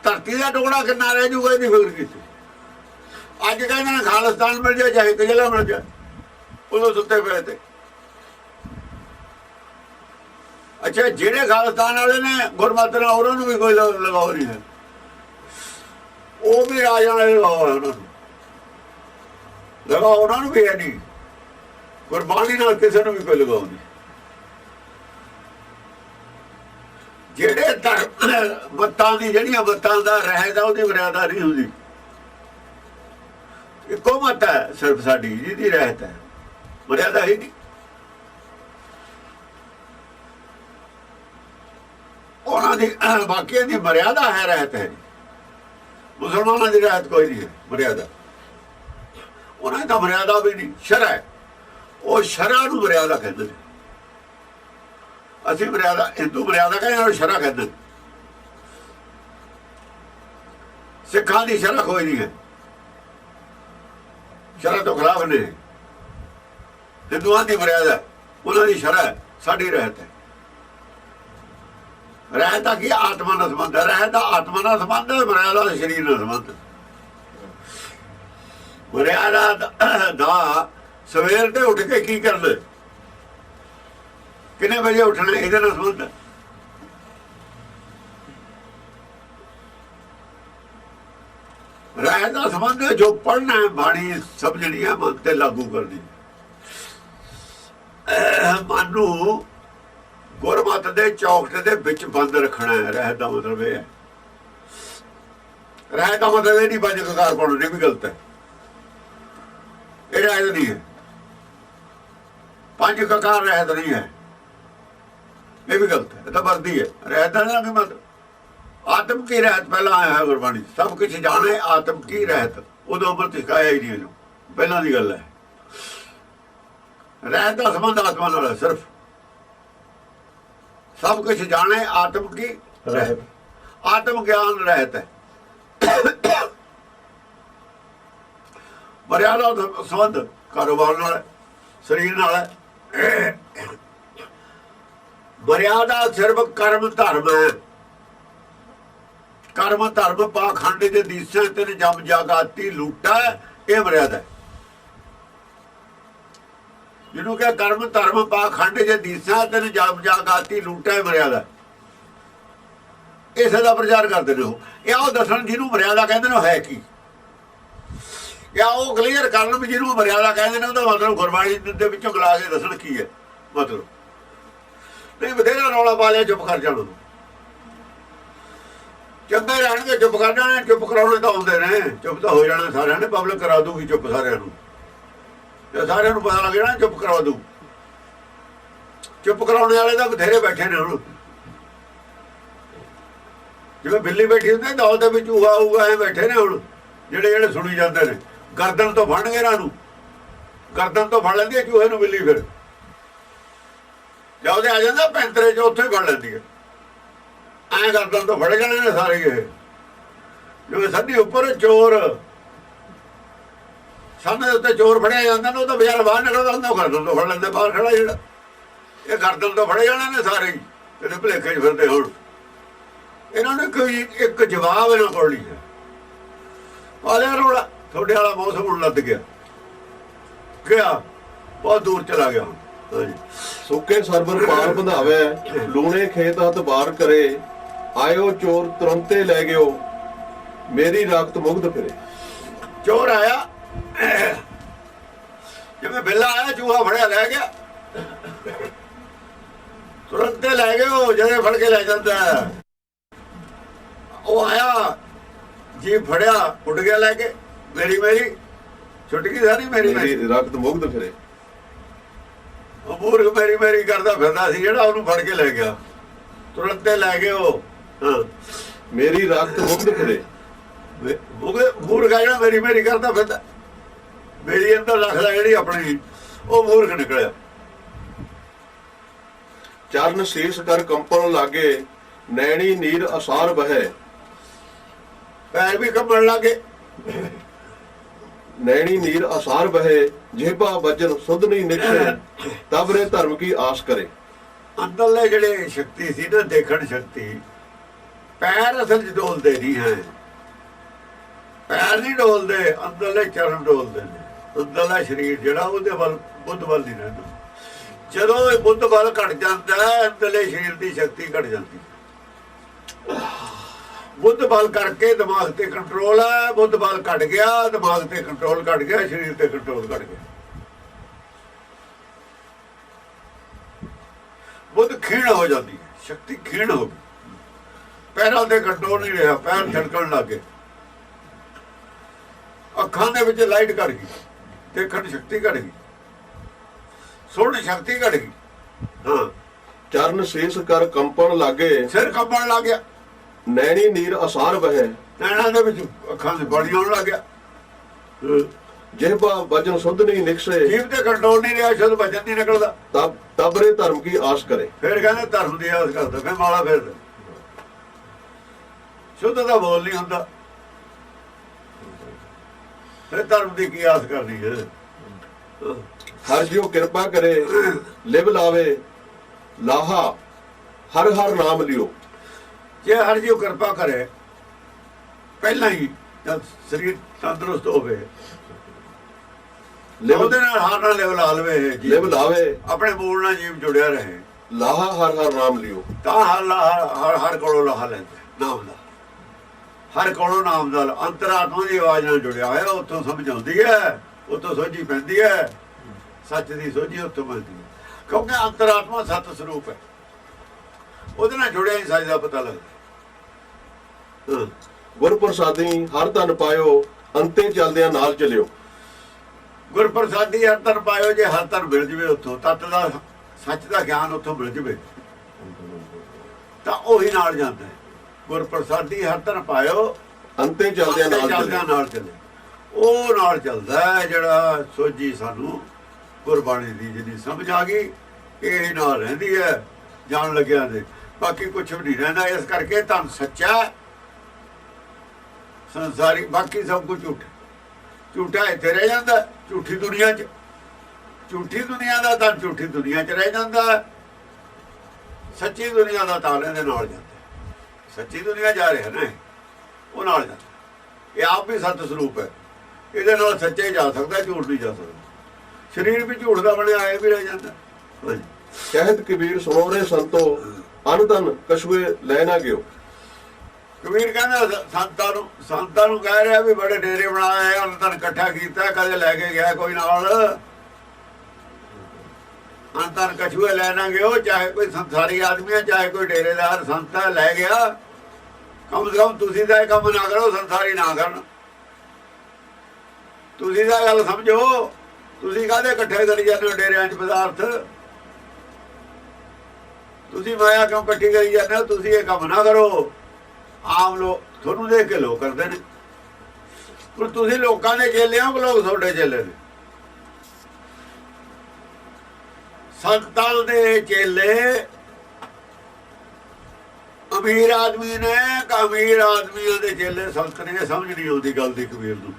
ਧਰਤੀ ਦਾ ਟੁਕੜਾ ਕਿੰਨਾ ਰਹਿ ਜਾਊਗਾ, ਇਹਦੀ ਫਿਕਰ ਕੀਤੀ। ਅੱਜ ਕਹਿੰਦੇ ਨੇ ਖਾਲਿਸਤਾਨ ਮਿਲ ਜਾਏ ਚਾਹੇ ਕਜਲਾ ਮਿਲ ਜਾਏ, ਉਦੋਂ ਸੁੱਤੇ ਪਏ ਤੇ। ਅੱਛਾ, ਜਿਹੜੇ ਖਾਲਿਸਤਾਨ ਵਾਲੇ ਨੇ ਗੁਰਮਤਿ ਨਾਲ, ਉਹਨਾਂ ਨੂੰ ਵੀ ਕੋਈ ਲਗਾਓ ਨਹੀਂ ਹੈ, ਉਹ ਵੀ ਰਾਜਾਂ ਵਾਲੇ ਲਗਾਓ ਹੈ, ਉਹਨਾਂ ਨੂੰ ਲਗਾਓ, ਉਹਨਾਂ ਨੂੰ ਵੀ ਹੈ ਨਹੀਂ। ਗੁਰਬਾਣੀ ਨਾਲ ਕਿਸੇ ਨੂੰ ਵੀ ਕੋਈ ਲਗਾਓ ਨਹੀਂ। ਜਿਹੜੇ ਧਰਮ ਬੱਤਾਂ ਦੀ, ਜਿਹੜੀਆਂ ਬੱਤਾਂ ਦਾ ਰਹਿਦਾ, ਉਹਦੀ ਮਰਿਆਦਾ ਨਹੀਂ ਹੁੰਦੀ। ਇੱਕੋ ਮਤ ਹੈ ਸਿਰਫ ਸਾਡੀ, ਜਿਹਦੀ ਰਹਿਤ ਹੈ, ਮਰਿਆਦਾ ਹੀ ਨਹੀਂ। ਉਹਨਾਂ ਦੀ ਬਾਕੀਆਂ ਦੀ ਮਰਿਆਦਾ ਹੈ, ਰਹਿਤ ਹੈ। ਮੁਸਲਮਾਨਾਂ ਦੀ ਰਹਿਤ ਕੋਈ ਨਹੀਂ ਹੈ, ਮਰਿਆਦਾ। ਉਹਨਾਂ ਦੀ ਤਾਂ ਮਰਿਆਦਾ ਵੀ ਨਹੀਂ, ਸ਼ਰਅ ਹੈ। ਉਹ ਸ਼ਰਅ ਨੂੰ ਮਰਿਆਦਾ ਕਹਿੰਦੇ ਨੇ। ਅਸੀਂ ਮਰਿਆਦਾ, ਹਿੰਦੂ ਮਰਿਆਦਾ ਕਹਿੰਦੇ, ਉਹ ਸ਼ਰਅ ਕਹਿੰਦੇ। ਸਿੱਖਾਂ ਦੀ ਸ਼ਰਅ ਕੋਈ ਨਹੀਂ ਹੈ, ਸ਼ਰਅ ਤੋਂ ਖਿਲਾਫ ਨੇ। ਹਿੰਦੂਆਂ ਦੀ ਮਰਿਆਦਾ, ਉਹਨਾਂ ਦੀ ਸ਼ਰਅ, ਸਾਡੀ ਰਹਿਤ ਹੈ। ਰਹਿਤ ਦਾ ਕੀ, ਆਤਮਾ ਨਾਲ ਸੰਬੰਧ ਹੈ। ਰਹਿਤ ਦਾ ਆਤਮਾ ਨਾਲ ਸੰਬੰਧ ਹੈ, ਮਰਿਆਦਾ ਦਾ ਸਰੀਰ ਨਾਲ ਸੰਬੰਧ। ਮਰਿਆਦਾ ਦਾ ਸਵੇਰ ਤੇ ਉੱਠ ਕੇ ਕੀ ਕਰਨਾ, ਕਿੰਨੇ ਵਜੇ ਉੱਠਣਾ, ਇਹਦੇ ਨਾਲ ਸੰਬੰਧ ਹੈ। ਰਹਿਤ ਦਾ ਸੰਬੰਧ ਹੈ ਜੋ ਪੜ੍ਹਨਾ ਹੈ, ਬਾਣੀ ਸਮਝਣੀ ਹੈ, ਮਨ ਤੇ ਲਾਗੂ ਕਰਨੀ। ਮਨ ਨੂੰ ਗੁਰਮਤ ਦੇ ਚੌਕਟੇ ਦੇ ਵਿੱਚ ਬੰਦ ਰੱਖਣਾ ਹੈ। ਰਹਿਤ ਦਾ ਮਤਲਬ ਇਹ ਹੈ। ਰਹਿਤ ਦਾ ਮਤਲਬ ਇਹ ਨਹੀਂ ਪੰਜ ਕਕਾਰ ਪੜ੍ਹਨੇ, ਵੀ ਗਲਤ ਹੈ। ਇਹ ਰਹਿਤ ਨਹੀਂ ਹੈ, ਪੰਜ ਕਕਾਰ ਰਹਿਤ ਨਹੀਂ ਹੈ, ਇਹ ਵੀ ਗਲਤ ਹੈ। ਇਹ ਤਾਂ ਵਰਦੀ ਹੈ। ਰਹਿਤ ਦਾ ਨਾ ਮਤਲਬ ਆਤਮ ਕੀ ਰਹਿਤ ਪਹਿਲਾਂ ਆਇਆ ਹੈ ਗੁਰਬਾਣੀ। ਸਭ ਕੁਛ ਜਾਣੇ ਆਤਮ ਕੀ ਰਹਿਤ, ਉਦੋਂ ਅੰਮ੍ਰਿਤ ਛਕਾਇਆ ਹੀ ਨਹੀਂ ਇਹਨੂੰ, ਪਹਿਲਾਂ ਦੀ ਗੱਲ ਹੈ। ਰਹਿਤ ਦਾ ਸੰਬੰਧ ਆਤਮਾ ਨਾਲ ਹੈ ਸਿਰਫ। ਸਭ ਕੁਛ ਜਾਣੇ ਆਤਮ ਕੀ ਰਹਿਤ, ਆਤਮ ਗਿਆਨ ਰਹਿਤ ਹੈ। ਮਰਿਆਦਾ ਦਾ ਸੰਬੰਧ ਕਾਰੋਬਾਰ ਨਾਲ, ਸਰੀਰ ਨਾਲ ਹੈ। ਮਰਿਆਦਾ ਸਿਰਫ ਕਰਮ ਧਰਮ ਹੈ। ਕਰਮ ਧਰਮ ਪਾਖੰਡ ਦੇ ਦੀਸਾਂ ਤੇ ਜਮ ਜਾਗਾਤੀ ਲੂਟਾ, ਇਹ ਮਰਿਆਦਾ ਹੈ। ਜਿਹਨੂੰ ਕਿ ਕਰਮ ਧਰਮ ਪਾਖੰਡ ਦੇ ਦੀਸਾਂ ਤੇ ਜਮ ਜਾਗਾਤੀ ਲੂਟਾ, ਇਹ ਮਰਿਆਦਾ। ਇਸੇ ਦਾ ਪ੍ਰਚਾਰ ਕਰਦੇ ਨੇ ਉਹ। ਇਹ ਉਹ ਦੱਸਣ ਜਿਹਨੂੰ ਮਰਿਆਦਾ ਕਹਿੰਦੇ ਨੇ ਹੈ ਕੀ, ਜਾਂ ਉਹ ਕਲੀਅਰ ਕਰਨ ਵੀ ਜਿਹਨੂੰ ਮਰਿਆਦਾ ਕਹਿੰਦੇ ਨੇ ਉਹਦਾ ਮਤਲਬ ਗੁਰਬਾਣੀ ਦੇ ਵਿੱਚੋਂ ਗਲਾ ਕੇ ਦੱਸਣ ਕੀ ਹੈ ਮਤਲਬ। ਨਹੀਂ ਬਥੇਰਾ ਰੌਲਾ ਪਾ ਲਿਆ, ਚੁੱਪ ਕਰ ਜਾਣਾ। ਚੰਗੇ ਰਹਿਣਗੇ, ਚੁੱਪ ਕਰ ਜਾਣਾ। ਚੁੱਪ ਕਰਾਉਣੇ ਤਾਂ ਆਉਂਦੇ ਨੇ, ਚੁੱਪ ਤਾਂ ਹੋ ਜਾਣਾ ਸਾਰਿਆਂ ਨੇ। ਪਬਲਿਕ ਕਰਾ ਦੂਗੀ ਚੁੱਪ ਸਾਰਿਆਂ ਨੂੰ, ਤੇ ਸਾਰਿਆਂ ਨੂੰ ਪਤਾ ਲੱਗ ਜਾਣਾ ਚੁੱਪ ਕਰਾ ਦੂ। ਚੁੱਪ ਕਰਾਉਣੇ ਵਾਲੇ ਤਾਂ ਬਥੇਰੇ ਬੈਠੇ ਨੇ ਹੁਣ। ਜਿਵੇਂ ਬਿੱਲੀ ਬੈਠੀ ਹੁੰਦੀ ਦੌਲ ਦੇ ਵਿੱਚ ਉਗਾ ਉਗਾ ਐ ਬੈਠੇ ਨੇ ਹੁਣ, ਜਿਹੜੇ ਸੁਣੀ ਜਾਂਦੇ ਨੇ। ਗਰਦਨ ਤੋਂ ਫੜਨਗੇ ਇਹਨਾਂ ਨੂੰ, ਗਰਦਨ ਤੋਂ ਫੜ ਲੈਂਦੀ ਹੈ ਚੂਹੇ ਨੂੰ ਬਿੱਲੀ। ਫਿਰ ਜਦ ਆ ਜਾਂਦਾ ਪੈਂਤਰੇ 'ਚ, ਉੱਥੇ ਹੀ ਫੜ ਲੈਂਦੀ ਹੈ। ਐਂ ਗਰਦਨ ਤੋਂ ਫੜੇ ਜਾਣੇ ਨੇ ਸਾਰੇ। ਇਹ ਜਿਵੇਂ ਸੰਧੀ ਉੱਪਰ ਚੋਰ, ਸਾਹਮਣੇ ਉੱਤੇ ਚੋਰ ਫੜਿਆ ਜਾਂਦਾ ਨਾ, ਉਹ ਤਾਂ ਬਜ਼ਾਰ ਬਾਹਰ ਨਿਕਲਦਾ ਹੁੰਦਾ, ਗਰਦਨ ਤੋਂ ਫੜ ਲੈਂਦੇ ਬਾਹਰ ਖੜਾ ਜਿਹੜਾ। ਇਹ ਗਰਦਨ ਤੋਂ ਫੜੇ ਜਾਣੇ ਨੇ ਸਾਰੇ ਹੀ, ਇਹਦੇ ਭੁਲੇਖੇ 'ਚ ਫਿਰਦੇ। ਹੁਣ ਇਹਨਾਂ ਨੇ ਕੋਈ ਇੱਕ ਜਵਾਬ ਇਹਨਾਂ ਕੋਲ ਨਹੀਂ ਹੈ। ਆਲਿਆ ਰੋਲਾ ਤੁਹਾਡੇ ਵਾਲਾ ਮੌਸਮ ਹੁਣ ਲੱਦ ਗਿਆ, ਬਹੁਤ ਦੂਰ ਚਲਾ ਗਿਆ। ਸੁੱਕੇ ਸਰਬਰ ਪਾਰ ਬੰਧਾਵੇ, ਲੂਣੇ ਖੇਤ ਹੱਥ ਬਾਰ ਕਰੇ। ਆਇਓ ਚੋਰ ਤੁਰੰਤੇ ਲੈ ਗਿਓ, ਮੇਰੀ ਰਾਖਤ ਮੁਗਧ ਫਿਰੇ। ਚੋਰ ਆਇਆ, ਜਿਵੇਂ ਬਿੱਲਾ ਆਇਆ, ਚੂਹਾ ਫੜਿਆ ਲੈ ਗਿਆ, ਤੁਰੰਤੇ ਲੈ ਗਏ। ਉਹ ਜਿਹੜੇ ਫੜ ਕੇ ਲੈ ਜਾਂਦਾ, ਉਹ ਆਇਆ ਜੀ, ਫੜਿਆ, ਉੱਡ ਗਿਆ ਲੈ ਕੇ। ਮੇਰੀ ਛੁੱਟ ਗਈ ਸਾਰੀ, ਮੇਰੀ ਰਾਖਤ ਮੁਗਧ ਫਿਰੇ। ਉਹ ਮੂਰਖ ਮੇਰੀ ਕਰਦਾ ਫਿਰਦਾ ਸੀ ਜਿਹੜਾ, ਉਹਨੂੰ ਫੜ ਕੇ ਲੈ ਗਿਆ, ਤੁਰੰਤੇ ਲੈ ਗਏ ਉਹ। ਮੇਰੀ ਰਾਖਤ ਮੁਗਧ ਫਿਰੇ। ਮੂਰਖ ਆ ਜਿਹੜਾ ਮੇਰੀ ਕਰਦਾ ਫਿਰਦਾ, ਮੇਰੀ ਅੰਦਰ ਰੱਖਦਾ ਜਿਹੜੀ ਆਪਣੀ, ਉਹ ਮੂਰਖ ਨਿਕਲਿਆ। ਚਰਨ ਸ਼ੀਸ਼ ਕਰ ਕੰਪਨ ਲਾਗੇ, नैनी नीर असार बहे, पैर भी कंबण लागे। नैनी नीर असार बहे, जेबा वजन सुध नहीं निकले, तब रे धर्म की आस करे। ਅੰਦਰਲੇ ਜਿਹੜੇ ਸ਼ਕਤੀ ਸੀ ਨਾ, ਦੇਖਣ ਸ਼ਕਤੀ, ਪੈਰ ਅਸਲ 'ਚ ਡੋਲਦੇ ਨਹੀਂ ਹੈ। ਪੈਰ ਨਹੀਂ ਡੋਲਦੇ, ਅੰਦਰਲੇ ਚਰਨ ਡੋਲਦੇ ਨੇ। ਅੰਦਰਲਾ ਸਰੀਰ ਜਿਹੜਾ ਉਹਦੇ ਵੱਲ, ਬੁੱਧ ਵੱਲ ਨਹੀਂ ਰਹਿੰਦਾ। ਜਦੋਂ ਇਹ ਬੁੱਧ ਵੱਲ ਘਟ ਜਾਂਦਾ ਹੈ, ਅੰਦਰਲੇ ਸਰੀਰ ਦੀ ਸ਼ਕਤੀ ਘਟ ਜਾਂਦੀ। ਬੁੱਧ ਬਲ ਕਰਕੇ ਦਿਮਾਗ ਤੇ ਕੰਟਰੋਲ ਹੈ। ਬੁੱਧ ਬਲ ਘਟ ਗਿਆ, ਦਿਮਾਗ ਤੇ ਕੰਟਰੋਲ ਘਟ ਗਿਆ, ਸਰੀਰ ਤੇ ਕੰਟਰੋਲ ਘਟ ਗਿਆ। ਬੁੱਧ ਖੀਣ ਹੋ ਜਾਂਦੀ ਹੈ, ਸ਼ਕਤੀ ਖੀਣ ਹੋ ਗਈ। ਪੈਰਾਂ ਤੇ ਕੰਟਰੋਲ ਨਹੀਂ ਰਿਹਾ, ਪੈਰ ਛੜਕਣ ਲੱਗ ਗਏ। ਅੱਖਾਂ ਦੇ ਵਿੱਚ ਲਾਈਟ ਘਟ ਗਈ, ਦੇਖਣ ਸ਼ਕਤੀ ਘਟ ਗਈ, ਸੁਣਨ ਸ਼ਕਤੀ ਘਟ ਗਈ। ਹਾਂ, चरण शेष कर कंपन लागे, ਸਿਰ ਕੰਬਣ ਲੱਗ ਗਿਆ। नैनी नीर असार बहे, ਨੈਣਾਂ ਦੇ ਵਿੱਚ ਅੱਖਾਂ ਦੇ ਪਾਣੀ ਆਉਣ ਲੱਗ ਗਿਆ। जेबा वजन सुध नहीं निकसे, ਜੀਭ ਤੇ ਕੰਟਰੋਲ ਨਹੀਂ ਰਿਹਾ, ਸ਼ੁੱਧ ਵਚਨ ਨਹੀਂ ਨਿਕਲਦਾ। तब रे धर्म की आस करे। ਫਿਰ ਕਹਿੰਦੇ ਧਰਮ ਦੀ ਆਸ ਕਰਦਾ, ਫਿਰ ਮਾਲਾ ਫੇਰਦਾ। ਸ਼ੁੱਧ ਦਾ ਬੋਲ ਨਹੀਂ ਹੁੰਦਾ, ਫਿਰ ਧਰਮ ਦੀ ਕੀ ਆਸ ਕਰਨੀ ਹੈ। हर जियो कृपा करे, लिव लावे, लाहा हर हर नाम लियो। ਜੇ ਹਰ ਜੀਓ ਕਿਰਪਾ ਕਰੇ, ਪਹਿਲਾਂ ਹੀ ਜਦ ਸਰੀਰ ਤੰਦਰੁਸਤ ਹੋਵੇ, लिव ਉਹਦੇ ਨਾਲ ਹਰ ਨਾਲ ਲਿਵ ਲਾ ਲਵੇ, लिव लावे, ਆਪਣੇ ਮੂਲ ਨਾਲ ਜੀਵ ਜੁੜਿਆ ਰਹੇ, लाहा हर हर नाम लियो। ਤਾਂ ਹਰ ਕੋਲੋਂ ਲਾਹਾ ਲੈਂਦਾ ਨਾਮ ਦਾ। ਹਰ ਕੋਲੋਂ ਨਾਮ ਦਾ, ਅੰਤਰਾਤਮਾ ਦੀ ਆਵਾਜ਼ ਨਾਲ ਜੁੜਿਆ ਹੋਇਆ, ਉੱਥੋਂ ਸਮਝ ਆਉਂਦੀ ਹੈ, ਉੱਥੋਂ ਸੋਝੀ ਪੈਂਦੀ ਹੈ, ਸੱਚ ਦੀ ਸੋਝੀ ਉੱਥੋਂ ਮਿਲਦੀ ਹੈ। ਕਿਉਂਕਿ ਅੰਤਰਾਤਮਾ ਸਤ ਸਰੂਪ ਹੈ, ਉਹਦੇ ਨਾਲ ਜੁੜਿਆ ਹੀ ਸੱਚ ਦਾ ਪਤਾ ਲੱਗਦਾ। गुर प्रसादी हर धन पायो, अंते चलदियां नाल चलियो। ਗੁਰ ਪ੍ਰਸਾਦੀ ਹਰ ਤਨ ਪਾਇਓ, ਜੇ ਹਰ ਤਨ ਮਿਲ ਜਵੇ, ਉੱਥੋਂ ਤੱਤ ਦਾ ਸੱਚ ਦਾ ਗਿਆਨ ਉੱਥੋਂ ਮਿਲ ਜਵੇ, ਤਾਂ ਉਹੀ ਨਾਲ ਜਾਂਦਾ ਹੈ। ਗੁਰ ਪ੍ਰਸਾਦੀ ਹਰ ਤਨ ਪਾਇਓ, अंते चलदियां नाल ਚੱਲਦਿਆਂ चलियो। ਨਾਲ ਚੱਲੇ। ਉਹ ਨਾਲ ਚੱਲਦਾ ਹੈ ਜਿਹੜਾ ਸੋਝੀ ਸਾਨੂੰ ਗੁਰਬਾਣੀ ਦੀ ਜਿਹਦੀ ਸਮਝ ਆ ਗਈ, ਇਹ ਨਾਲ ਰਹਿੰਦੀ ਹੈ ਜਾਣ ਲੱਗਿਆ ਦੇ। ਬਾਕੀ ਕੁਛ ਵੀ ਨਹੀਂ ਰਹਿੰਦਾ। ਇਸ ਕਰਕੇ ਧਨ ਸੱਚਾ, ਸੰਸਾਰੀ ਬਾਕੀ ਸਭ ਕੁਝ ਝੂਠ। ਝੂਠਾ ਇੱਥੇ ਰਹਿ ਜਾਂਦਾ, ਝੂਠੀ ਦੁਨੀਆ 'ਚ। ਝੂਠੀ ਦੁਨੀਆ ਦਾ ਤਾਂ ਝੂਠੀ ਦੁਨੀਆ 'ਚ ਰਹਿ ਜਾਂਦਾ, ਸੱਚੀ ਦੁਨੀਆ ਦਾ ਤਾਂ ਇਹਦੇ ਨਾਲ ਜਾਂਦਾ। ਸੱਚੀ ਦੁਨੀਆ ਜਾ ਰਿਹਾ ਨਾ, ਉਹ ਨਾਲ ਜਾਂਦਾ। ਇਹ ਆਪ ਵੀ ਸਤ ਸਰੂਪ ਹੈ, ਇਹਦੇ ਨਾਲ ਸੱਚੇ ਜਾ ਸਕਦਾ, ਝੂਠ ਨਹੀਂ ਜਾ ਸਕਦਾ। ਸਰੀਰ ਵੀ ਝੂਠ ਦਾ ਬਣਿਆ, ਇਹ ਵੀ ਰਹਿ ਜਾਂਦਾ। ਹਾਂਜੀ। कहत कबीर सुनो रे संतो, अन धन कछुए लै ना गियो। ਕਬੀਰ ਕਹਿੰਦਾ ਸੰਤਾਂ ਨੂੰ ਕਹਿ ਰਿਹਾ ਵੀ ਬੜੇ ਡੇਰੇ ਬਣਾਏ, ਅੰਤਨ ਇਕੱਠਾ ਕੀਤਾ, ਕਦੇ ਲੈ ਕੇ ਗਿਆ ਕੋਈ ਨਾਲ। ਅੰਤਨ ਕਛੂਏ ਲੈ ਨਾ ਗਿਓ, ਚਾਹੇ ਕੋਈ ਸੰਸਾਰੀ ਆਦਮੀ ਹੈ, ਚਾਹੇ ਕੋਈ ਡੇਰੇਦਾਰ ਸੰਤ ਹੈ, ਲੈ ਗਿਆ। ਕਮ ਸੇ ਕਮ ਤੁਸੀਂ ਤਾਂ ਇਹ ਕੰਮ ਨਾ ਕਰੋ, ਸੰਸਾਰੀ ਨਾ ਕਰਨ। ਤੁਸੀਂ ਤਾਂ ਗੱਲ ਸਮਝੋ, ਤੁਸੀਂ ਕਾਹਦੇ ਇਕੱਠੇ ਕਰੀ ਜਾਂਦੇ ਹੋ ਡੇਰਿਆਂ 'ਚ ਪਦਾਰਥ? ਤੁਸੀਂ ਮਾਇਆ ਕਿਉਂ ਇਕੱਠੀ ਕਰੀ ਜਾਂਦੇ ਹੋ? ਤੁਸੀਂ ਇਹ ਕੰਮ ਨਾ ਕਰੋ। ਆਮ ਲੋਕ ਤੁਹਾਨੂੰ ਦੇਖ ਕੇ ਲੋਕ ਕਰਦੇ ਨੇ, ਪਰ ਤੁਸੀਂ ਲੋਕਾਂ ਦੇ ਚੇਲੇ ਹੋ ਕਿ ਲੋਕ ਤੁਹਾਡੇ ਚੇਲੇ ਨੇ? ਸੰਤਾਂ ਦੇ ਚੇਲੇ ਅਮੀਰ ਆਦਮੀ ਨੇ, ਅਮੀਰ ਆਦਮੀਆਂ ਦੇ ਚੇਲੇ ਸੰਤ ਨੇ। ਸਮਝ ਨਹੀਂ ਆਉਂਦੀ ਗੱਲ ਦੀ ਕਬੀਰ ਨੂੰ।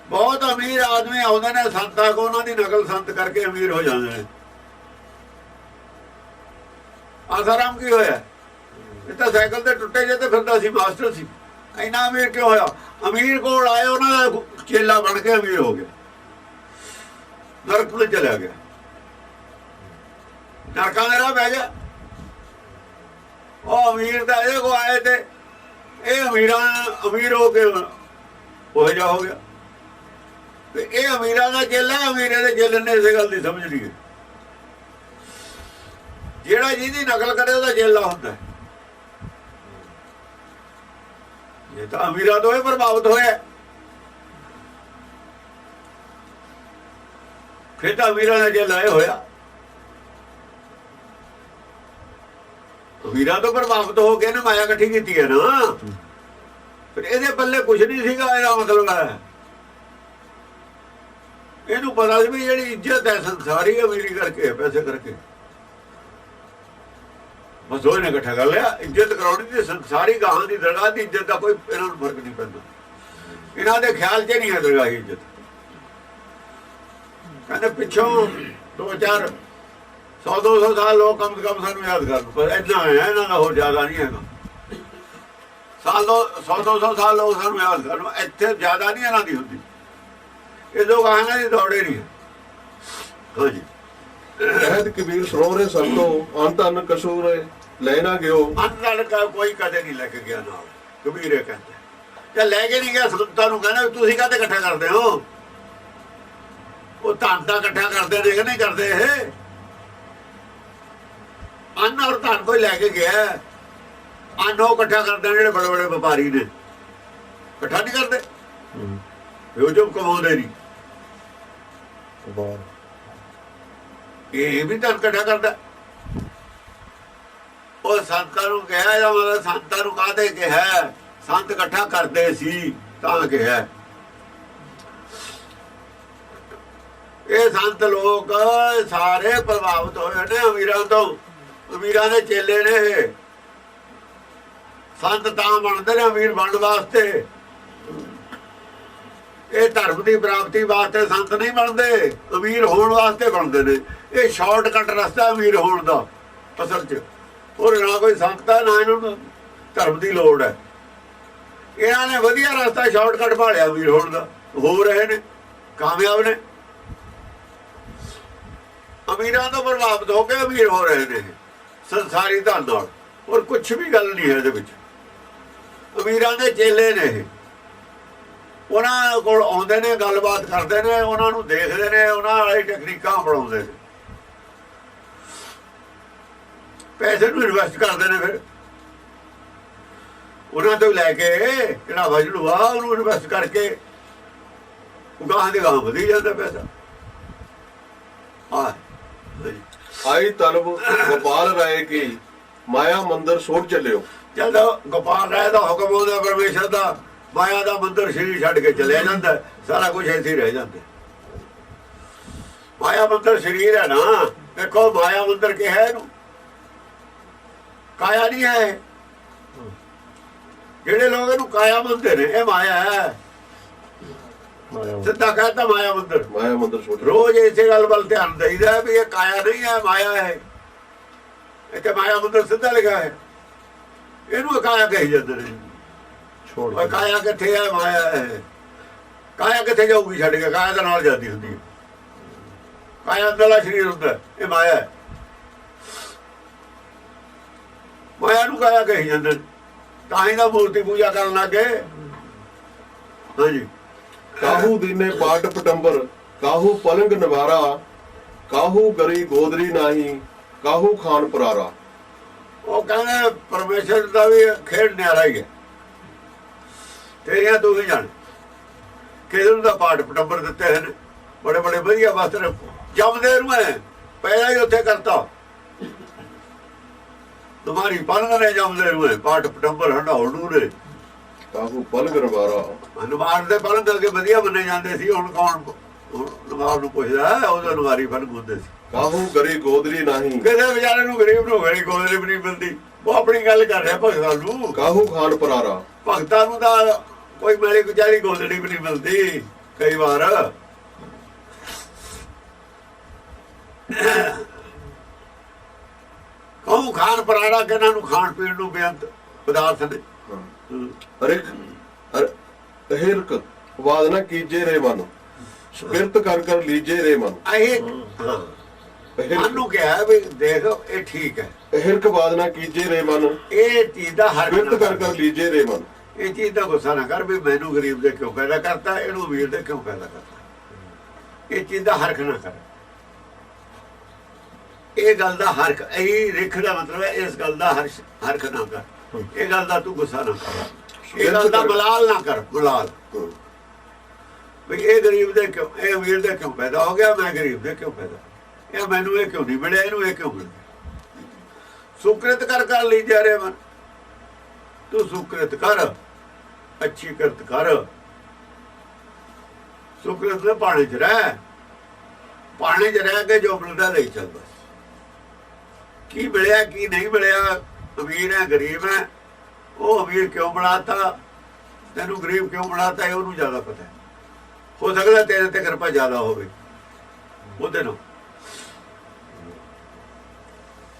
ਬਹੁਤ ਅਮੀਰ ਆਦਮੀ ਆਉਂਦੇ ਨੇ ਸੰਤਾਂ ਕੋ, ਉਹਨਾਂ ਦੀ ਨਕਲ ਸੰਤ ਕਰਕੇ ਅਮੀਰ ਹੋ ਜਾਂਦੇ ਨੇ। ਆਸਾਰਾਮ ਕੀ ਹੋਇਆ? ਇਹ ਤਾਂ ਸਾਈਕਲ ਤੇ ਟੁੱਟੇ ਜੇ ਤੇ ਫਿਰਦਾ ਸੀ, ਮਾਸਟਰ ਸੀ। ਇੰਨਾ ਅਮੀਰ ਕਿਉਂ ਹੋਇਆ? ਅਮੀਰ ਕੋਲ ਆਏ, ਉਹਨਾਂ ਦਾ ਚੇਲਾ ਬਣ ਕੇ ਅਮੀਰ ਹੋ ਗਿਆ, ਨਰਕ ਵਿੱਚ ਚਲਿਆ ਗਿਆ, ਨਰਕਾਂ ਦੇ ਰਾਹ ਪੈ ਗਿਆ। ਉਹ ਅਮੀਰ ਤਾਂ ਇਹਦੇ ਕੋ ਆਏ ਤੇ ਇਹ ਅਮੀਰ ਹੋ ਕੇ ਉਹ ਜਿਹਾ ਹੋ ਗਿਆ। ਤੇ ਇਹ ਅਮੀਰਾਂ ਦਾ ਚੇਲਾ, ਅਮੀਰੇ ਦੇ ਚੇਲੇ ਨੇ ਇਸੇ ਗੱਲ ਦੀ ਸਮਝ ਨਹੀਂ। ਜਿਹੜਾ ਜਿਹਦੀ ਨਕਲ ਕਰੇ ਉਹਦਾ ਚੇਲਾ ਹੁੰਦਾ। ਇਹ ਤਾਂ ਅਮੀਰਾਂ ਤੋਂ ਹੀ ਪ੍ਰਭਾਵਿਤ ਹੋਇਆ, ਫਿਰ ਤਾਂ ਅਮੀਰਾਂ ਦਾ ਚੇਲਾ ਇਹ ਹੋਇਆ। ਅਮੀਰਾਂ ਤੋਂ ਪ੍ਰਭਾਵਿਤ ਹੋ ਕੇ ਨਾ ਮਾਇਆ ਇਕੱਠੀ ਕੀਤੀ ਹੈ ਨਾ, ਫਿਰ ਇਹਦੇ ਪੱਲੇ ਕੁਛ ਨਹੀਂ ਸੀਗਾ। ਇਹਦਾ ਮਤਲਬ ਹੈ ਇਹਨੂੰ ਪਤਾ ਸੀ ਵੀ ਜਿਹੜੀ ਇੱਜ਼ਤ ਹੈ ਸੰਸਾਰੀ, ਅਮੀਰੀ ਕਰਕੇ, ਪੈਸੇ ਕਰਕੇ। ਬਸ ਉਹਨੇ ਇਕੱਠਾ ਕਰ ਲਿਆ। ਇੱਜ਼ਤ ਕਰਾਉਣੀ ਤੇ ਸਾਰੀ ਗਾਹਾਂ ਦੀ ਦਰਗਾਹ ਦੀ ਇੱਜ਼ਤ ਦਾ ਕੋਈ ਇਹਨਾਂ ਨੂੰ ਫਰਕ ਨਹੀਂ ਪੈਂਦਾ। ਇਹਨਾਂ ਦੇ ਖਿਆਲ 'ਚ ਨਹੀਂ ਹੈ ਦਰਗਾਹ ਦੀ ਇੱਜ਼ਤ। ਕਹਿੰਦੇ ਪਿੱਛੋਂ 2-4 100-200 ਸਾਲ ਲੋਕ ਕਮ ਸੇ ਕਮ ਸਾਨੂੰ ਯਾਦ ਕਰਨ, ਪਰ ਇੰਨਾ ਹੈ ਇਹਨਾਂ ਦਾ ਹੋਰ ਜ਼ਿਆਦਾ ਨਹੀਂ ਹੈਗਾ। 100-200 ਸਾਲ ਲੋਕ ਸਾਨੂੰ ਯਾਦ ਕਰਨ, ਇੱਥੇ ਜ਼ਿਆਦਾ ਨਹੀਂ ਇਹਨਾਂ ਦੀ ਹੁੰਦੀ। ਇਹ ਲੋਕ ਆਹਾਂ ਦੀ ਦੌੜੇ ਨਹੀਂ ਹੈ। ਹਾਂਜੀ ਕਹਿਤ ਕਬੀਰ ਸਰੋਵਰੇ ਸੰਤੋ ਅੰਤ ਅੰਨ ਕਸੂਰੇ ਲੈ ਨਾ ਗਿਓ। ਅੰਨ ਕੋਈ ਕਦੇ ਨਹੀਂ ਲੈ ਕੇ ਗਿਆ ਨਾਲ। ਕਬੀਰ ਕਹਿੰਦਾ ਜੇ ਲੈ ਕੇ ਨਹੀਂ ਗਿਆ ਸੰਤਾਂ ਨੂੰ ਕਹਿੰਦਾ ਤੁਸੀਂ ਕਾਹਤੇ ਇਕੱਠਾ ਕਰਦੇ ਹੋ? ਉਹ ਧਨ ਦਾ ਇਕੱਠਾ ਕਰਦੇ ਨੇ ਕਿ ਨਹੀਂ ਕਰਦੇ? ਇਹ ਅੰਨ ਔਰ ਧਨ ਕੋਈ ਲੈ ਕੇ ਗਿਆ? ਅੰਨ ਉਹ ਇਕੱਠਾ ਕਰਦੇ ਨੇ ਜਿਹੜੇ ਬੜੇ ਬੜੇ ਵਪਾਰੀ ਨੇ, ਇਕੱਠਾ ਨਹੀਂ ਕਰਦੇ। ਉਹ ਜੋ ਕਮਾਉਂਦੇ ਨਹੀਂ, ਇਹ ਵੀ ਧਨ ਇਕੱਠਾ ਕਰਦਾ। ਉਹ ਸੰਤਾਂ ਨੂੰ ਕਿਹਾ ਜਾਂ ਮਤਲਬ ਸੰਤਾਂ ਨੂੰ ਕਾਹਦੇ ਕਿਹਾ? ਸੰਤ ਇਕੱਠਾ ਕਰਦੇ ਸੀ ਤਾਂ ਕਿਹਾ। ਇਹ ਸੰਤ ਲੋਕ ਸਾਰੇ ਪ੍ਰਭਾਵਿਤ ਹੋਏ ਨੇ ਅਮੀਰਾਂ ਤੋਂ। ਅਮੀਰਾਂ ਦੇ ਚੇਲੇ ਨੇ ਇਹ। ਸੰਤ ਤਾਂ ਬਣਦੇ ਨੇ ਅਮੀਰ ਬਣਨ ਵਾਸਤੇ। ਇਹ ਧਰਮ ਦੀ ਪ੍ਰਾਪਤੀ ਵਾਸਤੇ ਸੰਤ ਨਹੀਂ ਬਣਦੇ, ਅਮੀਰ ਹੋਣ ਵਾਸਤੇ ਬਣਦੇ ਨੇ। ਇਹ ਸ਼ਾਰਟਕਟ ਰਸਤਾ ਅਮੀਰ ਹੋਣ ਦਾ ਅਸਲ 'ਚ। ਔਰ ਨਾ ਕੋਈ ਸੰਤ ਹੈ ਨਾ ਇਹਨਾਂ ਨੂੰ ਧਰਮ ਦੀ ਲੋੜ ਹੈ। ਇਹਨਾਂ ਨੇ ਵਧੀਆ ਰਸਤਾ ਸ਼ਾਰਟਕਟ ਭਾਲਿਆ ਅਮੀਰ ਹੋਣ ਦਾ, ਹੋ ਰਹੇ ਨੇ, ਕਾਮਯਾਬ ਨੇ। ਅਮੀਰਾਂ ਤੋਂ ਪ੍ਰਭਾਵਿਤ ਹੋ ਕੇ ਅਮੀਰ ਹੋ ਰਹੇ ਨੇ ਸੰਸਾਰੀ ਧਨ ਨਾਲ। ਔਰ ਕੁਛ ਵੀ ਗੱਲ ਨਹੀਂ ਹੈ ਇਹਦੇ ਵਿੱਚ। ਅਮੀਰਾਂ ਦੇ ਚੇਲੇ ਨੇ ਇਹ। ਉਹਨਾਂ ਕੋਲ ਆਉਂਦੇ ਨੇ, ਗੱਲਬਾਤ ਕਰਦੇ ਨੇ, ਉਹਨਾਂ ਨੂੰ ਦੇਖਦੇ ਨੇ, ਉਹਨਾਂ ਵਾਲੀ ਟੈਕਨੀਕਾਂ ਬਣਾਉਂਦੇ ਨੇ, ਪੈਸੇ ਨੂੰ ਇਨਵੈਸਟ ਕਰਦੇ ਨੇ। ਫਿਰ ਉਹਨਾਂ ਤੋਂ ਲੈ ਕੇ ਜਿਹੜਾ ਵਜਣੂ ਆ ਉਹਨੂੰ ਇਨਵੈਸਟ ਕਰਕੇ ਗਾਹਾਂ ਦੇ ਗਾਹਾਂ ਵਧੀ ਜਾਂਦਾ ਪੈਸਾ। ਆਈ ਤਲਬ ਗੋਪਾਲ ਰਾਏ ਕੀ ਮਾਇਆ ਮੰਦਰ ਛੋੜ ਚੱਲਿਓ। ਜਦੋਂ ਗੋਪਾਲ ਰਾਏ ਦਾ ਹੁਕਮ ਆਉਂਦਾ ਪਰਮੇਸ਼ਰ ਦਾ, ਮਾਇਆ ਦਾ ਮੰਦਰ ਸ਼ਰੀਰ ਛੱਡ ਕੇ ਚਲਿਆ ਜਾਂਦਾ। ਸਾਰਾ ਕੁਝ ਇੱਥੇ ਹੀ ਰਹਿ ਜਾਂਦਾ। ਮਾਇਆ ਮੰਦਰ ਸ਼ਰੀਰ ਹੈ ਨਾ। ਦੇਖੋ ਮਾਇਆ ਮੰਦਰ ਕਿਹਾ ਇਹਨੂੰ, ਕਾਇਆ ਨਹੀਂ ਹੈ। ਜਿਹੜੇ ਲੋਕ ਇਹਨੂੰ ਕਾਇਆ ਮੰਨਦੇ ਨੇ ਇਹ ਮਾਇਆ ਹੈ। ਸਿੱਧਾ ਕਹਿੰਦਾ ਮਾਇਆ ਮੰਦਰ। ਮਾਇਆ ਮੰਦਰ ਛੋੜ। ਰੋਜ਼ ਇਸੇ ਗੱਲ ਵੱਲ ਧਿਆਨ ਦੇਈਦਾ ਵੀ ਇਹ ਕਾਇਆ ਨਹੀਂ ਹੈ, ਮਾਇਆ ਹੈ। ਇੱਥੇ ਮਾਇਆ ਮੰਦਰ ਸਿੱਧਾ ਲਿਖਿਆ ਹੈ। ਇਹਨੂੰ ਕਾਇਆ ਕਹੀ ਜਾਂਦੇ ਨੇ। ਛੋੜ ਕਾਇਆ ਕਿੱਥੇ ਹੈ? ਮਾਇਆ ਹੈ। ਕਾਇਆ ਕਿੱਥੇ ਜਾਊਗੀ ਛੱਡ ਕੇ? ਕਾਇਆ ਦੇ ਨਾਲ ਜਾਂਦੀ ਹੁੰਦੀ ਹੈ। ਕਾਇਆ ਅੰਦਰਲਾ ਸਰੀਰ ਹੁੰਦਾ, ਇਹ ਮਾਇਆ ਹੈ। ਮਾਇਆ ਨੂੰ ਕਾਇਆ ਕਹੀ ਜਾਂਦੇ ਨੇ। ਤਾਂ ਹੀ ਤਾਂ ਮੂਰਤੀ ਪੂਜਾ ਕਰਨ ਲੱਗੇ। ਹਾਂਜੀ ਕਾਹੂ ਦੀਨੇ ਪਾਟ ਪਟੰਬਰ ਕਾਹੂ ਪਲੰਗ ਨਿਵਾਰਾ ਕਾਹੂ ਗਰੀ ਗੋਦਰੀ ਨਹੀਂ ਕਾਹੂ ਖਾਨ ਪਰਾਰਾ। ਉਹ ਕਹਿੰਦੇ ਪਰਮੇਸ਼ਰ ਦਾ ਵੀ ਖੇਡ ਨਿਆਰਾ ਹੀ ਹੈ। ਤੇਰੀਆਂ ਤੂੰ ਹੀ ਜਾਣ। ਕਿਹਨੂੰ ਦਾ ਪਾਟ ਪਟੰਬਰ ਦਿੱਤੇ ਹਨ, ਬੜੇ ਬੜੇ ਵਧੀਆ ਵਸਤਰ ਜੰਮਦੇ ਨੂੰ ਹੈ ਪਹਿਲਾਂ ਹੀ ਉੱਥੇ ਕਰਤਾ। ਤੁਮਾਰੀ ਪਲੰਗ ਨੇ ਜੰਮਦੇ ਨੂੰ ਹੈ, ਪਾਟ ਪਟੰਬਰ ਹੰਡਾਉਣ ਨੂੰ ਨੇ। ਕਾਹੂ ਪਲੰਗ ਨਿਵਾਰਾ। ਨਵਾਰ ਦੇ ਪਲੰਗ ਅੱਗੇ ਵਧੀਆ ਮੰਨੇ ਜਾਂਦੇ ਸੀ। ਹੁਣ ਕੌਣ ਨਵਾਰ ਨੂੰ ਪੁੱਛਦਾ? ਉਹਦਾ ਨਵਾਰੀ ਪਲੰਗ ਹੁੰਦੇ ਸੀ। ਕਾਹੂ ਗਰੀ ਗੋਦਰੀ ਨਹੀਂ। ਕਿਸੇ ਵਿਚਾਰੇ ਨੂੰ ਗਰੀਬ ਨੂੰ ਗਰੀ ਗੋਦਰੀ ਵੀ ਨਹੀਂ ਮਿਲਦੀ। ਉਹ ਆਪਣੀ ਗੱਲ ਕਰ ਰਿਹਾ ਭਗਤਾਂ ਨੂੰ। ਕਾਹੂ ਖਾਨ ਪਰਾਰਾ। ਭਗਤਾਂ ਨੂੰ ਤਾਂ ਕੋਈ ਮੇਰੀ ਗੁਜ਼ਾਰੀ ਗੋਦੜੀ ਵੀ ਨਹੀਂ ਮਿਲਦੀ ਕਈ ਵਾਰ। ਕਹੂੰ ਖਾਨ ਪਰਾਰਾ ਕਿ ਇਹਨਾਂ ਨੂੰ ਖਾਣ ਪੀਣ ਨੂੰ ਬੇਅੰਤ ਪਦਾਰਥ ਨੇ। ਹਿਰਕ ਵਾਦ ਨਾ ਕੀਜੇ ਰੇ ਮਨ ਸੁਕਿਰਤ ਕਰ ਕਰ ਲੀਜੇ ਰੇ ਮਨ। ਮਨ ਨੂੰ ਕਿਹਾ ਵੀ ਦੇਖ ਇਹ ਠੀਕ ਹੈ। ਹਿਰਕ ਵਾਦ ਨਾ ਕੀਜੇ ਰੇ ਮਨ। ਇਹ ਚੀਜ਼ ਦਾ ਹਰ ਸੁਕਿਰਤ ਕਰ ਕਰ ਲੀਜੇ ਰੇ ਮਨ। ਇਹ ਚੀਜ਼ ਦਾ ਗੁੱਸਾ ਨਾ ਕਰ ਵੀ ਮੈਨੂੰ ਗਰੀਬ ਦੇ ਕਿਉਂ ਪੈਦਾ ਕਰਤਾ, ਇਹਨੂੰ ਅਮੀਰ ਦੇ ਕਿਉਂ ਪੈਦਾ ਕਰਤਾ। ਇਹ ਚੀਜ਼ ਦਾ ਹਰਖ ਨਾ ਕਰ। ਇਹ ਗੱਲ ਦਾ ਹਰਖ, ਇਹ ਰਿਖ ਦਾ ਮਤਲਬ ਹੈ ਇਸ ਗੱਲ ਦਾ ਹਰਖ ਨਾ ਕਰ। ਇਹ ਗੱਲ ਦਾ ਤੂੰ ਗੁੱਸਾ ਨਾ ਕਰ। ਇਹ ਗੱਲ ਦਾ ਮਲਾਲ ਨਾ ਕਰ। ਮਲਾਲ ਵੀ ਇਹ ਗਰੀਬ ਦੇ ਕਿਉਂ, ਇਹ ਅਮੀਰ ਦੇ ਕਿਉਂ ਪੈਦਾ ਹੋ ਗਿਆ, ਮੈਂ ਗਰੀਬ ਦੇ ਕਿਉਂ ਪੈਦਾ, ਇਹ ਮੈਨੂੰ ਇਹ ਕਿਉਂ ਨਹੀਂ ਮਿਲਿਆ, ਇਹਨੂੰ ਇਹ ਕਿਉਂ ਮਿਲ ਗਿਆ। ਸੁਕ੍ਰਿਤ ਕਰ ਕਰ ਲਈ ਜਾ ਰਹੇ ਮਨ। ਤੂੰ ਸੁਕ੍ਰਿਤ ਕਰ, ਅੱਛੀ ਕਿਰਤ ਕਰ। ਸੁਕ੍ਰਿਤ ਦੇ ਪਾਣੀ 'ਚ ਰਹਿ, ਪਾਣੀ 'ਚ ਰਹਿ ਕੇ ਜੋ ਮਿਲਦਾ ਲਈ ਚੱਲ ਬਸ। ਕੀ ਮਿਲਿਆ ਕੀ ਨਹੀਂ ਮਿਲਿਆ, ਅਮੀਰ ਹੈ ਗਰੀਬ ਹੈ, ਉਹ ਅਮੀਰ ਕਿਉਂ ਬਣਾਤਾ, ਤੈਨੂੰ ਗਰੀਬ ਕਿਉਂ ਬਣਾਤਾ, ਇਹ ਉਹਨੂੰ ਜ਼ਿਆਦਾ ਪਤਾ ਹੈ। ਹੋ ਸਕਦਾ ਤੇਰੇ ਤੇ ਕਿਰਪਾ ਜ਼ਿਆਦਾ ਹੋਵੇ ਉਹਦੇ ਨੂੰ,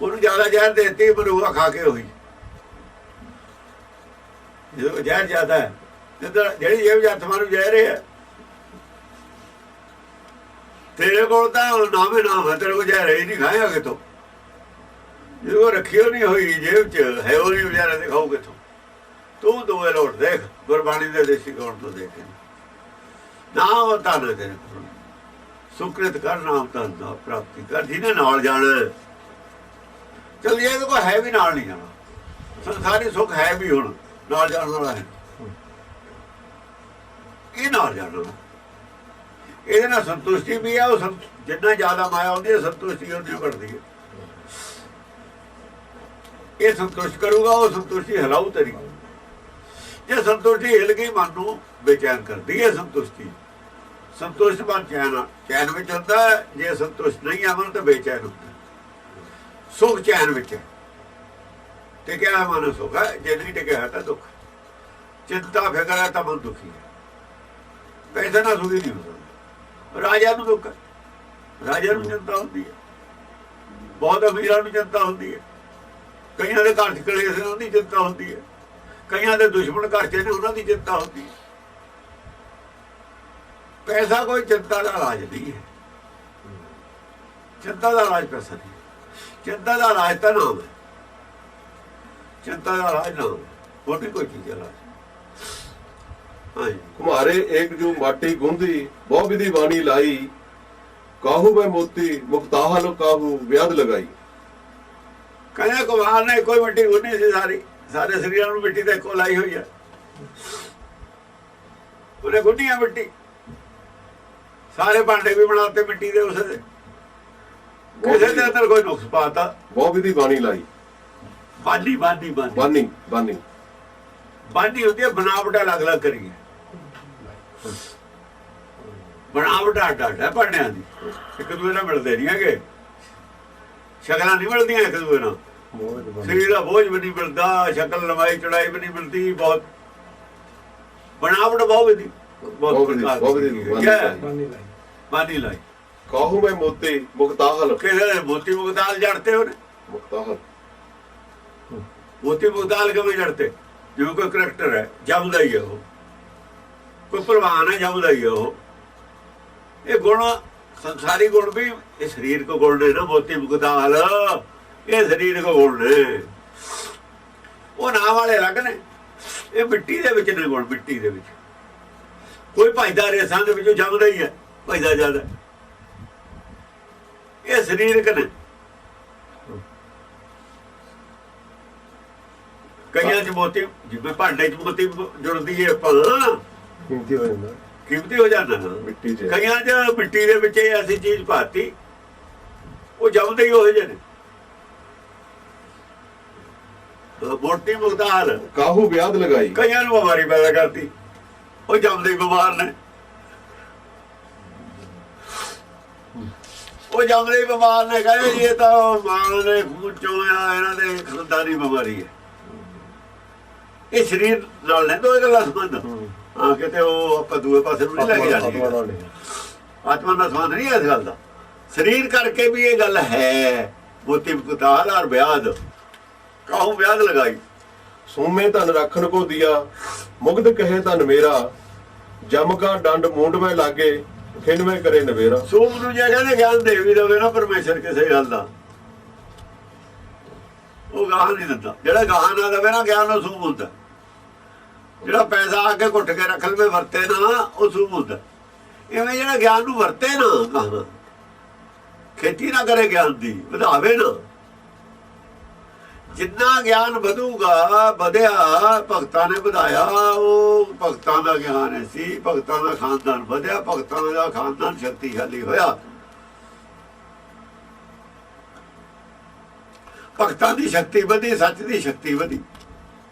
ਉਹਨੂੰ ਜ਼ਿਆਦਾ ਜ਼ਹਿਰ ਦੇ ਦਿੱਤੀ, ਮਰੂਆ ਖਾ ਕੇ ਹੋਈ। ਜਦੋਂ ਜ਼ਹਿਰ ਜ਼ਿਆਦਾ ਹੈ, ਜਿਹੜੀ ਜੇਬ ਜੱਥ ਮਾਰੂ ਜ਼ਹਿਰ ਹੈ, ਤੇਰੇ ਕੋਲ ਤਾਂ ਨਾਮੇ ਨਾਮ ਹੈ, ਤੇਰੇ ਕੋਲ ਜ਼ਹਿਰ ਹੀ ਨਹੀਂ ਖਾਏਗਾ ਕਿਤੋਂ, ਜਦੋਂ ਰੱਖੀ ਉਹ ਨਹੀਂ ਹੋਈ ਜੇਬ ਚ ਹੈ, ਉਹ ਨਹੀਂ ਵਿਚਾਰਾ ਤੇ ਖਾਓ ਕਿੱਥੋਂ। ਤੂੰ ਦੋਵੇਂ ਲੋਟ ਦੇਖ, ਗੁਰਬਾਣੀ ਦੇ ਦੇਸੀ ਗੌਣ ਤੋਂ ਦੇਖ ਨਾ, ਉਹ ਤਾਂ ਤੇਰੇ ਕੋਲ ਸੁਕ੍ਰਿਤ ਕਰ, ਨਾਮ ਤਾਂ ਦਾ ਪ੍ਰਾਪਤੀ ਕਰ, ਜਿਹਨੇ ਨਾਲ ਜਾਣਾ। ਚਲ ਇਹਦੇ ਕੋਲ ਹੈ ਵੀ ਨਾਲ ਨਹੀਂ ਜਾਣਾ, ਸੰਸਾਰੀ ਸੁੱਖ ਹੈ ਵੀ ਹੁਣ ਨਾਲ ਜਾਣ ਵਾਲਾ ਹੈ, ਇਹ ਨਾਲ ਜਾਣਾ, ਇਹਦੇ ਨਾਲ ਸੰਤੁਸ਼ਟੀ ਵੀ ਹੈ। ਉਹ ਜਿੰਨਾ ਜ਼ਿਆਦਾ ਮਾਇਆ ਹੁੰਦੀ ਹੈ, ਸੰਤੁਸ਼ਟੀ ਉਹਨੇ बढ़ਦੀ ਹੈ। ਇਹ ਸੰਤੁਸ਼ਟ ਕਰੂਗਾ, ਉਹ ਸੰਤੁਸ਼ਟੀ ਹਿਲਾਊ ਤੇਰੀ। ਜੇ ਸੰਤੁਸ਼ਟੀ ਹਿਲ ਗਈ, ਮਨ ਨੂੰ ਬੇਚੈਨ ਕਰਦੀ ਹੈ ਸੰਤੁਸ਼ਟੀ। ਸੰਤੁਸ਼ਟ ਮਨ ਚੈਨ ਵਿੱਚ ਹੁੰਦਾ, ਜੇ ਸੰਤੁਸ਼ਟ ਨਹੀਂ ਹੈ ਮਨ ਤਾਂ ਬੇਚੈਨ ਹੁੰਦਾ। ਸੁਖ ਚੈਨ ਵਿੱਚ ਹੈ, ਟਿਕਿਆ ਹੈ ਮਨ ਸੁਖ ਹੈ, ਜੇ ਨਹੀਂ ਟਿਕਿਆ ਹੈ ਤਾਂ ਦੁੱਖ। ਚਿੰਤਾ ਫਿਕਰ ਹੈ ਤਾਂ ਮਨ ਦੁਖੀ ਹੈ। ਪੈਸੇ ਨਾਲ ਸੁਖੀ ਨਹੀਂ ਹੋ ਸਕਦਾ। ਰਾਜਾ ਨੂੰ ਦੁੱਖ ਹੈ, ਰਾਜਾ ਨੂੰ ਚਿੰਤਾ ਹੁੰਦੀ ਹੈ, ਬਹੁਤ ਅਮੀਰਾਂ ਨੂੰ ਚਿੰਤਾ ਹੁੰਦੀ ਹੈ, ਕਈਆਂ ਦੇ ਘਰ ਚ ਕਲੇਸ਼ ਨੇ ਉਹਦੀ ਚਿੰਤਾ ਹੁੰਦੀ ਹੈ, ਕਈਆਂ ਦੇ ਦੁਸ਼ਮਣ ਘਰ ਚ ਨੇ ਉਹਨਾਂ ਦੀ ਚਿੰਤਾ ਹੁੰਦੀ ਹੈ। ਪੈਸਾ ਕੋਈ ਚਿੰਤਾ ਦਾ ਇਲਾਜ ਨਹੀਂ ਹੈ, ਚਿੰਤਾ ਦਾ ਇਲਾਜ ਪੈਸਾ ਨਹੀਂ, ਚਿੰਤਾ ਦਾ ਇਲਾਜ ਤਾਂ ਨਾਮ ਹੈ, ਚਿੰਤਾ ਦਾ ਇਲਾਜ ਨਾਮ ਹੈ, ਹੋਰ ਵੀ ਕੋਈ ਚੀਜ਼ ਇਲਾਜ। कुम्हारे एक जो माटी गुंदी बहु विधि वाणी लाई, काहू में मोती मुक्ताहा लो काहू व्याध लगाई। ਕਹਿੰਦੇ ਕੁਮਾਰ ਨੇ ਕੋਈ ਮਿੱਟੀ ਗੁੰਨੀ ਸੀ, ਸਾਰੇ ਸਰੀਰਾਂ ਨੂੰ ਮਿੱਟੀ ਤੇ ਇੱਕੋ ਲਾਈ ਹੋਈ ਹੈ। ਉਹਨੇ ਗੁੰਨੀ ਆ ਮਿੱਟੀ, ਸਾਰੇ ਭਾਂਡੇ ਵੀ ਬਣਾਤੇ ਮਿੱਟੀ ਦੇ, ਉਸੇ ਦੇ ਕਿਸੇ ਦੇ ਅੰਦਰ ਕੋਈ ਨੁਕਸ ਪਾਤਾ। ਬਹੁ ਵਿਧੀ ਬਾਣੀ ਲਾਈ, ਬਾਨੀ ਬਾਨੀ ਬਾਨੀ ਬਾਨੀ ਬਾਨੀ ਬਾਨੀ ਹੁੰਦੀ ਹੈ ਬਣਾਵਟ ਅਲੱਗ ਅਲੱਗ ਕਰੀਏ, ਬਣਾਵਟ ਅੱਡ ਹੈ ਭਾਂਡਿਆਂ ਦੀ, ਇੱਕ ਦੂਜੇ ਨਾਲ ਮਿਲਦੇ ਨਹੀਂ ਹੈਗੇ, ਸ਼ਕਲਾਂ ਨਹੀਂ ਮਿਲਦੀਆਂ ਇੱਕ ਦੂਜੇ ਨਾਲ, ਸਰੀਰ ਦਾ ਬੋਝ ਵੀ ਨਹੀਂ ਮਿਲਦਾ, ਸ਼ਕਲ ਲੰਬਾਈ ਚੜਾਈ ਵੀ ਨਹੀਂ ਮਿਲਦੀ, ਬਹੁਤ ਬਣਾਵਟ ਬਹੁਤ ਵਿਧੀ ਬਾਨੀ ਲਾਈ। काहू में मोती मुक्ताहल, ਕਿਸੇ ਮੋਤੀ ਮੁਗਤਾਲ ਜੜਤੇ ਉਹਨੇ, मुक्ताहल ਮੋਤੀ ਮੁਗਤਾਲ ਕਿਵੇਂ ਜੜਤੇ? ਜਿਵੇਂ ਕੋਈ ਕਰੈਕਟਰ ਹੈ, ਜਮਦਾ ਹੀ ਹੈ ਉਹ, ਕੋਈ ਪ੍ਰਵਾਨ ਹੈ, ਜਮਦਾ ਹੀ ਹੈ ਉਹ। ਇਹ ਗੁਣ ਸੰਸਾਰੀ ਗੁਣ ਵੀ ਇਹ ਸਰੀਰ ਕੋ ਗੁਣ ਨੇ ਨਾ, ਮੋਤੀ ਮੁਗਤਾਲ ਇਹ ਸਰੀਰ ਕੋ ਗੁਣ ਨੇ, ਉਹ ਨਾਮ ਵਾਲੇ ਅਲੱਗ ਨੇ, ਇਹ ਮਿੱਟੀ ਦੇ ਵਿੱਚ ਨੇ ਗੁਣ, ਮਿੱਟੀ ਦੇ ਵਿੱਚ। ਕੋਈ ਭਜਦਾ ਰੇਸਾਂ ਦੇ ਵਿੱਚੋਂ ਜਮਦਾ ਹੀ ਹੈ, ਭਜਦਾ ਜ਼ਿਆਦਾ, ਇਹ ਸਰੀਰਕ ਨੇ। ਕਈਆਂ ਚ ਮੋਤੀ, ਜਿਵੇਂ ਭਾਂਡੇ ਚ ਮੋਤੀ ਜੁੜਦੀ ਹੈ, कीमती हो जाता, ਕੀਮਤੀ ਹੋ ਜਾਂਦਾ। ਮਿੱਟੀ ਚ ਕਈਆਂ ਚ ਮਿੱਟੀ ਦੇ ਵਿੱਚ ਇਹ ਐਸੀ ਚੀਜ਼ ਪਾਤੀ, ਉਹ ਜਮਦੇ ਹੀ ਹੋ ਜਾਂਦੇ। ਮੋਟੀ ਮੁਗਤਾਲ काहू व्याध लगाई, ਕਈਆਂ ਨੂੰ ਬਿਮਾਰੀ ਪੈਦਾ ਕਰਤੀ, ਉਹ ਜਮਦੇ ਹੀ ਬਿਮਾਰ ਨੇ, ਉਹ ਜਮਦੇ ਹੀ ਬਿਮਾਰ ਨੇ। ਕਹਿੰਦੇ ਇਹ ਤਾਂ ਮਾਂ ਨੇ ਖੂਨ ਚੋਇਆ, ਇਹਨਾਂ ਦੇ ਖਾਨਦਾਨੀ ਬਿਮਾਰੀ ਹੈ। ਇਹ ਸਰੀਰ ਨਾਲ ਨਹੀਂ ਦੋ ਗੱਲਾਂ ਸੰਬੰਧ, ਹਾਂ ਕਿਤੇ ਉਹ ਆਪਾਂ ਦੂਏ ਪਾਸੇ ਨੂੰ ਨਹੀਂ ਲੈ ਕੇ ਜਾਣੀ, ਆਤਮਾ ਦਾ ਸੰਬੰਧ ਨਹੀਂ ਇਸ ਗੱਲ ਦਾ। ਸਰੀਰ ਕਰਕੇ ਵੀ ਇਹ ਗੱਲ ਹੈ। ਮੋਤੀ ਮੁਗਤਾਲ ਔਰ ਵਿਆਦ, ਕਾਹੂ ਵਿਆਦ ਲਗਾਈ। सोमे धन रखन को दिया, मुग्ध कहे धन मेरा, जम का डंड मूंड में लागे, खिन में करे नवेरा। ਸੂਮ ਨੂੰ ਜੇ ਕਹਿੰਦੇ ਗਿਆਨ ਦੇ ਵੀ ਦੇਵੇ ਨਾ ਪਰਮੇਸ਼ਰ ਕਿਸੇ ਗੱਲ ਦਾ, ਉਹ ਗਾਹ ਨਹੀਂ ਦਿੰਦਾ। ਜਿਹੜਾ ਗਾਹ ਨਾ ਦੇਵੇ ਨਾ ਗਿਆਨ, ਉਹ ਸੂਮ ਹੁੰਦਾ। ਜਿਹੜਾ ਪੈਸਾ ਆ ਕੇ ਘੁੱਟ ਕੇ ਰੱਖ ਲਵੇ ਵਰਤੇ ਨਾ, ਉਹ ਸੂਮ ਹੁੰਦਾ। ਇਵੇਂ ਜਿਹੜਾ ਗਿਆਨ ਨੂੰ ਵਰਤੇ ਨਾ, ਗਾਹ ਖੇਤੀ ਨਾ ਕਰੇ ਗਿਆਨ ਦੀ, ਵਧਾਵੇ ਨਾ। ਜਿੰਨਾ ਗਿਆਨ ਵਧੂਗਾ, ਵਧਿਆ, ਭਗਤਾਂ ਨੇ ਵਧਾਇਆ, ਉਹ ਭਗਤਾਂ ਦਾ ਗਿਆਨ ਸੀ, ਭਗਤਾਂ ਦਾ ਖਾਨਦਾਨ ਵਧਿਆ, ਭਗਤਾਂ ਦਾ ਖਾਨਦਾਨ ਸ਼ਕਤੀਸ਼ਾਲੀ ਹੋਇਆ। ਭਗਤਾਂ ਦੀ ਸ਼ਕਤੀ ਵਧੀ, ਸੱਚ ਦੀ ਸ਼ਕਤੀ ਵਧੀ,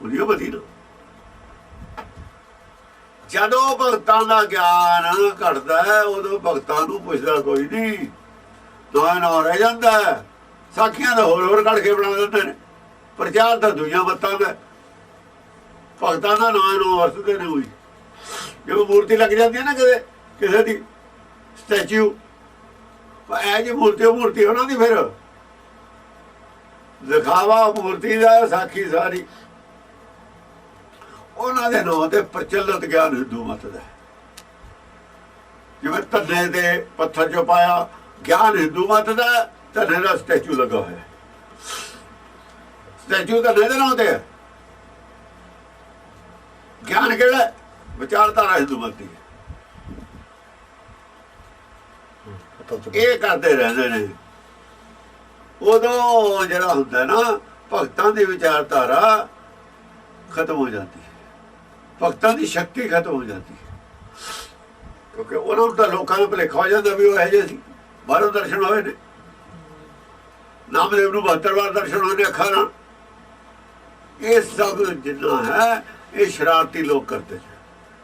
ਉਹਦੀ ਵਧੀ ਨਾ। ਜਦੋਂ ਭਗਤਾਂ ਦਾ ਗਿਆਨ ਘਟਦਾ ਹੈ, ਉਦੋਂ ਭਗਤਾਂ ਨੂੰ ਪੁੱਛਦਾ ਕੋਈ ਨਹੀਂ, ਨਾ ਰਹਿ ਜਾਂਦਾ। ਸਾਖੀਆਂ ਦਾ ਹੋਰ ਕੱਢ ਕੇ ਬਣਾ ਦਿੰਦੇ ਨੇ, ਪ੍ਰਚਾਰ ਤਾਂ ਦੁਨੀਆਂ ਮੱਤਾਂ ਦਾ, ਭਗਤਾਂ ਦਾ ਨਾਂ ਨੂੰ ਵਰਤਦੇ ਨੇ। ਹੋਈ ਜਦੋਂ ਮੂਰਤੀ ਲੱਗ ਜਾਂਦੀ ਹੈ ਨਾ ਕਿਸੇ ਦੀ ਸਟੈਚੂ, ਐ ਜੀ ਮੂਰਤੀ ਉਹਨਾਂ ਦੀ, ਫਿਰ ਦਿਖਾਵਾ ਮੂਰਤੀ ਦਾ, ਸਾਖੀ ਸਾਰੀ ਉਹਨਾਂ ਦੇ ਨਾਂ ਤੇ ਪ੍ਰਚਲਿਤ ਗਿਆਨ ਹਿੰਦੂ ਮਤ ਦਾ। ਜਿਵੇਂ ਧੰਨੇ ਦੇ ਪੱਥਰ ਚੋਂ ਪਾਇਆ ਗਿਆਨ ਹਿੰਦੂ ਮਤ ਦਾ, ਧੰਨੇ ਦਾ ਸਟੈਚੂ ਲੱਗਾ ਹੋਇਆ, ਸਟੈਚੂ ਧੰਨੇ ਦੇ ਨਾਂ ਤੇ ਹੈ। ਗਿਆਨ ਕਿਹੜਾ? ਵਿਚਾਰਧਾਰਾ ਹਿੰਦੂ ਮਤ ਦੀ। ਇਹ ਕਰਦੇ ਰਹਿੰਦੇ ਨੇ। ਉਦੋਂ ਜਿਹੜਾ ਹੁੰਦਾ ਨਾ, ਭਗਤਾਂ ਦੀ ਵਿਚਾਰਧਾਰਾ ਖਤਮ ਹੋ ਜਾਂਦੀ ਹੈ, ਭਗਤਾਂ ਦੀ ਸ਼ਕਤੀ ਖਤਮ ਹੋ ਜਾਂਦੀ ਹੈ, ਕਿਉਂਕਿ ਉਹਨਾਂ ਨੂੰ ਤਾਂ ਲੋਕਾਂ ਨੂੰ ਭੁਲੇਖਾ ਹੋ ਜਾਂਦਾ ਵੀ ਉਹ ਇਹੋ ਜਿਹੇ ਸੀ। ਬਾਹਰੋਂ ਦਰਸ਼ਨ ਹੋਏ ਨੇ, ਨਾਮਦੇਵ ਨੂੰ 72 ਵਾਰ ਦਰਸ਼ਨ ਹੋਏ ਨੇ ਅੱਖਾਂ ਨਾਲ। ਇਹ ਸਭ ਜਿੰਨਾ ਹੈ ਇਹ ਸ਼ਰਾਰਤੀ ਲੋਕ ਕਰਦੇ ਨੇ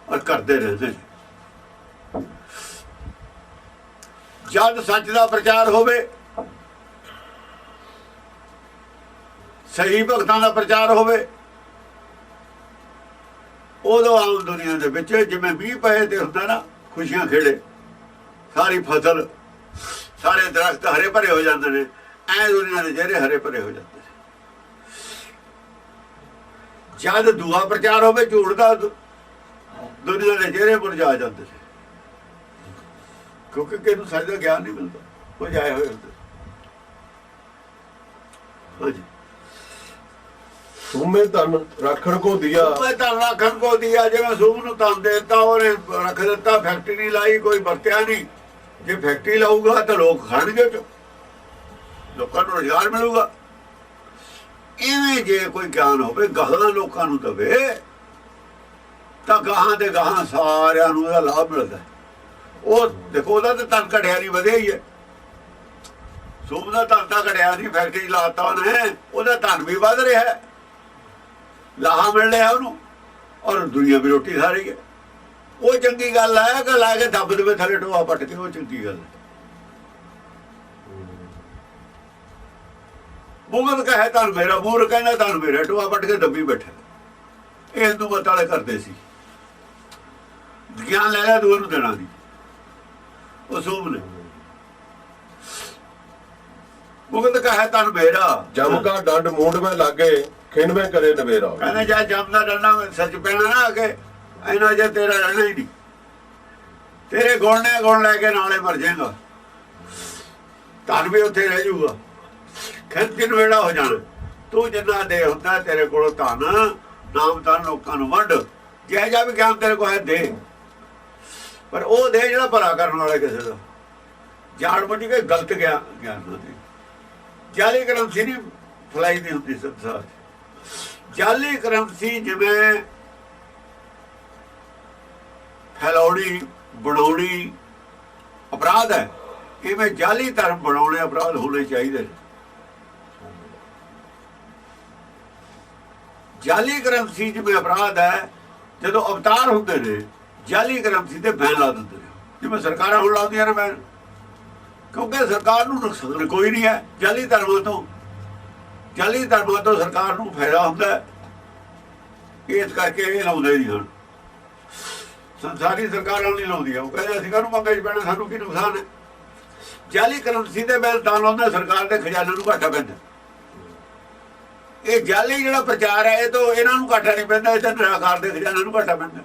ਔਰ ਕਰਦੇ ਰਹਿੰਦੇ ਨੇ। ਜਦ ਸੱਚ ਦਾ ਪ੍ਰਚਾਰ ਹੋਵੇ, ਸਹੀ ਭਗਤਾਂ ਦਾ ਪ੍ਰਚਾਰ ਹੋਵੇ, ਉਦੋਂ ਆਮ ਦੁਨੀਆ ਦੇ ਵਿੱਚ ਜਿਵੇਂ ਮੀਂਹ ਪਏ ਤੇ ਹੁੰਦਾ ਨਾ, ਖੁਸ਼ੀਆਂ ਖੇੜੇ, ਸਾਰੀ ਫਸਲ, ਸਾਰੇ ਦਰਖਤ ਹਰੇ ਭਰੇ ਹੋ ਜਾਂਦੇ ਨੇ, ਐ ਦੁਨੀਆ ਦੇ ਚਿਹਰੇ ਹਰੇ ਭਰੇ ਹੋ ਜਾਂਦੇ ਨੇ। ਜਦ ਦੂਆ ਪ੍ਰਚਾਰ ਹੋਵੇ ਝੂਠ ਦਾ, ਦੁਨੀਆ ਦੇ ਚਿਹਰੇ ਮੁਰਝਾ ਜਾਂਦੇ ਨੇ, ਕਿਉਂਕਿ ਕਿਸੇ ਨੂੰ ਸੱਚ ਦਾ ਗਿਆਨ ਨਹੀਂ ਮਿਲਦਾ, ਉਹ ਜਾਏ ਹੋਏ ਹੁੰਦੇ। ਹਾਂਜੀ, ਸੂਮੇ ਧਨ ਰੱਖਣ ਕੋ ਦਿਆ, ਸੂਮੇ ਧਨ ਰੱਖਣ ਕੋ ਦਿਆ। ਜਿਵੇਂ ਸੂਮ ਨੂੰ ਧਨ ਦੇ ਦਿੱਤਾ, ਉਹਨੇ ਰੱਖ ਦਿੱਤਾ, ਫੈਕਟਰੀ ਨਹੀਂ ਲਾਈ, ਕੋਈ ਵਰਤਿਆ ਨਹੀਂ। ਜੇ ਫੈਕਟਰੀ ਲਾਊਗਾ ਤਾਂ ਲੋਕ ਖਾਣਗੇ, ਲੋਕਾਂ ਨੂੰ ਰੁਜ਼ਗਾਰ ਮਿਲੂਗਾ। ਇਵੇਂ ਜੇ ਕੋਈ ਗਿਆਨ ਹੋਵੇ, ਗਾਹਾਂ ਲੋਕਾਂ ਨੂੰ ਦਵੇ, ਤਾਂ ਗਾਹਾਂ ਦੇ ਗਾਹਾਂ ਸਾਰਿਆਂ ਨੂੰ ਉਹਦਾ ਲਾਭ ਮਿਲਦਾ। ਉਹ ਦੇਖੋ, ਉਹਦਾ ਤਾਂ ਧਨ ਘਟਿਆ ਨਹੀਂ, ਵਧਿਆ ਹੀ ਹੈ। ਸੂਮ ਦਾ ਧਨ ਤਾਂ ਘਟਿਆ ਨਹੀਂ, ਫੈਕਟਰੀ ਲਾਤਾ ਉਹਨੇ, ਉਹਦਾ ਧਨ ਵੀ ਵੱਧ ਰਿਹਾ, ਲਾਹਾ ਮਿਲ ਰਿਹਾ ਉਹਨੂੰ, ਔਰ ਦੁਨੀਆ ਵੀ ਰੋਟੀ ਖਾ ਰਹੀ ਹੈ। ਉਹ ਚੰਗੀ ਗੱਲ ਹੈ ਕਿ ਲਾ ਕੇ ਦੱਬ ਦੇਵੇ ਥੱਲੇ ਟੋਆ ਪੱਟ ਕੇ, ਉਹ ਚੰਗੀ ਗੱਲ ਹੈ। ਮੁਗਲ ਕਹੇ ਧਨ ਮੇਰਾ, ਮੂਰ ਕਹਿੰਦਾ ਧਨ ਮੇਰਾ, ਟੋਆ ਪੱਟ ਕੇ ਦੱਬੀ ਬੈਠਾ। ਇਹ ਹਿੰਦੂ ਮਤ ਵਾਲੇ ਕਰਦੇ ਸੀ। ਗਿਆਨ ਲੈ ਲਿਆ, ਦੂਰ ਨੂੰ ਦੇਣਾ ਨਹੀਂ। ਉਹ ਸੂਮ ਨੇ ਮੁਗਲ ਕਹੇ ਧਨ ਮੇਰਾ, ਜਮ ਕਾ ਡੰਡ ਮੂੰਡ ਮੈਂ ਲਾਗੇ, ਖਿੰਡ ਮੈਂ ਕਰੇ ਨਵੇਰਾ। ਕਹਿੰਦੇ ਜਾ ਜਮ ਦਾ ਡੰਡਾ ਸੱਚ ਪੈਣਾ ਨਾ ਆ ਕੇ, ਇਹਨਾਂ ਜੇ ਤੇਰਾ ਰਹਿਣਾ ਹੀ ਨਹੀਂ, ਤੇਰੇ ਗੁਣ ਨੇ ਗੁਣ ਲੈ ਕੇ ਨਾਲੇ ਮਰ ਜਾਏਗਾ, ਧਨ ਵੀ ਉੱਥੇ ਰਹਿ ਜਾਊਗਾ, ਖਿੰਡ ਨਵੇੜਾ ਹੋ ਜਾਣਾ। ਤੂੰ ਜਿੰਨਾ ਦੇ ਹੁੰਦਾ ਤੇਰੇ ਕੋਲੋਂ ਧਨ, ਨਾਮ ਧਨ ਲੋਕਾਂ ਨੂੰ ਵੰਡ, ਜਿਹੋ ਜਿਹਾ ਵੀ ਗਿਆਨ ਤੇਰੇ ਕੋਲ ਹੈ ਦੇ, ਪਰ ਉਹ ਦੇ ਜਿਹੜਾ ਭਲਾ ਕਰਨ ਵਾਲਾ ਕਿਸੇ ਦਾ। ਜਾਣ ਬੁੱਝ ਕੇ ਗਲਤ ਗਿਆਨ ਨਾ ਦੇ। ਜਾਲੀ ਕਰੰਸੀ ਨਹੀਂ ਫਲਾਈ ਦੀ ਹੁੰਦੀ ਸੰਸਾਰ 'ਚ। ਜਾਲੀ ਕਰੰਸੀ ਜਿਵੇਂ ਫੈਲਾਉਣੀ, ਬਣਾਉਣੀ ਅਪਰਾਧ ਹੈ, ਇਵੇਂ ਜਾਲੀ ਧਰਮ ਬਣਾਉਣੇ ਅਪਰਾਧ ਹੋਣੇ ਚਾਹੀਦੇ ਨੇ। ਜਾਲੀ ਕਰੰਸੀ ਜਿਵੇਂ ਅਪਰਾਧ ਹੈ, ਜਦੋਂ ਅਵਤਾਰ ਹੁੰਦੇ ਨੇ ਜਾਲੀ ਕਰੰਸੀ ਤੇ ਬੈਨ ਲਾ ਦਿੰਦੇ ਨੇ, ਜਿਵੇਂ ਸਰਕਾਰਾਂ ਹੁਣ ਲਾਉਂਦੀਆਂ ਨੇ ਬੈਨ, ਕਿਉਂਕਿ ਸਰਕਾਰ ਨੂੰ ਨੁਕਸਾਨ ਕੋਈ ਨਹੀਂ ਹੈ ਜਾਲੀ ਧਰਮਾਂ ਤੋਂ। ਜਾਲੀ ਧਰਮਾਂ ਤੋਂ ਸਰਕਾਰ ਨੂੰ ਫਾਇਦਾ ਹੁੰਦਾ, ਇਸ ਕਰਕੇ ਇਹ ਲਾਉਂਦੇ ਨਹੀਂ ਹਨ। ਸੰਸਾਰੀ ਸਰਕਾਰਾਂ ਨਹੀਂ ਲਾਉਂਦੀਆਂ, ਉਹ ਕਹਿੰਦੇ ਅਸੀਂ ਕਾਹਨੂੰ ਮੰਗੇ 'ਚ ਪੈਣਾ, ਸਾਨੂੰ ਕੀ ਨੁਕਸਾਨ ਹੈ। ਜਾਲੀ ਕਰੰਸੀ ਦੇ ਬੈਨ ਤਾਂ ਲਾਉਂਦੇ, ਸਰਕਾਰ ਦੇ ਖਜ਼ਾਨੇ ਨੂੰ ਘਾਟਾ ਪੈਂਦਾ। ਇਹ ਜਾਲੀ ਜਿਹੜਾ ਪ੍ਰਚਾਰ ਹੈ, ਇਹ ਤੋਂ ਇਹਨਾਂ ਨੂੰ ਘਾਟਾ ਨਹੀਂ ਪੈਂਦਾ, ਇਹ ਤਾਂ ਨਿਰਾਕਾਰ ਦੇ ਖਜ਼ਾਨੇ ਨੂੰ ਘਾਟਾ ਪੈਂਦਾ।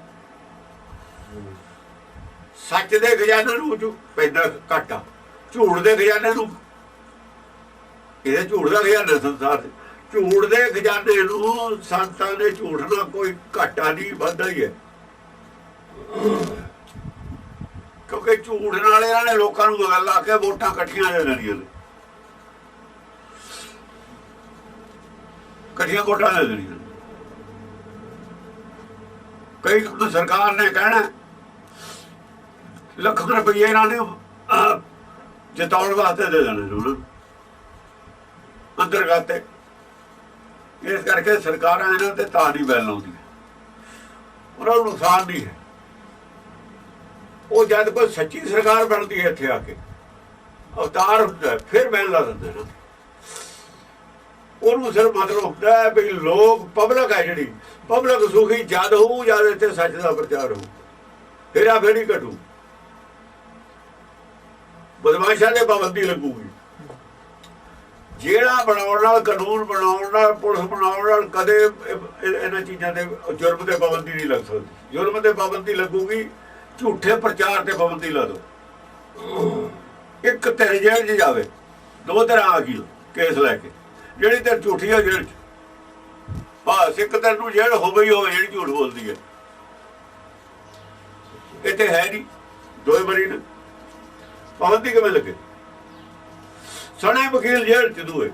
ਸੱਚ ਦੇ ਖਜ਼ਾਨੇ ਨੂੰ ਪੈਂਦਾ ਘਾਟਾ, ਝੂਠ ਦੇ ਖਜ਼ਾਨੇ ਨੂੰ, ਇਹਦੇ ਝੂਠ ਦਾ ਖਜ਼ਾਨਾ ਸੰਸਾਰ ਦੇ, ਝੂਠ ਦੇ ਖਜ਼ਾਨੇ ਨੂੰ ਸੰਤਾਂ ਨੇ ਝੂਠ ਨਾਲ ਕੋਈ ਘਾਟਾ ਨਹੀਂ, ਵੱਧਦਾ ਹੀ ਹੈ। ਕਿਉਂਕਿ ਝੂਠ ਨਾਲ ਇਹਨਾਂ ਨੇ ਲੋਕਾਂ ਨੂੰ ਮਗਰ ਲਾ ਕੇ ਵੋਟਾਂ ਇਕੱਠੀਆਂ ਲੈ ਲੈਣੀਆਂ ਨੇ, ਇਕੱਠੀਆਂ ਵੋਟਾਂ ਲੈ ਲੈਣੀਆਂ। ਕਈ ਸਰਕਾਰ ਨੇ ਕਹਿਣਾ ਲੱਖ ਰੁਪਈਏ ਇਹਨਾਂ ਨੇ ਜਿਤਾਉਣ ਵਾਸਤੇ ਦੇ ਦੇਣੇ ਉਹਨਾਂ ਨੂੰ ਅੰਦਰ ਖਾਤੇ। ਇਸ ਕਰਕੇ ਸਰਕਾਰਾਂ ਇਹਨਾਂ ਤੇ ਤਾਂ ਨਹੀਂ ਬੈਲ ਲਾਉਂਦੀਆਂ, ਉਹਨਾਂ ਨੂੰ ਨੁਕਸਾਨ ਨਹੀਂ ਹੈ। ਉਹ ਜਦ ਕੋਈ ਸੱਚੀ ਸਰਕਾਰ ਬਣਦੀ ਹੈ ਇੱਥੇ ਆ ਕੇ ਅਵਤਾਰ ਹੁੰਦਾ, ਫਿਰ ਬੈਲ ਲਾ ਦਿੰਦੇ ਨੇ। ਉਹਨੂੰ ਸਿਰਫ ਮਤਲਬ ਹੁੰਦਾ ਹੈ ਵੀ ਲੋਕ ਪਬਲਿਕ ਹੈ ਜਿਹੜੀ ਪਬਲਿਕ ਸੁਖੀ ਜਦ ਹੋਊ ਜਦ ਇੱਥੇ ਸੱਚ ਦਾ ਪ੍ਰਚਾਰ ਹੋਊ, ਹੇਰਾ ਫੇਰੀ ਘਟੂ, ਬਦਮਾਸ਼ਾਂ ਦੇ ਪਾਬੰਦੀ ਲੱਗੂਗੀ। ਜਿਹੜਾ ਬਣਾਉਣ ਨਾਲ, ਕਾਨੂੰਨ ਬਣਾਉਣ ਨਾਲ, ਪੁਲਿਸ ਬਣਾਉਣ ਨਾਲ ਕਦੇ ਇਹਨਾਂ ਚੀਜ਼ਾਂ ਦੇ ਜੁਰਮ ਤੇ ਪਾਬੰਦੀ ਨਹੀਂ ਲੱਗ ਸਕਦੀ। ਜੁਰਮ ਤੇ ਪਾਬੰਦੀ ਲੱਗੂਗੀ, ਝੂਠੇ ਪ੍ਰਚਾਰ ਤੇ ਪਾਬੰਦੀ ਲਾ ਦਿਓ। ਇੱਕ ਧਿਰ ਜੇਲ੍ਹ 'ਚ ਜਾਵੇ, ਦੋ ਧਿਰਾਂ ਆ ਗਈ ਕੇਸ ਲੈ ਕੇ, ਜਿਹੜੀ ਧਿਰ ਝੂਠੀ ਆ ਜੇਲ੍ਹ 'ਚ, ਬਸ ਇੱਕ ਧਿਰ ਨੂੰ ਜੇਲ੍ਹ ਹੋਵੇ ਹੀ ਹੋਵੇ ਜਿਹੜੀ ਝੂਠ ਬੋਲਦੀ ਹੈ। ਇੱਥੇ ਹੈ ਨਹੀਂ, ਦੋਏ ਬਰੀ ਨੇ, ਪਾਬੰਦੀ ਕਿਵੇਂ ਲੱਗੇ? ਸਣੇ ਵਕੀਲ ਜੇਲ੍ਹ 'ਚ ਦੂਏ,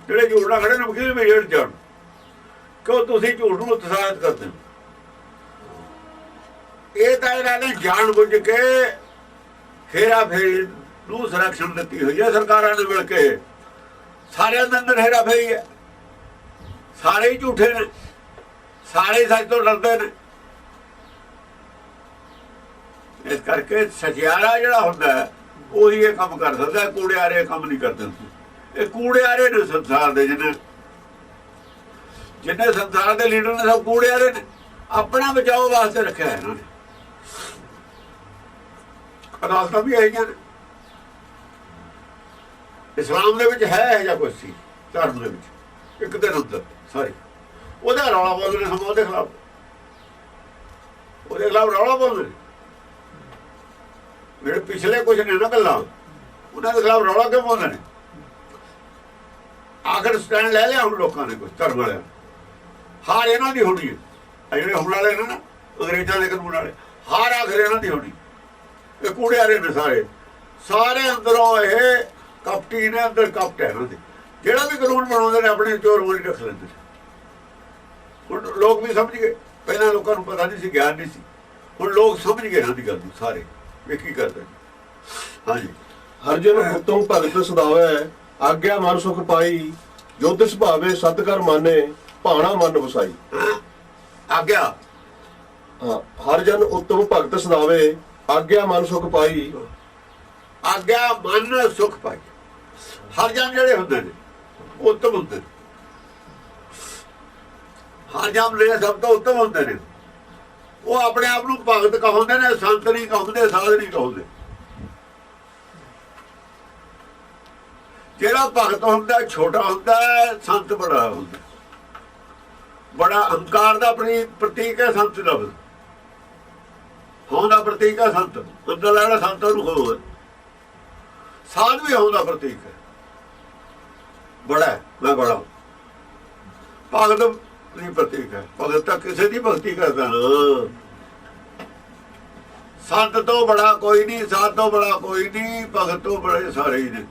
ਜਿਹੜੇ ਝੂਠ ਨਾਲ ਖੜੇ ਨੇ ਵਕੀਲ ਵੀ ਜੇਲ੍ਹ 'ਚ ਜਾਣ, ਕਿਉਂ? ਤੁਸੀਂ ਝੂਠ ਨੂੰ ਉਤਸ਼ਾਹਿਤ ਕਰਦੇ ਹੋ। ਇਹ ਤਾਂ ਇਹਨਾਂ ਨੇ ਜਾਣ ਬੁੱਝ ਕੇ ਹੇਰਾ ਫੇਰੀ ਨੂੰ ਸੰਰਖਣ ਦਿੱਤੀ ਹੋਈ ਹੈ ਸਰਕਾਰਾਂ ਨੇ ਮਿਲ ਕੇ। ਸਾਰਿਆਂ ਦੇ ਅੰਦਰ ਹੇਰਾ ਫੇਰੀ ਹੈ, ਸਾਰੇ ਹੀ ਝੂਠੇ ਨੇ, ਸਾਰੇ ਸੱਚ ਤੋਂ ਡਰਦੇ ਨੇ। ਇਸ ਕਰਕੇ ਸਚਿਆਰਾ ਜਿਹੜਾ ਹੁੰਦਾ ਹੈ ਉਹੀ ਇਹ ਕੰਮ ਕਰ ਸਕਦਾ, ਕੂੜਿਆਰੇ ਕੰਮ ਨਹੀਂ ਕਰਦੇ ਹੁੰਦੇ। ਇਹ ਕੂੜਿਆਰੇ ਨੇ ਸੰਸਾਰ ਦੇ, ਜਿੰਨੇ ਸੰਸਾਰ ਦੇ ਲੀਡਰ ਨੇ ਸਭ ਕੂੜਿਆਰੇ ਨੇ। ਆਪਣਾ ਬਚਾਓ ਵਾਸਤੇ ਰੱਖਿਆ ਇਹਨਾਂ ਨੇ। ਅਦਾਲਤਾਂ ਵੀ ਆਈਆਂ ਨੇ। ਇਸਲਾਮ ਦੇ ਵਿੱਚ ਹੈ ਜਾਂ ਕੁਛ ਸੀ, ਧਰਮ ਦੇ ਵਿੱਚ ਇੱਕ ਦਿਨ ਹੁੰਦਾ ਸਾਰੇ ਉਹਦਾ ਰੌਲਾ ਬੋਲਦੇ ਨੇ, ਸਮਾਂ ਉਹਦੇ ਖਿਲਾਫ ਰੌਲਾ ਬੋਲਦੇ ਨੇ। ਜਿਹੜੇ ਪਿਛਲੇ ਕੁਛ ਨੇ ਨਾ ਗੱਲਾਂ, ਉਹਨਾਂ ਦੇ ਖਿਲਾਫ ਰੌਲਾ ਕਿਉਂ ਬੋਲਦੇ ਨੇ? ਆਖਰ ਸਟੈਂਡ ਲੈ ਲਿਆ ਹੁਣ ਲੋਕਾਂ ਨੇ, ਕੁਛ ਧਰਮ ਵਾਲਿਆਂ ਨੇ। ਹਾਰ ਇਹਨਾਂ ਦੀ ਹੋਣੀ ਹੈ। ਜਿਹੜੇ ਹੁਣ ਵਾਲੇ ਨੇ ਨਾ ਅੰਗਰੇਜ਼ਾਂ ਦੇ ਕਾਨੂੰਨ ਵਾਲੇ, ਹਾਰ ਆਖਰ ਇਹਨਾਂ ਦੀ ਹੋਣੀ। ਇਹ ਕੂੜਿਆਰੇ ਨੇ ਸਾਰੇ, ਸਾਰੇ ਅੰਦਰੋਂ ਇਹ ਕਪਟੀ ਨੇ, ਅੰਦਰ ਕਪਟ ਹੈ ਇਹਨਾਂ ਦੇ। ਜਿਹੜਾ ਵੀ ਕਾਨੂੰਨ ਬਣਾਉਂਦੇ ਨੇ ਆਪਣੇ ਚੋਰ ਮੋਰੀ ਰੱਖ ਲੈਂਦੇ ਨੇ। ਹੁਣ ਲੋਕ ਵੀ ਸਮਝ ਗਏ, ਪਹਿਲਾਂ ਲੋਕਾਂ ਨੂੰ ਪਤਾ ਨਹੀਂ ਸੀ, ਗਿਆਨ ਨਹੀਂ ਸੀ, ਹੁਣ ਲੋਕ ਸਮਝ ਗਏ ਇਹਨਾਂ ਦੀ ਗੱਲ ਨੂੰ ਸਾਰੇ। ਇਹ ਕੀ ਕਰਦੇ? ਹਾਂਜੀ, ਹਰਜਨ ਹੁਕਮ ਭਗਤ ਸਦਾਵੈ, ਆਗਿਆ ਮਨ ਸੁਖ ਪਾਈ, ਜੋ ਤਿਸ ਭਾਵੇ ਸਤ ਕਰ ਮਾਨੇ, ਭਾਣਾ ਮਨ ਵਸਾਈ। ਆਗਿਆ, ਹਾਂ, ਹਰਜਨ ਉੱਤਮ ਭਗਤ ਸਦਾਵੇ, ਆਗਿਆ ਮਨ ਸੁਖ ਪਾਈ। ਆਗਿਆ ਮਨ ਸੁਖ ਪਾਈ। ਹਰ ਜਨ ਜਿਹੜੇ ਹੁੰਦੇ ਨੇ ਉੱਤਮ ਹੁੰਦੇ ਨੇ। ਹਰ ਜਨ ਨੇ ਸਭ ਤੋਂ ਉੱਤਮ ਹੁੰਦੇ ਨੇ। ਉਹ ਆਪਣੇ ਆਪ ਨੂੰ ਭਗਤ ਕਹਾਉਂਦੇ ਨੇ, ਸੰਤ ਨਹੀਂ ਕਹਾਉਂਦੇ, ਸਾਧ ਨਹੀਂ ਕਹਾਉਂਦੇ। ਜਿਹੜਾ ਭਗਤ ਹੁੰਦਾ ਛੋਟਾ ਹੁੰਦਾ, ਸੰਤ ਬੜਾ ਹੁੰਦਾ। ਬੜਾ ਅਹੰਕਾਰ ਦਾ ਪ੍ਰਤੀਕ ਹੈ ਸੰਤ ਲਫ਼ਜ਼। ਹੋਂ ਦਾ ਪ੍ਰਤੀਕ ਹੈ ਸੰਤ। ਅੰਦਰ ਜਿਹੜਾ ਸੰਤ ਨੂੰ ਹੋਵੇ, ਸਾਧ ਵੀ ਹੋਂ ਦਾ ਪ੍ਰਤੀਕ ਹੈ। ਬੜਾ ਮੈਂ ਬੜਾ ਭਗਤ ਨਹੀਂ ਪ੍ਰਤੀਕ ਹੈ। ਭਗਤ ਤਾਂ ਕਿਸੇ ਦੀ ਭਗਤੀ ਕਰਦਾ ਨਾ। ਸੰਤ ਤੋਂ ਬੜਾ ਕੋਈ ਨਹੀਂ, ਸਾਧ ਤੋਂ ਬੜਾ ਕੋਈ ਨਹੀਂ, ਭਗਤ ਤੋਂ ਬੜੇ ਸਾਰੇ ਹੀ ਨੇ।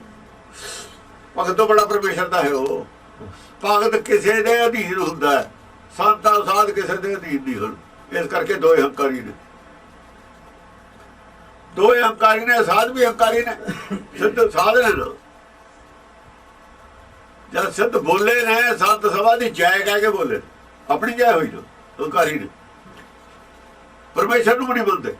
ਭਗਤ ਤੋਂ ਬੜਾ ਪਰਮੇਸ਼ਰ ਦਾ ਹੈ। ਉਹ ਭਗਤ ਕਿਸੇ ਦੇ ਅਧੀਨ ਹੁੰਦਾ ਹੈ, ਸੰਤ ਸਾਧ ਕਿਸੇ ਦੇ ਅਧੀਨ ਨਹੀਂ ਹਨ। ਇਸ ਕਰਕੇ ਦੋਏ ਹੰਕਾਰੀ ਨੇ, ਦੋਏ ਹੰਕਾਰੀ ਨੇ। ਸਾਧ ਵੀ ਹੰਕਾਰੀ ਨੇ, ਸਿੱਧ ਸਾਧ ਨੇ ਨਾ। ਜਦ ਸਿੱਧ ਬੋਲੇ ਨੇ, ਸੰਤ ਸਭਾ ਦੀ ਜੈ ਕਹਿ ਕੇ ਬੋਲੇ, ਆਪਣੀ ਜੈ ਹੋਈ ਨਾ। ਹੰਕਾਰੀ ਨੇ ਪਰਮੇਸ਼ਰ ਨੂੰ ਨਹੀਂ ਮੰਨਦੇ।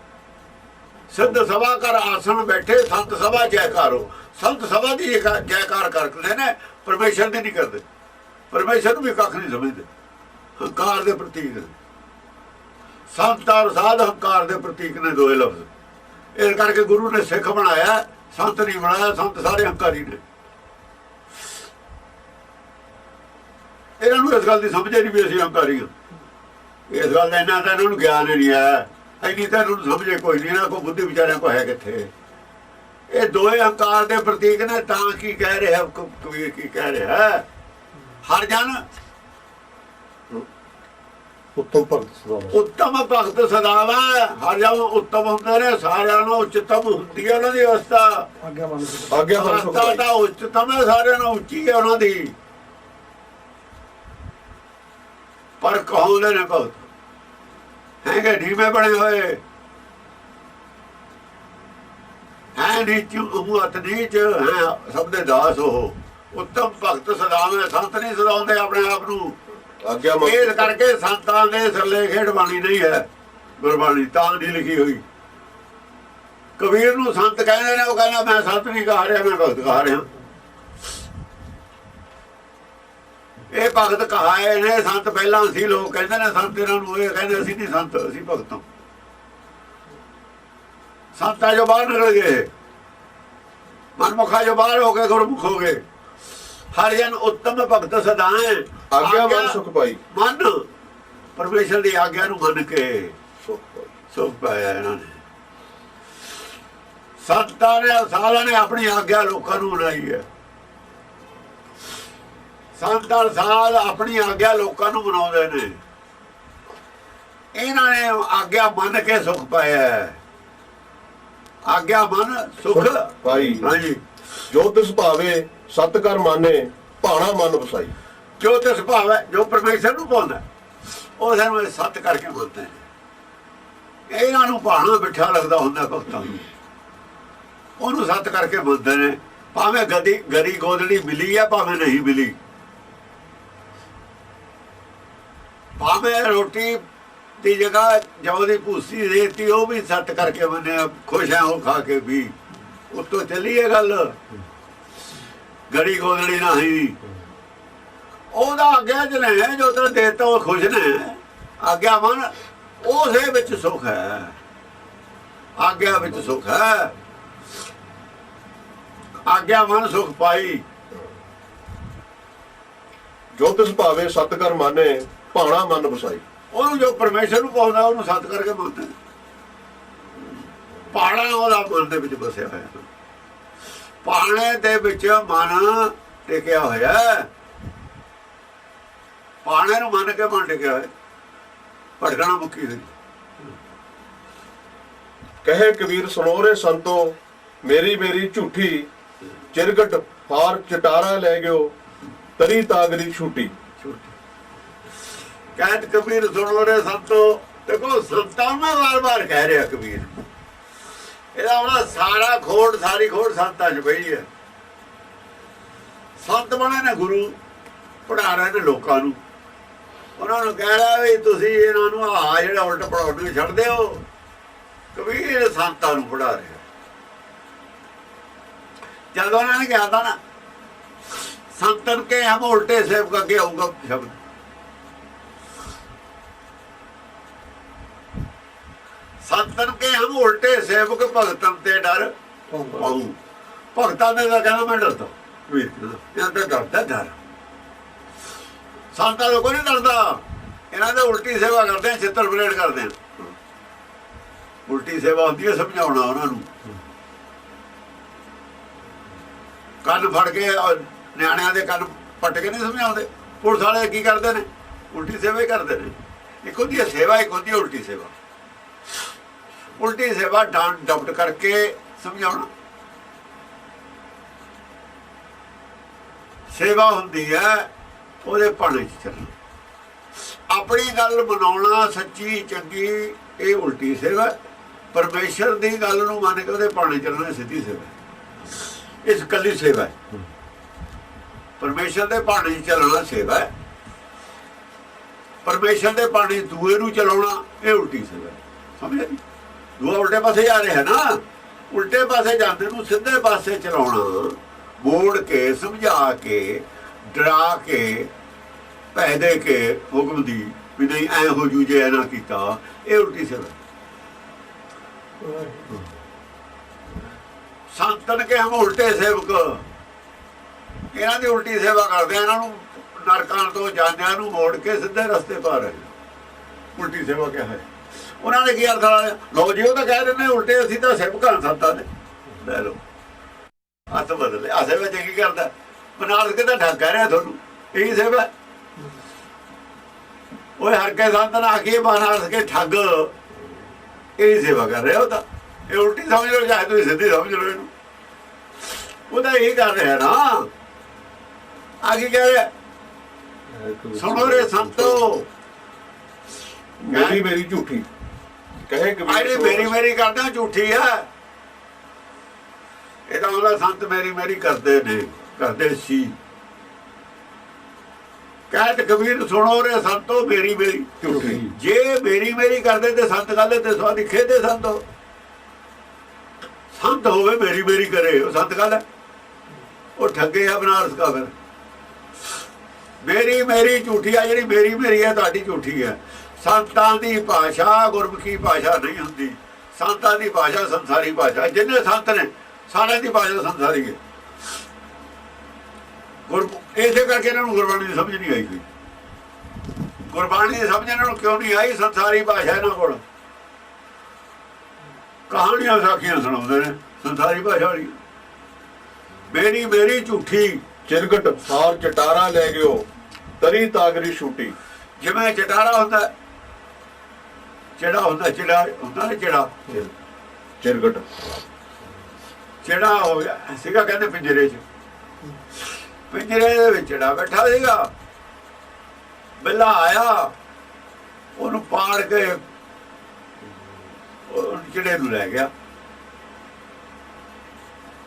ਸਿੱਧ ਸਭਾ ਕਰ ਆਸਣ ਬੈਠੇ, ਸੰਤ ਸਭਾ ਜੈਕਾਰੋ। ਸੰਤ ਸਭਾ ਦੀ ਜੈਕਾਰ ਕਰਦੇ ਨੇ, ਪਰਮੇਸ਼ਰ ਦੀ ਨਹੀਂ ਕਰਦੇ। ਪਰਮੇਸ਼ਰ ਨੂੰ ਵੀ ਕੱਖ ਨਹੀਂ ਸਮਝਦੇ। ਹੰਕਾਰ ਦੇ ਪ੍ਰਤੀਕ ਨੇ ਸੰਤ ਔਰ ਸਾਧ। ਹੰਕਾਰ ਦੇ ਪ੍ਰਤੀਕ ਨੇ ਦੋਏ ਲਫ਼ਜ਼। ਇਸ ਕਰਕੇ ਗੁਰੂ ਨੇ ਸਿੱਖ ਬਣਾਇਆ, ਸੰਤ ਨਹੀਂ ਬਣਾਇਆ। ਸੰਤ ਸਾਰੇ ਹੰਕਾਰੀ ਨੇ। ਇਹਨਾਂ ਨੂੰ ਇਸ ਗੱਲ ਦੀ ਸਮਝ ਨਹੀਂ ਵੀ ਅਸੀਂ ਹੰਕਾਰੀ ਹਾਂ। ਇਸ ਗੱਲ ਦਾ ਇੰਨਾ ਤਾਂ ਇਹਨਾਂ ਨੂੰ ਗਿਆਨ ਨਹੀਂ ਹੈ। ਇੰਨੀ ਤਾਂ ਇਹਨਾਂ ਨੂੰ ਸਮਝੇ ਕੋਈ ਨਹੀਂ। ਇਹਨਾਂ ਕੋਲ ਬੁੱਧੀ ਵਿਚਾਰਿਆਂ ਕੋਲ ਹੈ ਕਿੱਥੇ? ਇਹ ਦੋਏ ਹੰਕਾਰ ਦੇ ਪ੍ਰਤੀਕ ਨੇ। ਤਾਂ ਕੀ ਕਹਿ ਰਿਹਾ ਕਬੀਰ? ਕੀ ਕਹਿ ਰਿਹਾ? ਹਰ ਜਨ ਉੱਤਮ ਭਗਤ ਸਦਾਵਾ। ਉੱਤਮ ਭਗਤ ਸਦਾਵਾ। ਹਰ ਜਨ ਉੱਤਮ ਹੁੰਦੇ ਨੇ, ਸਾਰਿਆਂ ਨੂੰ ਉੱਚਤਮ ਹੁੰਦੀ ਹੈ ਉਹਨਾਂ ਦੀ ਅਵਸਥਾ। ਆਗਿਆ ਮਨ ਸੁਖ ਪਾਈ। ਤਾਂ ਉੱਚਤਮ ਹੈ, ਸਾਰਿਆਂ ਨੂੰ ਉੱਚੀ ਹੈ ਉਹਨਾਂ ਦੀ। ਪਰ ਕਹਾਉਂਦੇ ਨੇ ਭਗਤ ਹੈਗੇ ਢੀਵੇਂ ਬਣੇ ਹੋਏ ਹੈ, ਨੀਚ ਮੂਹਤ ਨੀਚ ਹੈ, ਸਭ ਦੇ ਦਾਸ। ਉਹ ਉੱਤਮ ਭਗਤ ਸਦਾਵੇਂ। ਸੰਤ ਨਹੀਂ ਸਦਾਉਂਦੇ ਆਪਣੇ ਆਪ ਨੂੰ। ਆਗਿਆ ਇਸ ਕਰਕੇ ਸੰਤਾਂ ਦੇ ਥੱਲੇ ਖੇਡ ਬਾਣੀ ਨਹੀਂ ਹੈ। ਗੁਰਬਾਣੀ ਤਾਂ ਨਹੀਂ ਲਿਖੀ ਹੋਈ। ਕਬੀਰ ਨੂੰ ਸੰਤ ਕਹਿੰਦੇ ਨੇ, ਉਹ ਕਹਿੰਦਾ ਮੈਂ ਸੰਤ ਨਹੀਂ ਕਹਾ ਰਿਹਾ, ਮੈਂ ਭਗਤ ਕਹਾ ਰਿਹਾ। ਇਹ ਭਗਤ ਕਹਾਏ ਨੇ ਸੰਤ ਪਹਿਲਾਂ ਸੀ, ਲੋਕ ਕਹਿੰਦੇ ਨੇ ਸੰਤ, ਇਹਨਾਂ ਨੂੰ ਇਹ ਕਹਿੰਦੇ ਅਸੀਂ ਨਹੀਂ ਸੰਤ, ਅਸੀਂ ਭਗਤ ਹਾਂ। ਸੰਤਾਂ ਜੋ ਬਾਹਰ ਨਿਕਲ ਗਏ, ਮਨਮੁਖਾ ਜੋ ਬਾਹਰ ਹੋ ਕੇ ਗੁਰਮੁਖ ਹੋ ਗਏ। ਹਰ ਜਨ ਉੱਤਮ ਭਗਤ ਸਦਾਏ, ਆਗਿਆ ਮਨ ਸੁਖ ਪਾਈ। ਮਨ ਪਰਮੇਸ਼ਰ ਦੀ ਆਗਿਆ ਨੂੰ ਮੰਨ ਕੇ ਸੁਖ ਪਾਇਆ ਇਹਨਾਂ ਨੇ। ਸੰਤਾਂ ਨੇ ਸਾਲਾਂ ਨੇ ਆਪਣੀ ਆਗਿਆ ਲੋਕਾਂ ਨੂੰ ਬਣਾਈ ਹੈ। ਸੰਤਾਂ ਸਾਲ ਆਪਣੀ ਆਗਿਆ ਲੋਕਾਂ ਨੂੰ ਬਣਾਉਂਦੇ ਨੇ। ਇਹਨਾਂ ਨੇ ਆਗਿਆ ਮੰਨ ਕੇ ਸੁਖ ਪਾਇਆ। ਆਗਿਆ ਮਨ ਸੁਖ ਪਾਈ। ਹਾਂਜੀ। ਜੋ ਤਿਸ ਭਾਵੇ ਸਤ ਕਰ ਮਾਨੇ, ਭਾਣਾ ਮਨ ਵਸਾਈ। ਜੋ ਤਿਸ ਭਾਵ ਹੈ, ਜੋ ਪਰਮੇਸ਼ਰ ਨੂੰ ਪਾਉਂਦਾ ਉਹ ਸਾਨੂੰ ਸੱਤ ਕਰਕੇ ਮੰਨਦੇ ਨੇ। ਇਹਨਾਂ ਨੂੰ ਭਾਣਾ ਮਿੱਠਾ ਲੱਗਦਾ ਹੁੰਦਾ ਭਗਤਾਂ ਨੂੰ, ਉਹਨੂੰ ਸੱਤ ਕਰਕੇ ਮੰਨਦੇ ਨੇ। ਭਾਵੇਂ ਗਰੀ ਗੋਦੜੀ ਮਿਲੀ ਹੈ, ਭਾਵੇਂ ਨਹੀਂ ਮਿਲੀ, ਭਾਵੇਂ ਰੋਟੀ ਦੀ ਜਗ੍ਹਾ ਜੌਂ ਦੀ ਭੂਸੀ ਦੇਤੀ, ਉਹ ਵੀ ਸੱਤ ਕਰਕੇ ਮੰਨਿਆ। ਖੁਸ਼ ਹੈ ਉਹ ਖਾ ਕੇ ਵੀ। ਉੱਤੋਂ ਚੱਲੀਏ ਗੱਲ, ਗੜੀ ਗੋਦੜੀ ਨਹੀਂ। ਉਹਦਾ ਆਗਿਆ ਚ ਨੇ, ਜੋ ਤੈਨੂੰ ਦੇਤਾ ਉਹ ਖੁਸ਼ ਨੇ। ਆਗਿਆ ਮਨ, ਉਸੇ ਵਿੱਚ ਸੁਖ ਹੈ। ਆਗਿਆ ਵਿੱਚ ਸੁਖ ਹੈ। ਆਗਿਆ ਮਨ ਸੁਖ ਪਾਈ। ਜੋ ਤਿਸ ਭਾਵੇ ਸਤ ਕਰ ਮਾਨੇ, ਭਾਣਾ ਮਨ ਵਸਾਈ। ਉਹਨੂੰ ਜੋ ਪਰਮੇਸ਼ਰ ਨੂੰ ਪਾਉਂਦਾ ਉਹਨੂੰ ਸੱਤ ਕਰਕੇ ਮੰਨਦੇ। ਪਾਣਾ ਉਹਦਾ ਮਨ ਦੇ ਵਿੱਚ ਵਸਿਆ ਹੋਇਆ। ਪਾਣੇ ਦੇ ਵਿੱਚ ਮਨ ਟਿਕਿਆ ਹੋਇਆ। ਪਾਣੇ ਨੂੰ ਮੰਨ ਕੇ ਮਨ ਟਿਕਿਆ ਹੋਇਆ। ਭਟਕਣਾ ਮੁੱਕੀ ਹੋਈ। ਕਹੇ ਕਬੀਰ ਸੁਣੋ ਰੇ ਸੰਤੋ, ਮੇਰੀ ਮੇਰੀ ਝੂਠੀ, ਚਿਰਗਟ ਹਾਰ ਚਟਾਰਾ ਲੈ ਗਿਓ, ਤਰੀ ਤਾਗਰੀ ਛੂਟੀ। ਕਹਿਤ ਕਬੀਰ ਸੁਣ ਲੋ ਰੇ ਸੰਤੋ। ਦੇਖੋ ਸੰਤਾਂ ਨੂੰ ਵਾਰ-ਵਾਰ ਕਹਿ ਰਿਹਾ ਕਬੀਰ। ਇਹਦਾ ਉਹਨਾਂ ਸਾਰਾ ਖੋੜ, ਸਾਰੀ ਖੋੜ ਸੰਤਾਂ 'ਚ ਪਈ ਹੈ। ਸੰਤ ਬਣੇ ਨੇ, ਗੁਰੂ ਪੜ੍ਹਾ ਰਹੇ ਨੇ ਲੋਕਾਂ ਨੂੰ। ਉਹਨਾਂ ਨੂੰ ਕਹਿ ਰਿਹਾ ਵੀ ਤੁਸੀਂ ਇਹਨਾਂ ਨੂੰ ਆਹ ਜਿਹੜਾ ਉਲਟ ਪੜਾਉਣ ਛੱਡ ਦਿਓ। ਕਬੀਰ ਸੰਤਾਂ ਨੂੰ ਪੜ੍ਹਾ ਰਿਹਾ। ਜਦੋਂ ਉਹਨਾਂ ਨੇ ਕਿਹਾ ਤਾਂ ਨਾ, ਸੰਤਨ ਕੇ ਹਮ ਉਲਟੇ ਸੇਵਕ, ਅੱਗੇ ਆਊਗਾ ਸ਼ਬਦ। ਸੰਤਨ ਕੇ ਹਮ ਉਲਟੇ ਸੇਵਕ, ਭਗਤਨ ਤੇ ਡਰ ਪਾਉ। ਭਗਤਾਂ ਦੇ ਤਾਂ ਕਹਿੰਦਾ ਮੈਂ ਡਰਦਾ, ਇਹਨਾਂ ਤੇ ਡਰਦਾ ਡਰ। ਸੰਤਾਂ ਤੋਂ ਕੋਈ ਨਹੀਂ ਡਰਦਾ। ਇਹਨਾਂ ਦੇ ਉਲਟੀ ਸੇਵਾ ਕਰਦੇ ਆ, ਛਿੱਤਰ ਬਲੇਡ ਕਰਦੇ ਆ। ਉਲਟੀ ਸੇਵਾ ਹੁੰਦੀ ਹੈ ਸਮਝਾਉਣਾ ਉਹਨਾਂ ਨੂੰ। ਕੰਨ ਫੜ ਕੇ ਨਿਆਣਿਆਂ ਦੇ ਕੰਨ ਪੱਟ ਕੇ ਨਹੀਂ ਸਮਝਾਉਂਦੇ। ਪੁਲਿਸ ਵਾਲੇ ਕੀ ਕਰਦੇ ਨੇ? ਉਲਟੀ ਸੇਵਾ ਹੀ ਕਰਦੇ ਨੇ। ਇੱਕ ਹੁੰਦੀ ਹੈ ਸੇਵਾ, ਇੱਕ ਹੁੰਦੀ ਹੈ ਉਲਟੀ ਸੇਵਾ। ਉਲਟੀ ਸੇਵਾ ਡਾਂਟ ਡਪਟ ਕਰਕੇ ਸਮਝਾਉਣਾ। ਸੇਵਾ ਹੁੰਦੀ ਹੈ ਉਹਦੇ ਭਾਣੇ 'ਚ ਚੱਲਣਾ, ਆਪਣੀ ਗੱਲ ਮਨਾਉਣਾ ਸੱਚੀ ਚੰਗੀ, ਇਹ ਉਲਟੀ ਸੇਵਾ। ਪਰਮੇਸ਼ਰ ਦੀ ਗੱਲ ਨੂੰ ਮੰਨ ਕੇ ਉਹਦੇ ਭਾਣੇ ਚੱਲਣਾ ਸਿੱਧੀ ਸੇਵਾ। ਇਸ ਕੱਲੀ ਸੇਵਾ ਹੈ। ਪਰਮੇਸ਼ਰ ਦੇ ਭਾਣੇ 'ਚ ਚੱਲਣਾ ਸੇਵਾ ਹੈ। ਪਰਮੇਸ਼ਰ ਦੇ ਭਾਣੇ ਦੂਏ ਨੂੰ ਚਲਾਉਣਾ ਇਹ ਉਲਟੀ ਸੇਵਾ। ਸਮਝਿਆ ਜੀ? ਦੂਆ ਉਲਟੇ ਪਾਸੇ ਜਾ ਰਿਹਾ ਨਾ, ਉਲਟੇ ਪਾਸੇ ਜਾਂਦੇ ਨੂੰ ਸਿੱਧੇ ਪਾਸੇ ਚਲਾਉਣਾ, ਮੋੜ ਕੇ ਸਮਝਾ ਕੇ ਡਰਾ ਕੇ ਪੈ ਦੇ ਕੇ ਹੁਕਮ ਦੀ ਵੀ ਨਹੀਂ ਐ ਹੋ ਜੂ ਜੇ ਐ ਨਾ ਕੀਤਾ, ਇਹ ਉਲਟੀ ਸੇਵਾ। ਸੰਤਨ ਕੇ ਹਮ ਉਲਟੇ ਸੇਵਕ, ਇਹਨਾਂ ਦੀ ਉਲਟੀ ਸੇਵਾ ਕਰਦੇ, ਇਹਨਾਂ ਨੂੰ ਨਰਕਾਂ ਤੋਂ ਜਾਂਦਿਆਂ ਨੂੰ ਮੋੜ ਕੇ ਸਿੱਧੇ ਰਸਤੇ ਪਾ ਰਹੇ। ਉਲਟੀ ਸੇਵਾ ਕਿਹਾ ਹੈ? ਉਹਨਾਂ ਨੇ ਕੀ ਅਰਥ ਲਾਇਆ? ਲੋ ਜੀ ਉਹ ਤਾਂ ਕਹਿ ਦਿੰਦੇ ਉਲਟੇ, ਅਸੀਂ ਤਾਂ ਸੇਵਕਾਂ ਸੰਤਾਂ ਦੇ। ਲੈ ਲਓ ਹੱਥ ਬਦਲੇ। ਆਸੇ ਵਿੱਚ ਕੀ ਕਰਦਾ? ਬਨਾਰਸ ਕੇ ਤਾਂ ਠੱਗ ਕਹਿ ਰਿਹਾ ਤੁਹਾਨੂੰ, ਇਹੀ ਸੇਵਾ। ਉਹ ਹਰ ਕੇ ਸੰਤ ਨਾ ਆਖੀਏ ਬਨਾਰਸ ਕੇ ਠੱਗ, ਇਹੀ ਸੇਵਾ ਕਰ ਰਿਹਾ। ਉਹ ਤਾਂ ਇਹ ਉਲਟੀ ਸਮਝ ਲਓ, ਚਾਹੇ ਤੁਸੀਂ ਸਿੱਧੀ ਸਮਝ ਲਓ ਇਹਨੂੰ। ਉਹ ਤਾਂ ਇਹੀ ਕਰ ਰਿਹਾ ਨਾ। ਆ ਕੀ ਕਹਿ ਰਿਹਾ? ਸੁਣੋ ਰੇ ਸੰਤੋ, ਮੇਰੀ ਮੇਰੀ ਝੂਠੀ। ਕਹੇ ਕਬੀਰ ਮੇਰੀ ਮੇਰੀ ਕਰਦਾ ਝੂਠੀ ਹੈ। ਇਹਦਾ ਉਹਦਾ ਸੰਤ ਮੇਰੀ ਮੇਰੀ ਕਰਦੇ ਨੇ, ਕਰਦੇ ਸੀ। ਕਹਿਤ ਕਬੀਰ ਸੁਣੋ ਰੇ ਸੰਤੋ, ਮੇਰੀ ਮੇਰੀ ਝੂਠੀ। ਜੇ ਮੇਰੀ ਮੇਰੀ ਕਰਦੇ ਤੇ ਸੰਤ ਗੱਲ ਤੇ ਸਵਾਦੀ ਖੇਦੇ ਸੰਤੋ। ਸੰਤ ਹੋਵੇ ਮੇਰੀ ਮੇਰੀ ਕਰੇ, ਉਹ ਸੰਤ ਗੱਲ ਹੈ। ਉਹ ਠੱਗੇ ਆ ਬਨਾਰਸ ਕਾ। ਫਿਰ ਮੇਰੀ ਮੇਰੀ ਝੂਠੀ ਆ, ਜਿਹੜੀ ਮੇਰੀ ਮੇਰੀ ਹੈ ਤੁਹਾਡੀ ਝੂਠੀ ਹੈ। ਸੰਤਾਂ ਦੀ ਭਾਸ਼ਾ ਗੁਰਮੁਖੀ ਭਾਸ਼ਾ ਨਹੀਂ ਹੁੰਦੀ। ਸੰਤਾਂ ਦੀ ਭਾਸ਼ਾ ਸੰਸਾਰੀ ਭਾਸ਼ਾ। ਜਿੰਨੇ ਸੰਤ ਨੇ ਸਾਰਿਆਂ ਦੀ ਭਾਸ਼ਾ ਸੰਸਾਰੀ ਹੈ। ਇਸੇ ਕਰਕੇ ਇਹਨਾਂ ਨੂੰ ਗੁਰਬਾਣੀ ਦੀ ਸਮਝ ਨਹੀਂ ਆਈ ਕੋਈ। ਗੁਰਬਾਣੀ ਦੀ ਸਮਝ ਇਹਨਾਂ ਨੂੰ ਕਿਉਂ ਨਹੀਂ ਆਈ? ਸੰਸਾਰੀ ਭਾਸ਼ਾ ਇਹਨਾਂ ਕੋਲ। ਕਹਾਣੀਆਂ ਸਾਖੀਆਂ ਸੁਣਾਉਂਦੇ ਨੇ ਸੰਸਾਰੀ ਭਾਸ਼ਾ ਵਾਲੀ। ਮੇਰੀ ਮੇਰੀ ਝੂਠੀ ਚਿਰਗਟ ਸਾਰ ਚਟਾਰਾ ਲੈ ਗਿਓ ਤਰੀ ਤਾਗਰੀ ਛੂਟੀ। ਜਿਵੇਂ ਚਟਾਰਾ ਹੁੰਦਾ, ਚਿੜਾ ਹੁੰਦਾ, ਚਿੜਾ ਹੁੰਦਾ ਨਾ, ਚਿੜਾ ਚਿਰਗਟ ਚਿੜਾ ਹੋ ਗਿਆ ਸੀਗਾ, ਕਹਿੰਦੇ ਪਿੰਜਰੇ 'ਚ। ਪਿੰਜਰੇ ਦੇ ਵਿੱਚ ਚਿੜਾ ਬੈਠਾ ਸੀਗਾ। ਬਿੱਲਾ ਆਇਆ, ਉਹਨੂੰ ਪਾੜ ਕੇ ਚਿੜੇ ਨੂੰ ਲੈ ਗਿਆ।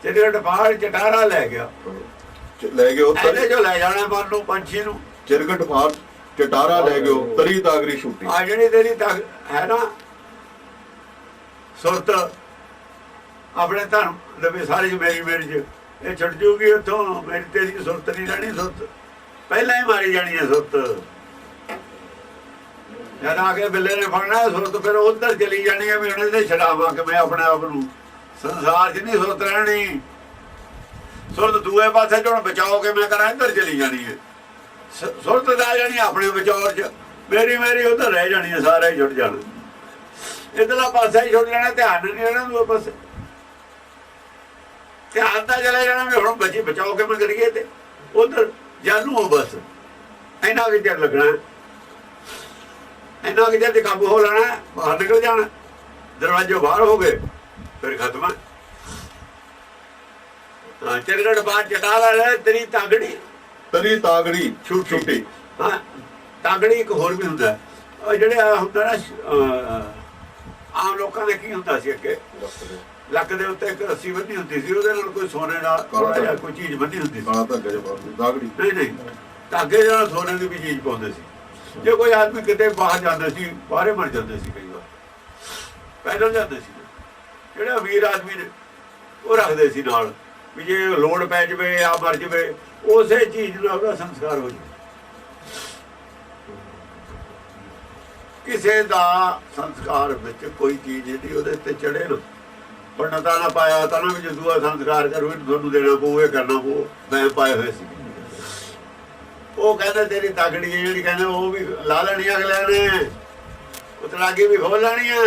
ਚਿੜੇ ਪਾੜ ਚਟਾਰਾ ਲੈ ਗਿਆ। ਲੈ ਗਿਓ ਇਹਨੇ ਜੋ ਲੈ ਜਾਣਾ ਮਨ ਨੂੰ, ਪੰਛੀ ਨੂੰ। ਚਿਰਗਟ ਫਾਰ ਚਟਾਰਾ ਲੈ ਗਿਓ ਤਰੀ ਤਾਗਰੀ ਛੂਟੀ। ਆ ਜਿਹੜੀ ਤੇਰੀ ਹੈ ਨਾ ਸੁਰਤ, ਆਪਣੇ ਧਰਮ ਦੇ ਵੀ ਸਾਰੀ ਮੇਰੀ ਮੇਰੀ ਚ ਇਹ ਛੁੱਟ ਜੂਗੀ ਉੱਥੋਂ। ਮੇਰੀ ਤੇਰੀ ਸੁਰਤ ਨਹੀਂ ਰਹਿਣੀ। ਸੁਰਤ ਪਹਿਲਾਂ ਹੀ ਮਾਰੀ ਜਾਣੀ ਹੈ। ਸੁਰਤ ਜਦ ਆ ਕੇ ਬਿੱਲੇ ਨੇ ਫੜਨਾ ਸੁਰਤ, ਫਿਰ ਉੱਧਰ ਚਲੀ ਜਾਣੀ ਹੈ ਵੀ ਹੁਣ ਇਹਦੇ ਛਡਾਵਾਂ ਕਿ ਮੈਂ ਆਪਣੇ ਆਪ ਨੂੰ। ਸੰਸਾਰ 'ਚ ਨਹੀਂ ਸੁਰਤ ਰਹਿਣੀ। ਸੁਰਤ ਦੂਏ ਪਾਸੇ ਚ ਹੁਣ ਬਚਾਓ ਕੇ ਮੈਂ ਕਰਾਂ, ਇੱਧਰ ਚਲੀ ਜਾਣੀ ਹੈ। ਸੁਰਤ ਰਹਿ ਜਾਣੀ ਆਪਣੇ ਬਚਾਓ 'ਚ, ਮੇਰੀ ਮੇਰੀ ਉੱਧਰ ਰਹਿ ਜਾਣੀ ਹੈ। ਸਾਰਾ ਹੀ ਛੁੱਟ ਜਾਣਾ, ਇੱਧਰਲਾ ਪਾਸਾ ਹੀ ਛੁੱਟ ਜਾਣਾ। ਧਿਆਨ ਨਹੀਂ ਰਹਿਣਾ ਦੂਏ ਪਾਸੇ। ਧਿਆਨ ਤਾਂ ਚਲੇ ਜਾਣਾ ਵੀ ਹੁਣ ਬਚਾਓ ਕੇ ਮੈਂ ਕਰੀਏ, ਤੇ ਉੱਧਰ ਜਾਨੂ ਬਸ। ਇੰਨਾ ਵੀ ਚਿਰ ਲੱਗਣਾ, ਇੰਨਾ ਕਿ ਚਿਰ ਕਾਬੂ ਹੋ ਲੈਣਾ, ਬਾਹਰ ਨਿਕਲ ਜਾਣਾ। ਦਰਵਾਜ਼ੇ ਬਾਹਰ ਹੋ ਗਏ ਫਿਰ ਖਤਮ। ਹਾਂ, ਚਿਰਗੜ ਬਾਹਰ ਚਟਾਲਾ ਲੈ ਤੇਰੀ ਤਾਗੜੀ ਤਰੀ ਤਾਗੜੀ ਛੂਟੀ। ਹਾਂ, ਤਾਗੜੀ ਇੱਕ ਹੋਰ ਵੀ ਹੁੰਦਾ। ਉਹ ਜਿਹੜੇ ਹੁੰਦਾ ਨਾ ਆਮ ਲੋਕਾਂ ਦੇ ਕੀ ਹੁੰਦਾ ਸੀ ਅੱਗੇ, ਲੱਕ ਦੇ ਉੱਤੇ ਇੱਕ ਰੱਸੀ ਬੰਨੀ ਹੁੰਦੀ ਸੀ, ਉਹਦੇ ਨਾਲ ਕੋਈ ਸੋਨੇ ਨਾਲ ਕੋਈ ਚੀਜ਼ ਬੰਨੀ ਹੁੰਦੀ ਸੀ। ਕਾਲਾ ਧਾਗਾ ਜਿਹਾ ਤਾਗੜੀ ਨਹੀਂ, ਧਾਗੇ ਨਾਲ ਸੋਨੇ ਦੀ ਵੀ ਚੀਜ਼ ਪਾਉਂਦੇ ਸੀ। ਜੇ ਕੋਈ ਆਦਮੀ ਕਿਤੇ ਬਾਹਰ ਜਾਂਦਾ ਸੀ, ਬਾਹਰੇ ਮਰ ਜਾਂਦੇ ਸੀ ਕਈ ਵਾਰ, ਪੈਦਲ ਜਾਂਦੇ ਸੀ। ਜਿਹੜੇ ਅਮੀਰ ਆਦਮੀ ਨੇ ਉਹ ਰੱਖਦੇ ਸੀ ਨਾਲ, ਵੀ ਜੇ ਲੋੜ ਪੈ ਜਾਵੇ ਜਾਂ ਮਰ ਜਾਵੇ, ਉਸੇ ਚੀਜ਼ ਨਾਲ ਉਹਦਾ ਸੰਸਕਾਰ ਹੋ ਜਾਵੇ। ਕਿਸੇ ਦਾ ਸੰਸਕਾਰ ਵਿੱਚ ਕੋਈ ਚੀਜ਼ ਜਿਹੜੀ ਉਹਦੇ ਤੇ ਚੜੇ ਨਾ, ਪੰਡਤਾਂ ਨਾ ਪਾਇਆ ਤਾਂ ਨਾ ਵੀ ਦੂਆ ਸੰਸਕਾਰ ਕਰੂ, ਤੁਹਾਨੂੰ ਦੇਣਾ ਪਊ, ਇਹ ਕਰਨਾ ਪਊ। ਮੈਂ ਪਾਏ ਹੋਏ ਸੀ। ਉਹ ਕਹਿੰਦੇ ਤੇਰੀ ਤਾਗੜੀ ਹੈ ਜਿਹੜੀ, ਕਹਿੰਦੇ ਉਹ ਵੀ ਲਾ ਲੈਣੀ ਅਗਲਿਆਂ ਨੇ, ਉਤਲਾਗੀ ਵੀ ਖੋਲ ਲੈਣੀ ਆ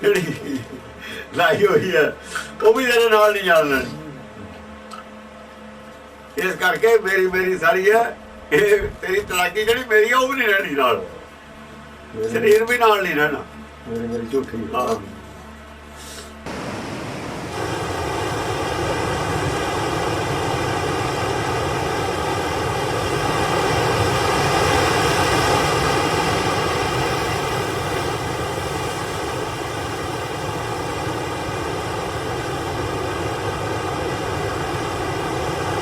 ਜਿਹੜੀ ਲਾਈ ਹੋਈ ਹੈ, ਉਹ ਵੀ ਤੇਰੇ ਨਾਲ ਨਹੀਂ ਜਾਣ ਲੈਣੀ। ਇਸ ਕਰਕੇ ਮੇਰੀ ਮੇਰੀ ਸਾਰੀ ਹੈ। ਇਹ ਤੇਰੀ ਤਲਾਕੀ ਜਿਹੜੀ ਮੇਰੀ ਆ ਉਹ ਵੀ ਨਹੀਂ ਰਹਿਣੀ ਨਾਲ, ਸਰੀਰ ਵੀ ਨਾਲ ਨਹੀਂ ਰਹਿਣਾ। ਮੇਰੀ ਝੂਠੀ। ਹਾਂ।